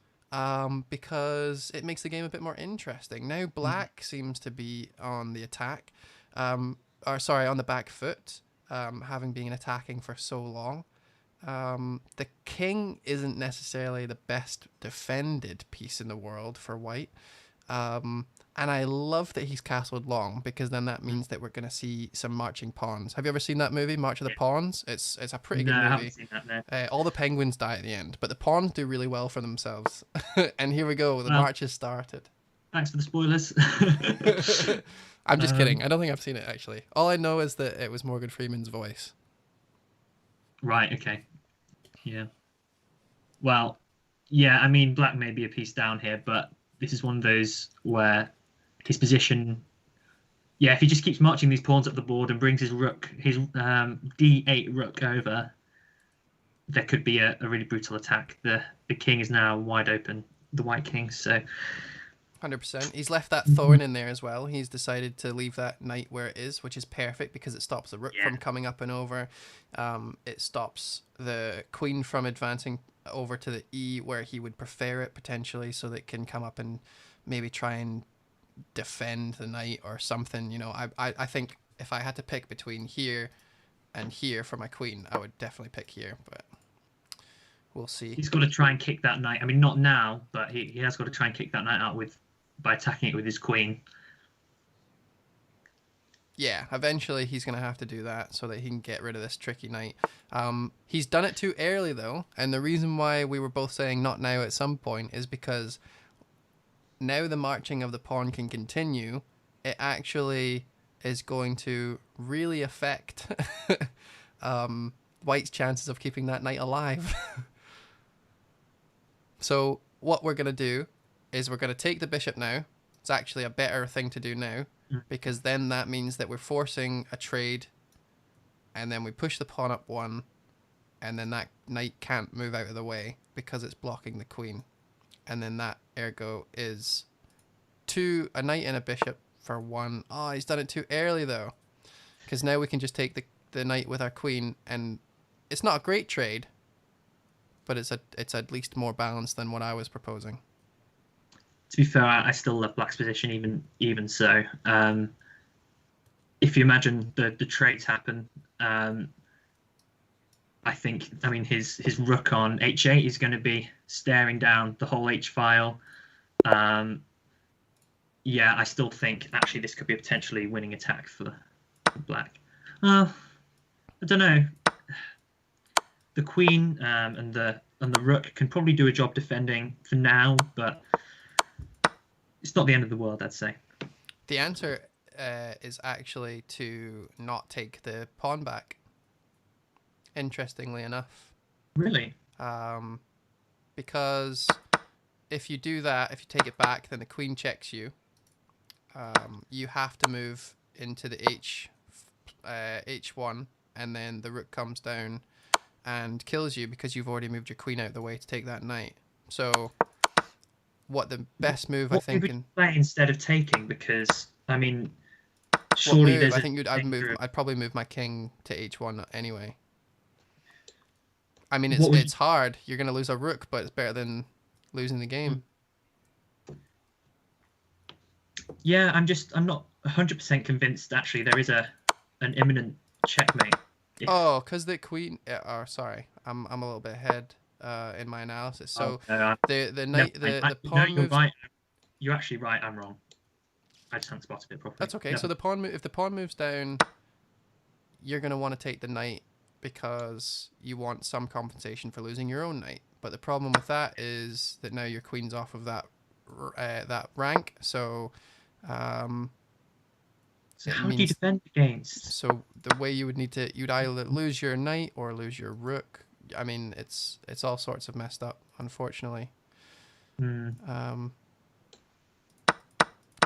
because it makes the game a bit more interesting. Now Black seems to be on the attack, on the back foot, having been attacking for so long. The king isn't necessarily the best defended piece in the world for white. And I love that he's castled long, because then that means that we're going to see some marching pawns. Have you ever seen that movie, March of the Pawns? It's a pretty good movie. I haven't seen that, no. All the penguins die at the end, but the pawns do really well for themselves. And here we go, the march has started. Thanks for the spoilers. I'm just kidding. I don't think I've seen it, actually. All I know is that it was Morgan Freeman's voice. Right, okay. Yeah. Well, yeah, I mean, Black may be a piece down here, but this is one of those where his position, yeah, if he just keeps marching these pawns up the board and brings his rook, his d8 rook over, there could be a really brutal attack. The king is now wide open, the white king, so... 100%. He's left that thorn in there as well. He's decided to leave that knight where it is, which is perfect because it stops the rook from coming up and over. It stops the queen from advancing over to the e where he would prefer it potentially, so that it can come up and maybe try and defend the knight or something. You know, I think if I had to pick between here and here for my queen, I would definitely pick here, but we'll see. He's got to try and kick that knight. I mean, not now, but he has got to try and kick that knight out by attacking it with his queen. Yeah, eventually he's going to have to do that so that he can get rid of this tricky knight. He's done it too early, though, and the reason why we were both saying not now at some point is because now the marching of the pawn can continue. It actually is going to really affect White's chances of keeping that knight alive. So what we're going to do is we're going to take the bishop now. It's actually a better thing to do now, because then that means that we're forcing a trade, and then we push the pawn up one, and then that knight can't move out of the way because it's blocking the queen. And then that ergo is a knight and a bishop for one. Oh, he's done it too early though, because now we can just take the knight with our queen, and it's not a great trade, but it's at least more balanced than what I was proposing. To be fair, I still love Black's position, even so. If you imagine the trades happen, I mean, his rook on h8 is going to be staring down the whole h file. Yeah, I still think actually this could be a potentially winning attack for Black. I don't know. The queen and the rook can probably do a job defending for now, but it's not the end of the world, I'd say. The answer is actually to not take the pawn back, interestingly enough. Really? Because if you do that, if you take it back, then the queen checks you. You have to move into the h1, and then the rook comes down and kills you because you've already moved your queen out of the way to take that knight. So what the best move, I think, would you play instead of taking? Because I mean, surely there's. I think I'd probably move my king to h1 anyway. I mean, it's hard. You're gonna lose a rook, but it's better than losing the game. Yeah, I'm not 100% convinced. Actually, there is an imminent checkmate. Oh, because the queen. Sorry, I'm a little bit ahead. in my analysis. So no, the knight, no, the pawn you're moves. right. You're actually right. I'm wrong. I just haven't spotted it properly. That's okay. No. So if the pawn moves down, you're going to want to take the knight because you want some compensation for losing your own knight. But the problem with that is that now your queen's off of that rank. So, so how do you defend against? So the way you would need to, you'd either lose your knight or lose your rook. I mean, it's all sorts of messed up, unfortunately.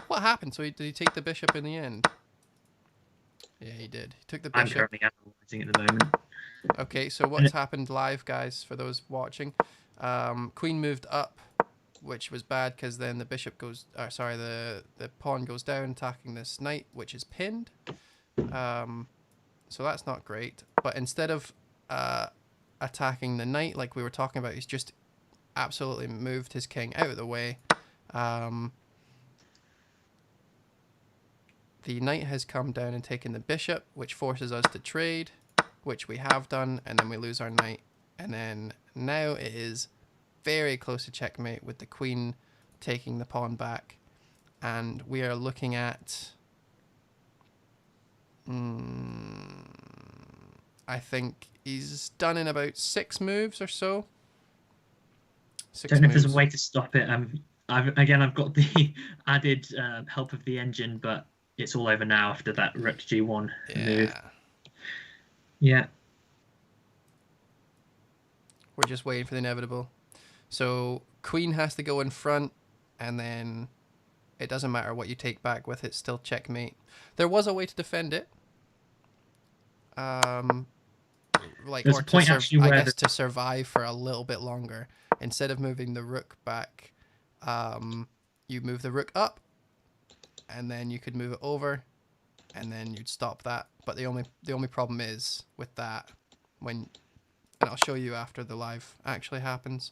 What happened? So did he take the bishop in the end? Yeah, he did. He took the bishop. I'm currently analysing at the moment. Okay, so what's happened live, guys, for those watching? Queen moved up, which was bad because then the bishop goes... sorry, the pawn goes down, attacking this knight, which is pinned. So that's not great. But instead of attacking the knight like we were talking about, he's just absolutely moved his king out of the way. The knight has come down and taken the bishop, which forces us to trade, which we have done, and then we lose our knight. And then now it is very close to checkmate with the queen taking the pawn back. And we are looking at... I think he's done in about 6 moves or so. Don't know if there's a way to stop it. I've got the added help of the engine, but it's all over now after that rook g1 move. Yeah. We're just waiting for the inevitable. So queen has to go in front, and then it doesn't matter what you take back with, it's still checkmate. There was a way to defend it. Like, or to survive for a little bit longer. Instead of moving the rook back, you move the rook up, and then you could move it over, and then you'd stop that. But the only problem is with that, and I'll show you after the live actually happens,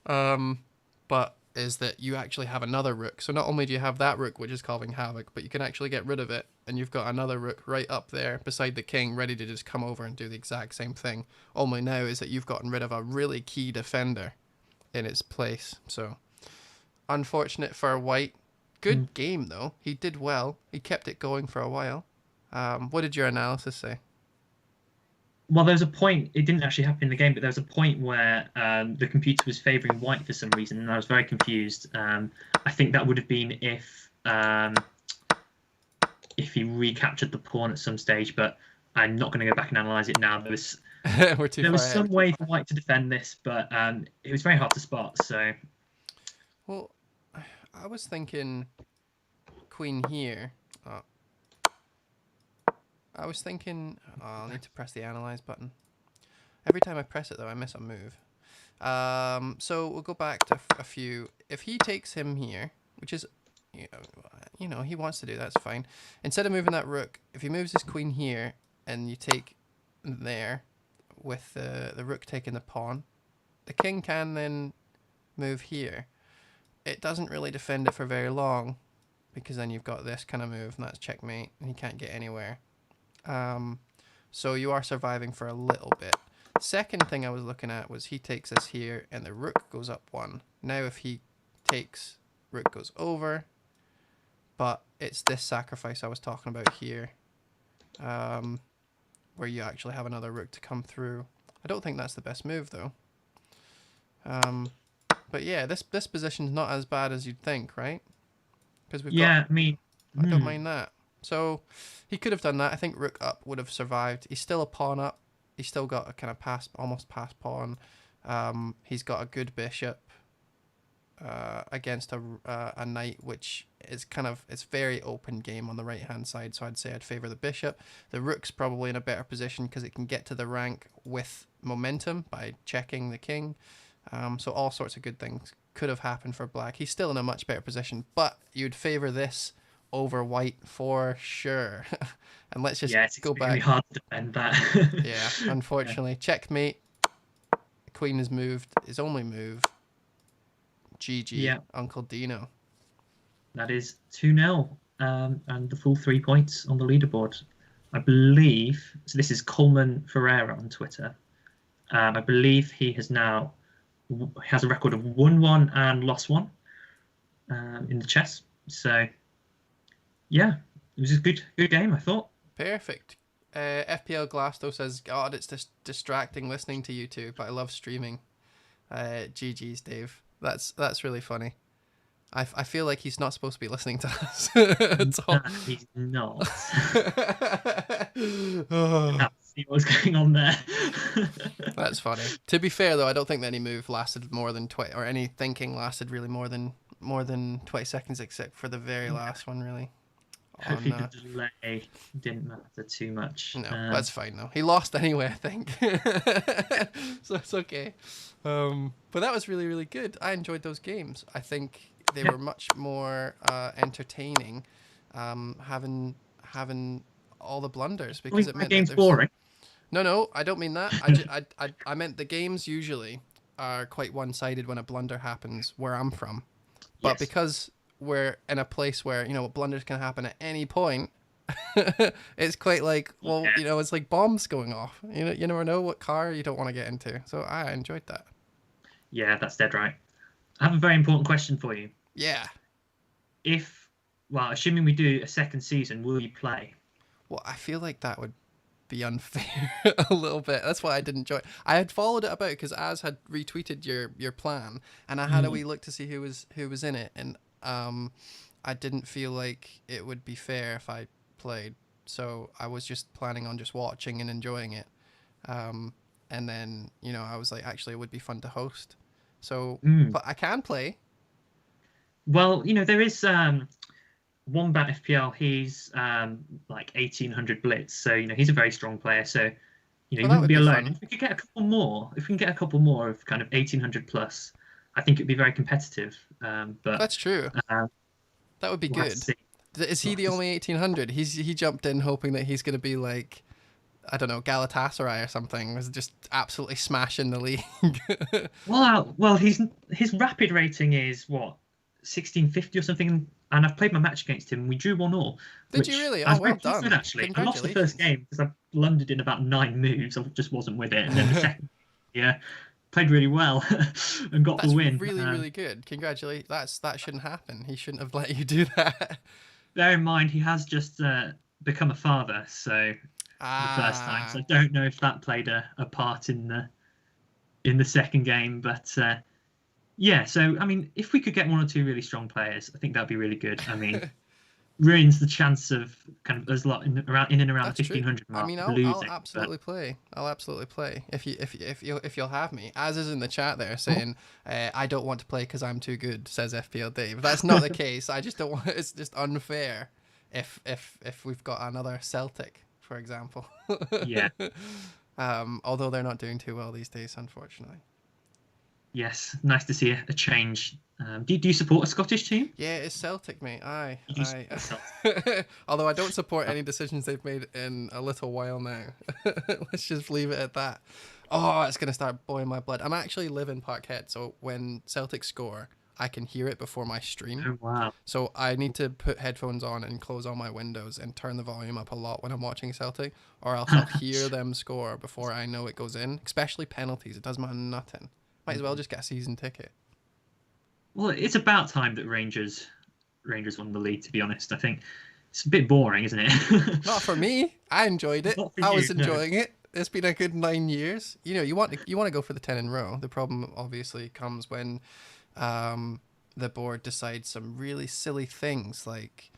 but is that you actually have another rook. So not only do you have that rook which is causing havoc, but you can actually get rid of it, and you've got another rook right up there beside the king ready to just come over and do the exact same thing. Only now is that you've gotten rid of a really key defender in its place. So unfortunate for white. Good game though. He did well. He kept it going for a while. What did your analysis say? Well, there was a point, it didn't actually happen in the game, but there was a point where the computer was favouring white for some reason, and I was very confused. I think that would have been if he recaptured the pawn at some stage, but I'm not going to go back and analyse it now. There was some way for white to defend this, but it was very hard to spot. So, well, I was thinking queen here. I was thinking... Oh, I'll need to press the analyze button. Every time I press it, though, I miss a move. So we'll go back to a few. If he takes him here, which is... You know, he wants to do, that's fine. Instead of moving that rook, if he moves his queen here, and you take there, with the rook taking the pawn, the king can then move here. It doesn't really defend it for very long, because then you've got this kind of move, and that's checkmate, and he can't get anywhere. So you are surviving for a little bit. Second thing I was looking at was he takes this here and the rook goes up 1. Now if he takes, rook goes over, but it's this sacrifice I was talking about here, where you actually have another rook to come through. I don't think that's the best move though. But yeah, this position's not as bad as you'd think, right? Because we've got... I don't mind that. So he could have done that. I think rook up would have survived. He's still a pawn up. He's still got a kind of almost passed pawn. He's got a good bishop against a knight, which is it's very open game on the right hand side. So I'd say I'd favour the bishop. The rook's probably in a better position because it can get to the rank with momentum by checking the king. So all sorts of good things could have happened for black. He's still in a much better position, but you'd favour this over white for sure. And let's just go back. It's really hard to defend that. Yeah, unfortunately. Checkmate. Queen has moved. His only move. GG, Uncle Dino. That is 2-0. And the full 3 points on the leaderboard. I believe, so this is Coleman Ferreira on Twitter. I believe he has now has a record of won one and lost one in the chess. So yeah, it was a good game, I thought. Perfect. FPL Glasto says, God, it's just distracting listening to you two, but I love streaming. GG's, Dave. That's really funny. I feel like he's not supposed to be listening to us at all. He's not. See what's going on there. That's funny. To be fair, though, I don't think that any move lasted more than 20, or any thinking lasted really more than 20 seconds, except for the very last one, really. Hopefully the delay didn't matter too much. No, that's fine though. He lost anyway, I think. So it's okay. But that was really, really good. I enjoyed those games. I think they were much more entertaining, having all the blunders, because it meant the game's that boring. No, I don't mean that. I meant the games usually are quite one-sided when a blunder happens where I'm from. But because we're in a place where, blunders can happen at any point, it's quite like, well, it's like bombs going off. You never know what car you don't want to get into. So I enjoyed that. Yeah, that's dead right. I have a very important question for you. Yeah. Assuming we do a second season, will you play? Well, I feel like that would be unfair a little bit. That's why I didn't join. I had followed it about because Az had retweeted your plan, and I had a wee look to see who was in it, and I didn't feel like it would be fair if I played, so I was just planning on just watching and enjoying it. And then I was like, actually, it would be fun to host. So, but I can play. Well, there is Wombat FPL. He's like 1800 blitz, so he's a very strong player. So you wouldn't be alone. If we could get a couple more, of kind of 1800 plus, I think it'd be very competitive. But that's true. That would be good. Is he the only 1800? He jumped in hoping that he's going to be like, I don't know, Galatasaray or something. Was just absolutely smashing the league. well, his rapid rating is what, 1650 or something, and I've played my match against him. We drew 1-1. Did you really? Oh, well done. Actually, I lost the first game because I blundered in about 9 moves. I just wasn't with it, and then the second, played really well and got the win. Really, really good. Congratulations. That shouldn't happen. He shouldn't have let you do that. Bear in mind, he has just become a father, so the first time. So I don't know if that played a part in the second game, but yeah. So I mean, if we could get 1 or 2 really strong players, I think that'd be really good. I mean, ruins the chance of kind of there's a lot in and around the 1500 mark. I mean, I'll absolutely play. I'll absolutely play if you'll have me. As is in the chat there saying, I don't want to play because I'm too good. Says FPL Dave. That's not the case. I just don't want. It's just unfair. If we've got another Celtic, for example. Yeah. Although they're not doing too well these days, unfortunately. Yes, nice to see a change. Do you support a Scottish team? Yeah, it's Celtic, mate. Aye. Although I don't support any decisions they've made in a little while now. Let's just leave it at that. Oh, it's going to start boiling my blood. I'm actually live in Parkhead, so when Celtic score, I can hear it before my stream. Oh, wow. So I need to put headphones on and close all my windows and turn the volume up a lot when I'm watching Celtic, or else I'll hear them score before I know it goes in, especially penalties. It does my nothing. Might as well just get a season ticket. Well, it's about time that Rangers won the league, to be honest. I think it's a bit boring, isn't it? Not for me. I enjoyed it. I was enjoying it. It's been a good 9 years. You want to go for the 10 in a row. The problem obviously comes when the board decides some really silly things, like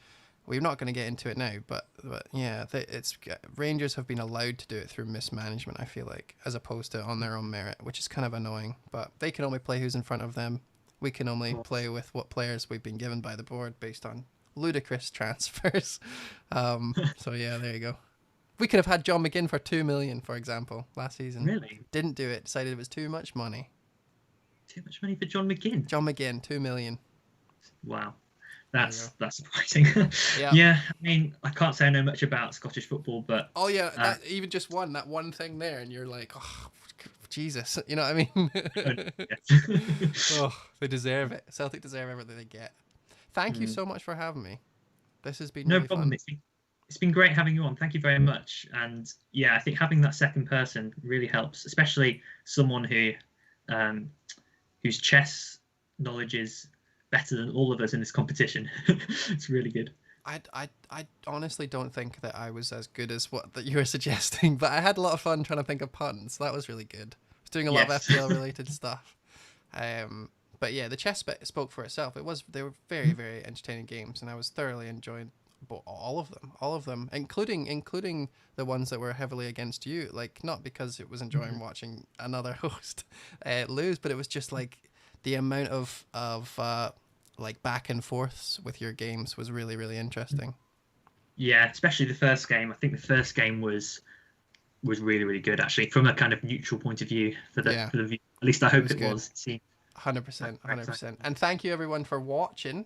we're not going to get into it now, but yeah, it's Rangers have been allowed to do it through mismanagement, I feel like, as opposed to on their own merit, which is kind of annoying. But they can only play who's in front of them. We can only play with what players we've been given by the board based on ludicrous transfers. So yeah, there you go. We could have had John McGinn for 2 million, for example, last season. Really? Didn't do it. Decided it was too much money. Too much money for John McGinn? John McGinn, 2 million. Wow. That's surprising. Yeah, I mean, I can't say I know much about Scottish football, but... Oh, yeah, even just that one thing there, and you're like, oh, Jesus, you know what I mean? Oh, they deserve it. Celtic deserve everything they get. Thank you so much for having me. This has been really problem. Fun. It's been great having you on. Thank you very much. And yeah, I think having that second person really helps, especially someone who whose chess knowledge is better than all of us in this competition. It's really good. I honestly don't think that I was as good as what that you were suggesting, but I had a lot of fun trying to think of puns. That was really good. I was doing a lot of Yes. FPL related stuff. But yeah, the chess bit spoke for itself. They were very very entertaining games, and I was thoroughly enjoying all of them, including the ones that were heavily against you. Like, not because it was enjoying watching another host lose, but it was just like the amount of like back and forths with your games was really really interesting. Yeah, especially the first game. I think the first game was really really good actually, from a kind of neutral point of view for the view. At least I hope it good. was. See, 100%. And thank you everyone for watching.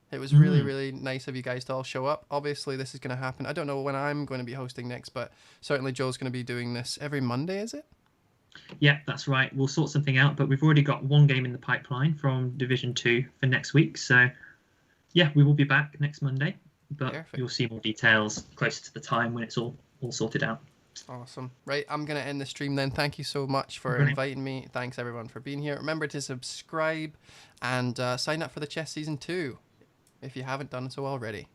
It was really really nice of you guys to all show up. Obviously this is going to happen. I don't know when I'm going to be hosting next, but certainly Joel's going to be doing this every Monday, is it? Yeah, that's right. We'll sort something out, but we've already got one game in the pipeline from Division 2 for next week. So, yeah, we will be back next Monday, but Perfect. You'll see more details closer to the time when it's all sorted out. Awesome. Right, I'm going to end the stream then. Thank you so much for inviting me. Thanks everyone for being here. Remember to subscribe and sign up for the Chess Season 2 if you haven't done so already.